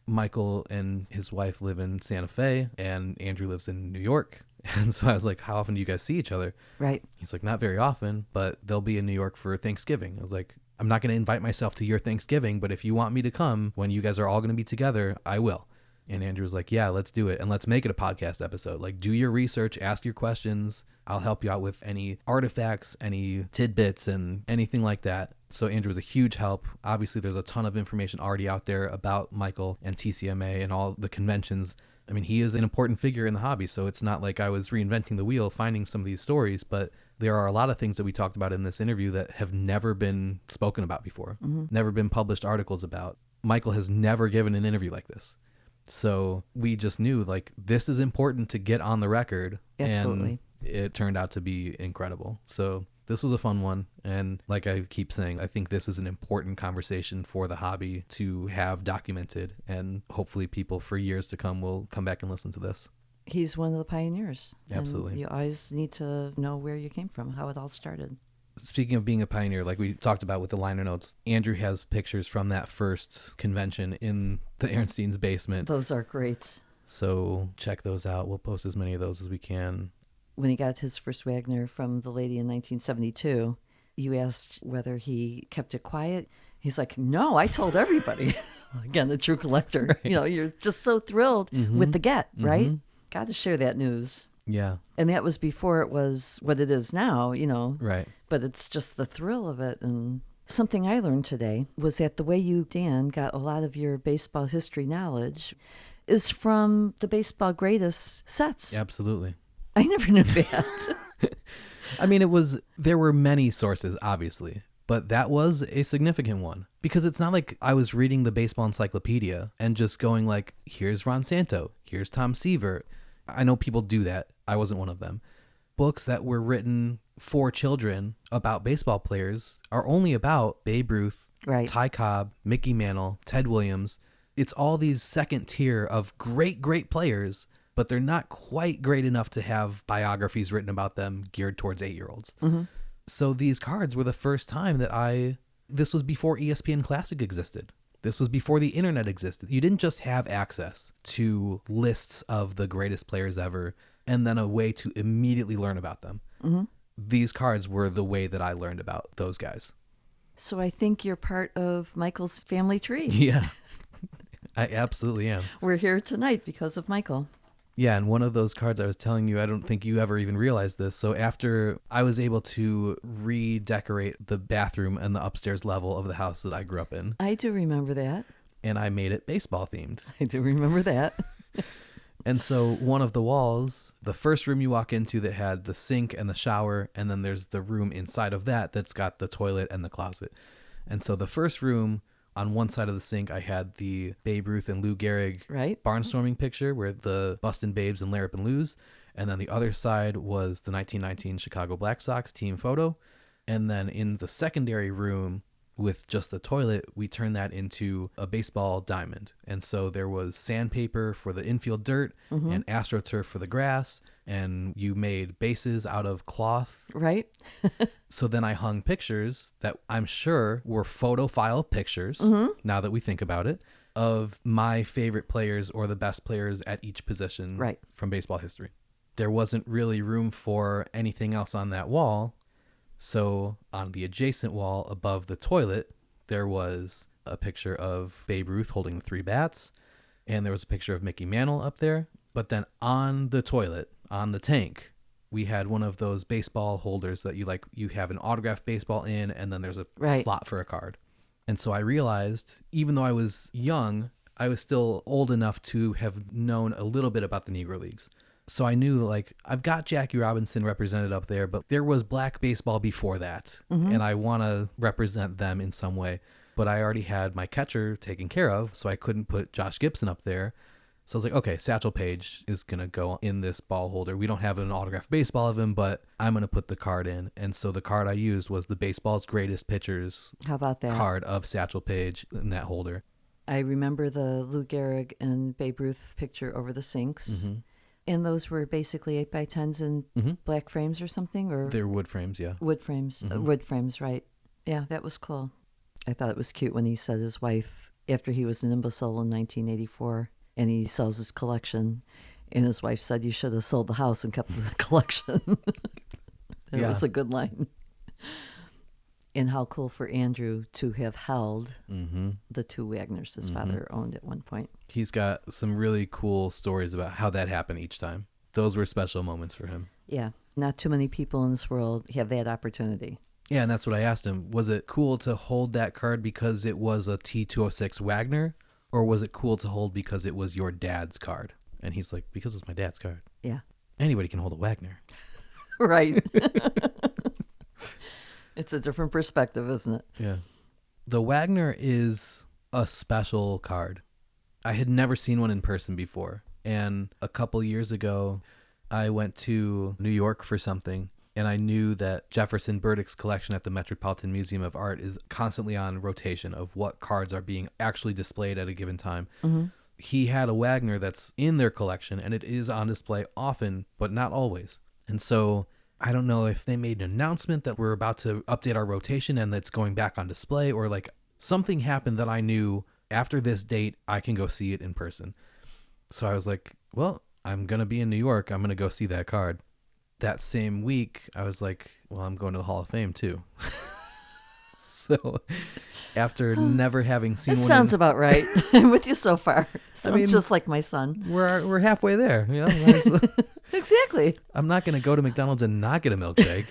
Michael and his wife live in Santa Fe, and Andrew lives in New York. And so I was like, how often do you guys see each other? Right. He's like, not very often, but they'll be in New York for Thanksgiving. I was like, I'm not going to invite myself to your Thanksgiving, but if you want me to come when you guys are all going to be together, I will. And Andrew was like, yeah, let's do it. And let's make it a podcast episode. Like, do your research, ask your questions. I'll help you out with any artifacts, any tidbits, and anything like that. So Andrew was a huge help. Obviously, there's a ton of information already out there about Michael and TCMA and all the conventions. I mean, he is an important figure in the hobby, so it's not like I was reinventing the wheel finding some of these stories, but there are a lot of things that we talked about in this interview that have never been spoken about before, never been published articles about. Michael has never given an interview like this. So we just knew, like, this is important to get on the record. Absolutely. And it turned out to be incredible. So this was a fun one. And like I keep saying, I think this is an important conversation for the hobby to have documented. And hopefully people for years to come will come back and listen to this. He's one of the pioneers. Absolutely. And you always need to know where you came from, how it all started. Speaking of being a pioneer, like we talked about with the liner notes, Andrew has pictures from that first convention in the Aronstein's basement. Those are great. So check those out. We'll post as many of those as we can. When he got his first Wagner from the lady in 1972, you asked whether he kept it quiet. He's like, no, I told everybody. Again, the true collector. Right. You know, you're just so thrilled with the get, right? Got to share that news. Yeah. And that was before it was what it is now, you know. Right. But it's just the thrill of it. And something I learned today was that the way you, Dan, got a lot of your baseball history knowledge is from the Baseball Greatest sets. Absolutely. I never knew that. I mean, there were many sources, obviously, but that was a significant one because it's not like I was reading the baseball encyclopedia and just going like, here's Ron Santo, here's Tom Seaver. I know people do that. I wasn't one of them. Books that were written for children about baseball players are only about Babe Ruth, Right. Ty Cobb, Mickey Mantle, Ted Williams. It's all these second tier of great, great players, but they're not quite great enough to have biographies written about them geared towards 8-year-olds. So these cards were the first time that this was before ESPN Classic existed. This was before the internet existed. You didn't just have access to lists of the greatest players ever and then a way to immediately learn about them. These cards were the way that I learned about those guys. So I think you're part of Michael's family tree. Yeah, I absolutely am. We're here tonight because of Michael. Yeah, and one of those cards I was telling you, I don't think you ever even realized this. So after I was able to redecorate the bathroom and the upstairs level of the house that I grew up in. I do remember that. And I made it baseball themed. I do remember that. And so one of the walls, the first room you walk into that had the sink and the shower, and then there's the room inside of that that's got the toilet and the closet. And so the first room, on one side of the sink, I had the Babe Ruth and Lou Gehrig barnstorming picture where the Bustin' Babes and Larrap and Lou's. And then the other side was the 1919 Chicago Black Sox team photo. And then in the secondary room with just the toilet, we turned that into a baseball diamond. And so there was sandpaper for the infield dirt and AstroTurf for the grass. And you made bases out of cloth. Right. So then I hung pictures that I'm sure were photo file pictures, now that we think about it, of my favorite players or the best players at each position from baseball history. There wasn't really room for anything else on that wall. So on the adjacent wall above the toilet, there was a picture of Babe Ruth holding the 3 bats. And there was a picture of Mickey Mantle up there. But then on the toilet, on the tank, we had one of those baseball holders that you have an autographed baseball in, and then there's a slot for a card. And so I realized, even though I was young, I was still old enough to have known a little bit about the Negro Leagues. So I knew, I've got Jackie Robinson represented up there, but there was black baseball before that, and I want to represent them in some way. But I already had my catcher taken care of, so I couldn't put Josh Gibson up there. So I was like, okay, Satchel Paige is going to go in this ball holder. We don't have an autographed baseball of him, but I'm going to put the card in. And so the card I used was the Baseball's Greatest Pitchers How about that? Card of Satchel Paige in that holder. I remember the Lou Gehrig and Babe Ruth picture over the sinks. And those were basically 8x10s in black frames or something? Or They're wood frames, yeah. Wood frames. Wood frames, right. Yeah, that was cool. I thought it was cute when he said his wife, after he was an imbecile in 1984, and he sells his collection, and his wife said, you should have sold the house and kept the collection. That was a good line. And how cool for Andrew to have held the 2 Wagners his father owned at one point. He's got some really cool stories about how that happened each time. Those were special moments for him. Yeah. Not too many people in this world have that opportunity. Yeah, and that's what I asked him. Was it cool to hold that card because it was a T206 Wagner? Or was it cool to hold because it was your dad's card? And he's like, because it was my dad's card. Yeah. Anybody can hold a Wagner. Right. It's a different perspective, isn't it? Yeah. The Wagner is a special card. I had never seen one in person before. And a couple years ago, I went to New York for something. And I knew that Jefferson Burdick's collection at the Metropolitan Museum of Art is constantly on rotation of what cards are being actually displayed at a given time. He had a Wagner that's in their collection, and it is on display often, but not always. And so I don't know if they made an announcement that we're about to update our rotation and that's going back on display, or something happened that I knew after this date, I can go see it in person. So I was like, well, I'm going to be in New York. I'm going to go see that card. That same week, I was like, well, I'm going to the Hall of Fame too. So after never having seen one. Sounds about right. I'm with you so far. Sounds just like my son. We're halfway there. Exactly. I'm not going to go to McDonald's and not get a milkshake.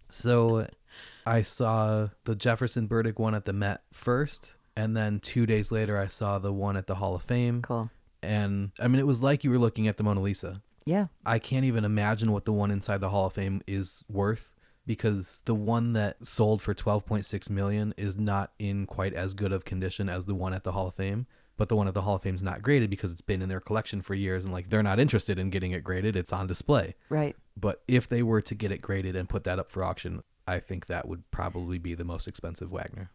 So I saw the Jefferson Burdick one at the Met first. And then 2 days later, I saw the one at the Hall of Fame. Cool. And it was like you were looking at the Mona Lisa. Yeah. I can't even imagine what the one inside the Hall of Fame is worth, because the one that sold for $12.6 million is not in quite as good of condition as the one at the Hall of Fame. But the one at the Hall of Fame is not graded because it's been in their collection for years, and they're not interested in getting it graded. It's on display. Right. But if they were to get it graded and put that up for auction, I think that would probably be the most expensive Wagner.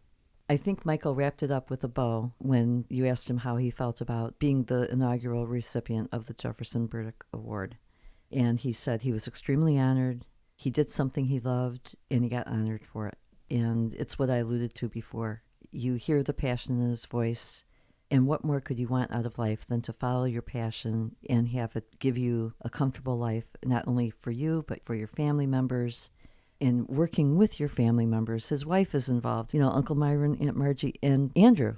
I think Michael wrapped it up with a bow when you asked him how he felt about being the inaugural recipient of the Jefferson Burdick Award. And he said he was extremely honored. He did something he loved, and he got honored for it. And it's what I alluded to before. You hear the passion in his voice, and what more could you want out of life than to follow your passion and have it give you a comfortable life, not only for you, but for your family members. And working with your family members. His wife is involved, Uncle Myron, Aunt Margie, and Andrew.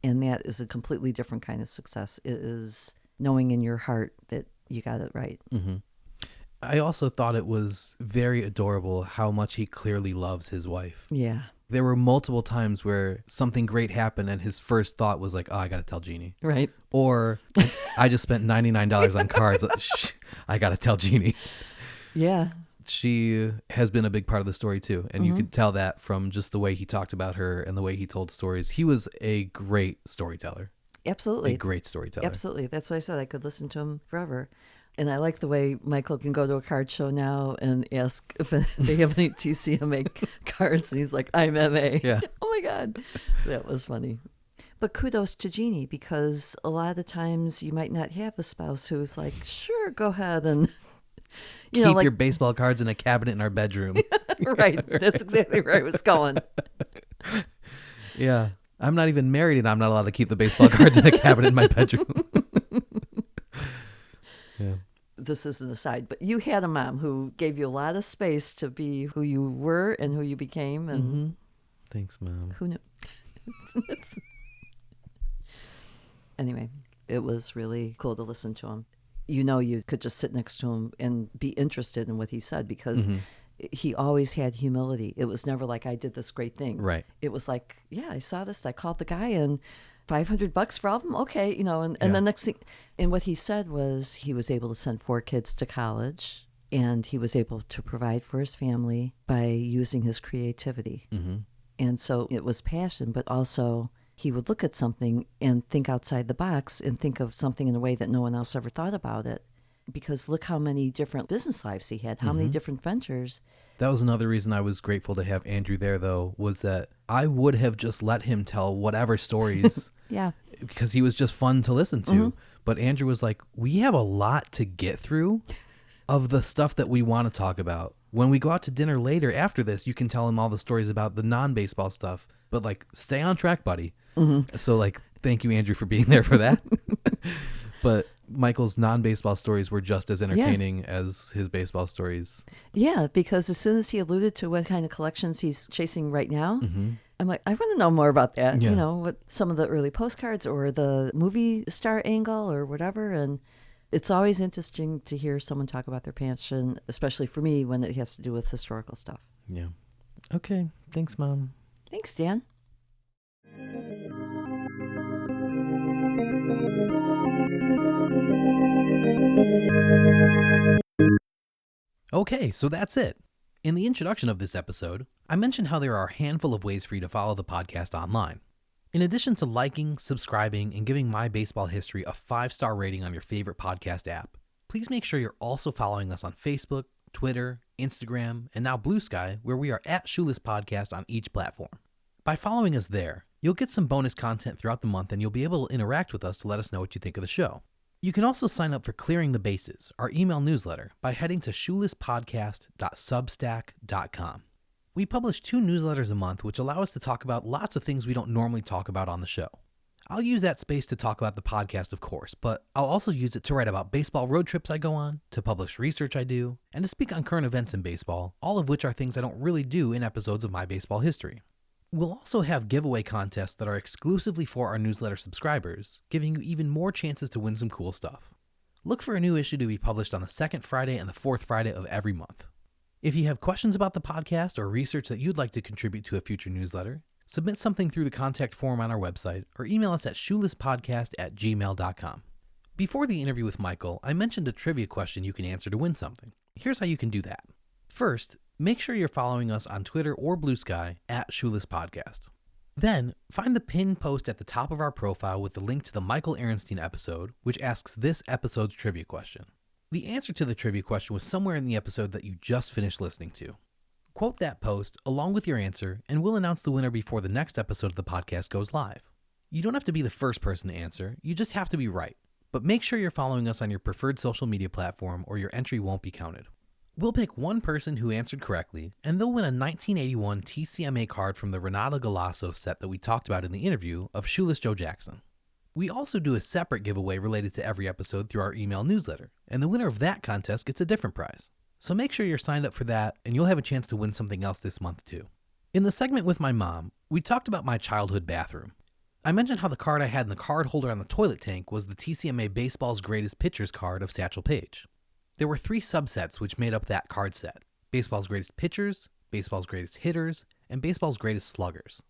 And that is a completely different kind of success. It is knowing in your heart that you got it right. I also thought it was very adorable how much he clearly loves his wife. Yeah. There were multiple times where something great happened and his first thought was like, oh, I got to tell Jeannie. Right. Or I just spent $99 on cards. I got to tell Jeannie. Yeah. She has been a big part of the story too. And you could tell that from just the way he talked about her and the way he told stories. He was a great storyteller. Absolutely. A great storyteller. Absolutely. That's what I said. I could listen to him forever. And I like the way Michael can go to a card show now and ask if they have any TCMA cards. And he's like, I'm MA. Yeah. Oh, my God. That was funny. But kudos to Jeannie, because a lot of the times you might not have a spouse who's like, sure, go ahead and, keep your baseball cards in a cabinet in our bedroom. Right. That's exactly where I was going. Yeah. I'm not even married and I'm not allowed to keep the baseball cards in a cabinet in my bedroom. Yeah. This is an aside, but you had a mom who gave you a lot of space to be who you were and who you became. And Thanks, Mom. who knew? Anyway, it was really cool to listen to him. You could just sit next to him and be interested in what he said, because he always had humility. It was never like, I did this great thing. Right. It was like, yeah, I saw this. I called the guy and $500 for all of them. Okay. And the next thing, and what he said was he was able to send 4 kids to college, and he was able to provide for his family by using his creativity. And so it was passion, but also he would look at something and think outside the box and think of something in a way that no one else ever thought about it. Because look how many different business lives he had, how many different ventures. That was another reason I was grateful to have Andrew there, though, was that I would have just let him tell whatever stories. Yeah. Because he was just fun to listen to. But Andrew was like, we have a lot to get through of the stuff that we want to talk about. When we go out to dinner later after this, you can tell him all the stories about the non-baseball stuff. But, stay on track, buddy. So, thank you, Andrew, for being there for that. But Michael's non-baseball stories were just as entertaining as his baseball stories. Yeah, because as soon as he alluded to what kind of collections he's chasing right now, I'm like, I want to know more about that. Yeah. What some of the early postcards or the movie star angle or whatever. And it's always interesting to hear someone talk about their passion, especially for me when it has to do with historical stuff. Yeah. Okay. Thanks, Mom. Thanks, Dan. Okay, so that's it. In the introduction of this episode, I mentioned how there are a handful of ways for you to follow the podcast online. In addition to liking, subscribing, and giving My Baseball History a 5-star rating on your favorite podcast app, please make sure you're also following us on Facebook, Twitter, Instagram, and now Blue Sky, where we are at Shoeless Podcast on each platform. By following us there, you'll get some bonus content throughout the month and you'll be able to interact with us to let us know what you think of the show. You can also sign up for Clearing the Bases, our email newsletter, by heading to shoelesspodcast.substack.com. We publish 2 newsletters a month, which allow us to talk about lots of things we don't normally talk about on the show. I'll use that space to talk about the podcast, of course, but I'll also use it to write about baseball road trips I go on, to publish research I do, and to speak on current events in baseball, all of which are things I don't really do in episodes of My Baseball History. We'll also have giveaway contests that are exclusively for our newsletter subscribers, giving you even more chances to win some cool stuff. Look for a new issue to be published on the 2nd Friday and the 4th Friday of every month. If you have questions about the podcast or research that you'd like to contribute to a future newsletter, submit something through the contact form on our website or email us at shoelesspodcast@gmail.com. Before the interview with Michael, I mentioned a trivia question you can answer to win something. Here's how you can do that. First, make sure you're following us on Twitter or Blue Sky at Shoeless Podcast. Then, find the pinned post at the top of our profile with the link to the Michael Aronstein episode, which asks this episode's trivia question. The answer to the trivia question was somewhere in the episode that you just finished listening to. Quote that post along with your answer, and we'll announce the winner before the next episode of the podcast goes live. You don't have to be the first person to answer, you just have to be right. But make sure you're following us on your preferred social media platform or your entry won't be counted. We'll pick one person who answered correctly, and they'll win a 1981 TCMA card from the Renato Galasso set that we talked about in the interview of Shoeless Joe Jackson. We also do a separate giveaway related to every episode through our email newsletter, and the winner of that contest gets a different prize. So make sure you're signed up for that, and you'll have a chance to win something else this month too. In the segment with my mom, we talked about my childhood bathroom. I mentioned how the card I had in the card holder on the toilet tank was the TCMA Baseball's Greatest Pitchers card of Satchel Paige. There were 3 subsets which made up that card set: Baseball's Greatest Pitchers, Baseball's Greatest Hitters, and Baseball's Greatest Sluggers.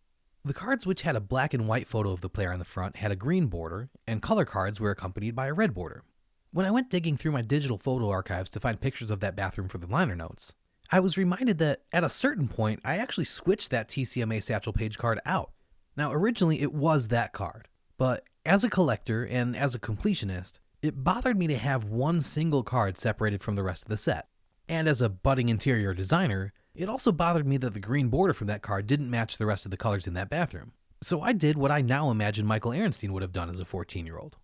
The cards, which had a black and white photo of the player on the front, had a green border, and color cards were accompanied by a red border. When I went digging through my digital photo archives to find pictures of that bathroom for the liner notes, I was reminded that at a certain point, I actually switched that TCMA Satchel Paige card out. Now, originally it was that card, but as a collector and as a completionist, it bothered me to have one single card separated from the rest of the set. And as a budding interior designer, it also bothered me that the green border from that card didn't match the rest of the colors in that bathroom. So I did what I now imagine Michael Aronstein would have done as a 14-year-old.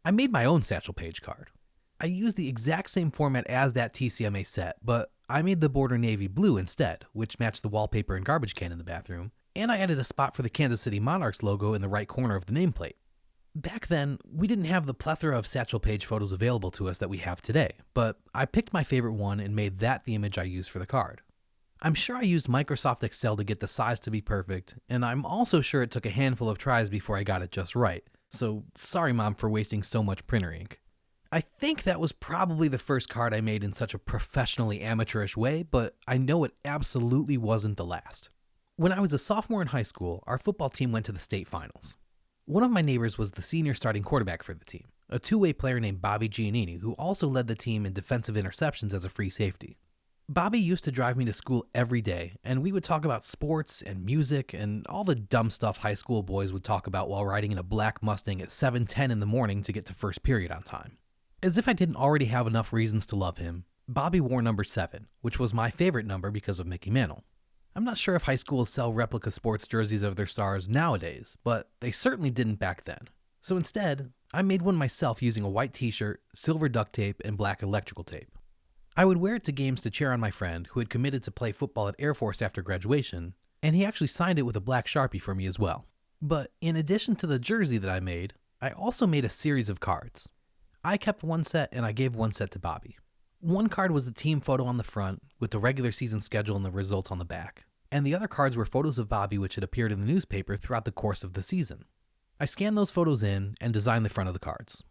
I made my own Satchel Paige card. I used the exact same format as that TCMA set, but I made the border navy blue instead, which matched the wallpaper and garbage can in the bathroom, and I added a spot for the Kansas City Monarchs logo in the right corner of the nameplate. Back then, we didn't have the plethora of Satchel Paige photos available to us that we have today, but I picked my favorite one and made that the image I used for the card. I'm sure I used Microsoft Excel to get the size to be perfect, and I'm also sure it took a handful of tries before I got it just right, so sorry Mom for wasting so much printer ink. I think that was probably the first card I made in such a professionally amateurish way, but I know it absolutely wasn't the last. When I was a sophomore in high school, our football team went to the state finals. One of my neighbors was the senior starting quarterback for the team, a two-way player named Bobby Giannini, who also led the team in defensive interceptions as a free safety. Bobby used to drive me to school every day, and we would talk about sports and music and all the dumb stuff high school boys would talk about while riding in a black Mustang at 7:10 in the morning to get to first period on time. As if I didn't already have enough reasons to love him, Bobby wore number 7, which was my favorite number because of Mickey Mantle. I'm not sure if high schools sell replica sports jerseys of their stars nowadays, but they certainly didn't back then. So instead, I made one myself using a white t-shirt, silver duct tape, and black electrical tape. I would wear it to games to cheer on my friend who had committed to play football at Air Force after graduation, and he actually signed it with a black Sharpie for me as well. But in addition to the jersey that I made, I also made a series of cards. I kept one set and I gave one set to Bobby. One card was the team photo on the front with the regular season schedule and the results on the back, and the other cards were photos of Bobby which had appeared in the newspaper throughout the course of the season. I scanned those photos in and designed the front of the cards.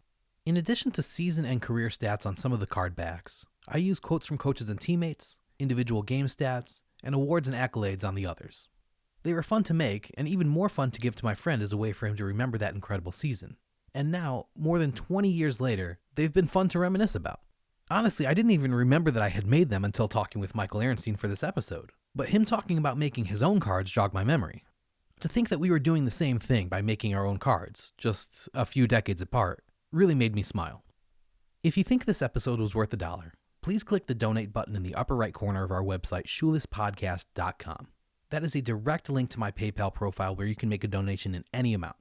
In addition to season and career stats on some of the card backs, I used quotes from coaches and teammates, individual game stats, and awards and accolades on the others. They were fun to make, and even more fun to give to my friend as a way for him to remember that incredible season. And now, more than 20 years later, they've been fun to reminisce about. Honestly, I didn't even remember that I had made them until talking with Michael Aronstein for this episode, but him talking about making his own cards jogged my memory. To think that we were doing the same thing by making our own cards, just a few decades apart, really made me smile. If you think this episode was worth $1, please click the donate button in the upper right corner of our website, shoelesspodcast.com. That is a direct link to my PayPal profile where you can make a donation in any amount.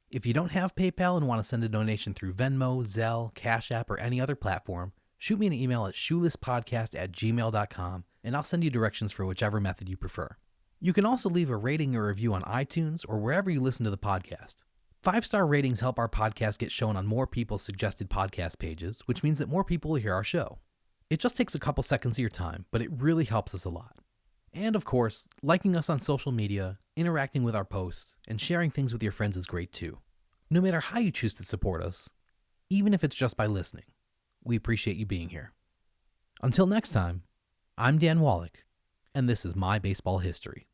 If you don't have PayPal and want to send a donation through Venmo, Zelle, Cash App, or any other platform, shoot me an email at shoelesspodcast@gmail.com and I'll send you directions for whichever method you prefer. You can also leave a rating or review on iTunes or wherever you listen to the podcast. 5-star ratings help our podcast get shown on more people's suggested podcast pages, which means that more people will hear our show. It just takes a couple seconds of your time, but it really helps us a lot. And of course, liking us on social media, interacting with our posts, and sharing things with your friends is great too. No matter how you choose to support us, even if it's just by listening, we appreciate you being here. Until next time, I'm Dan Wallach, and this is My Baseball History.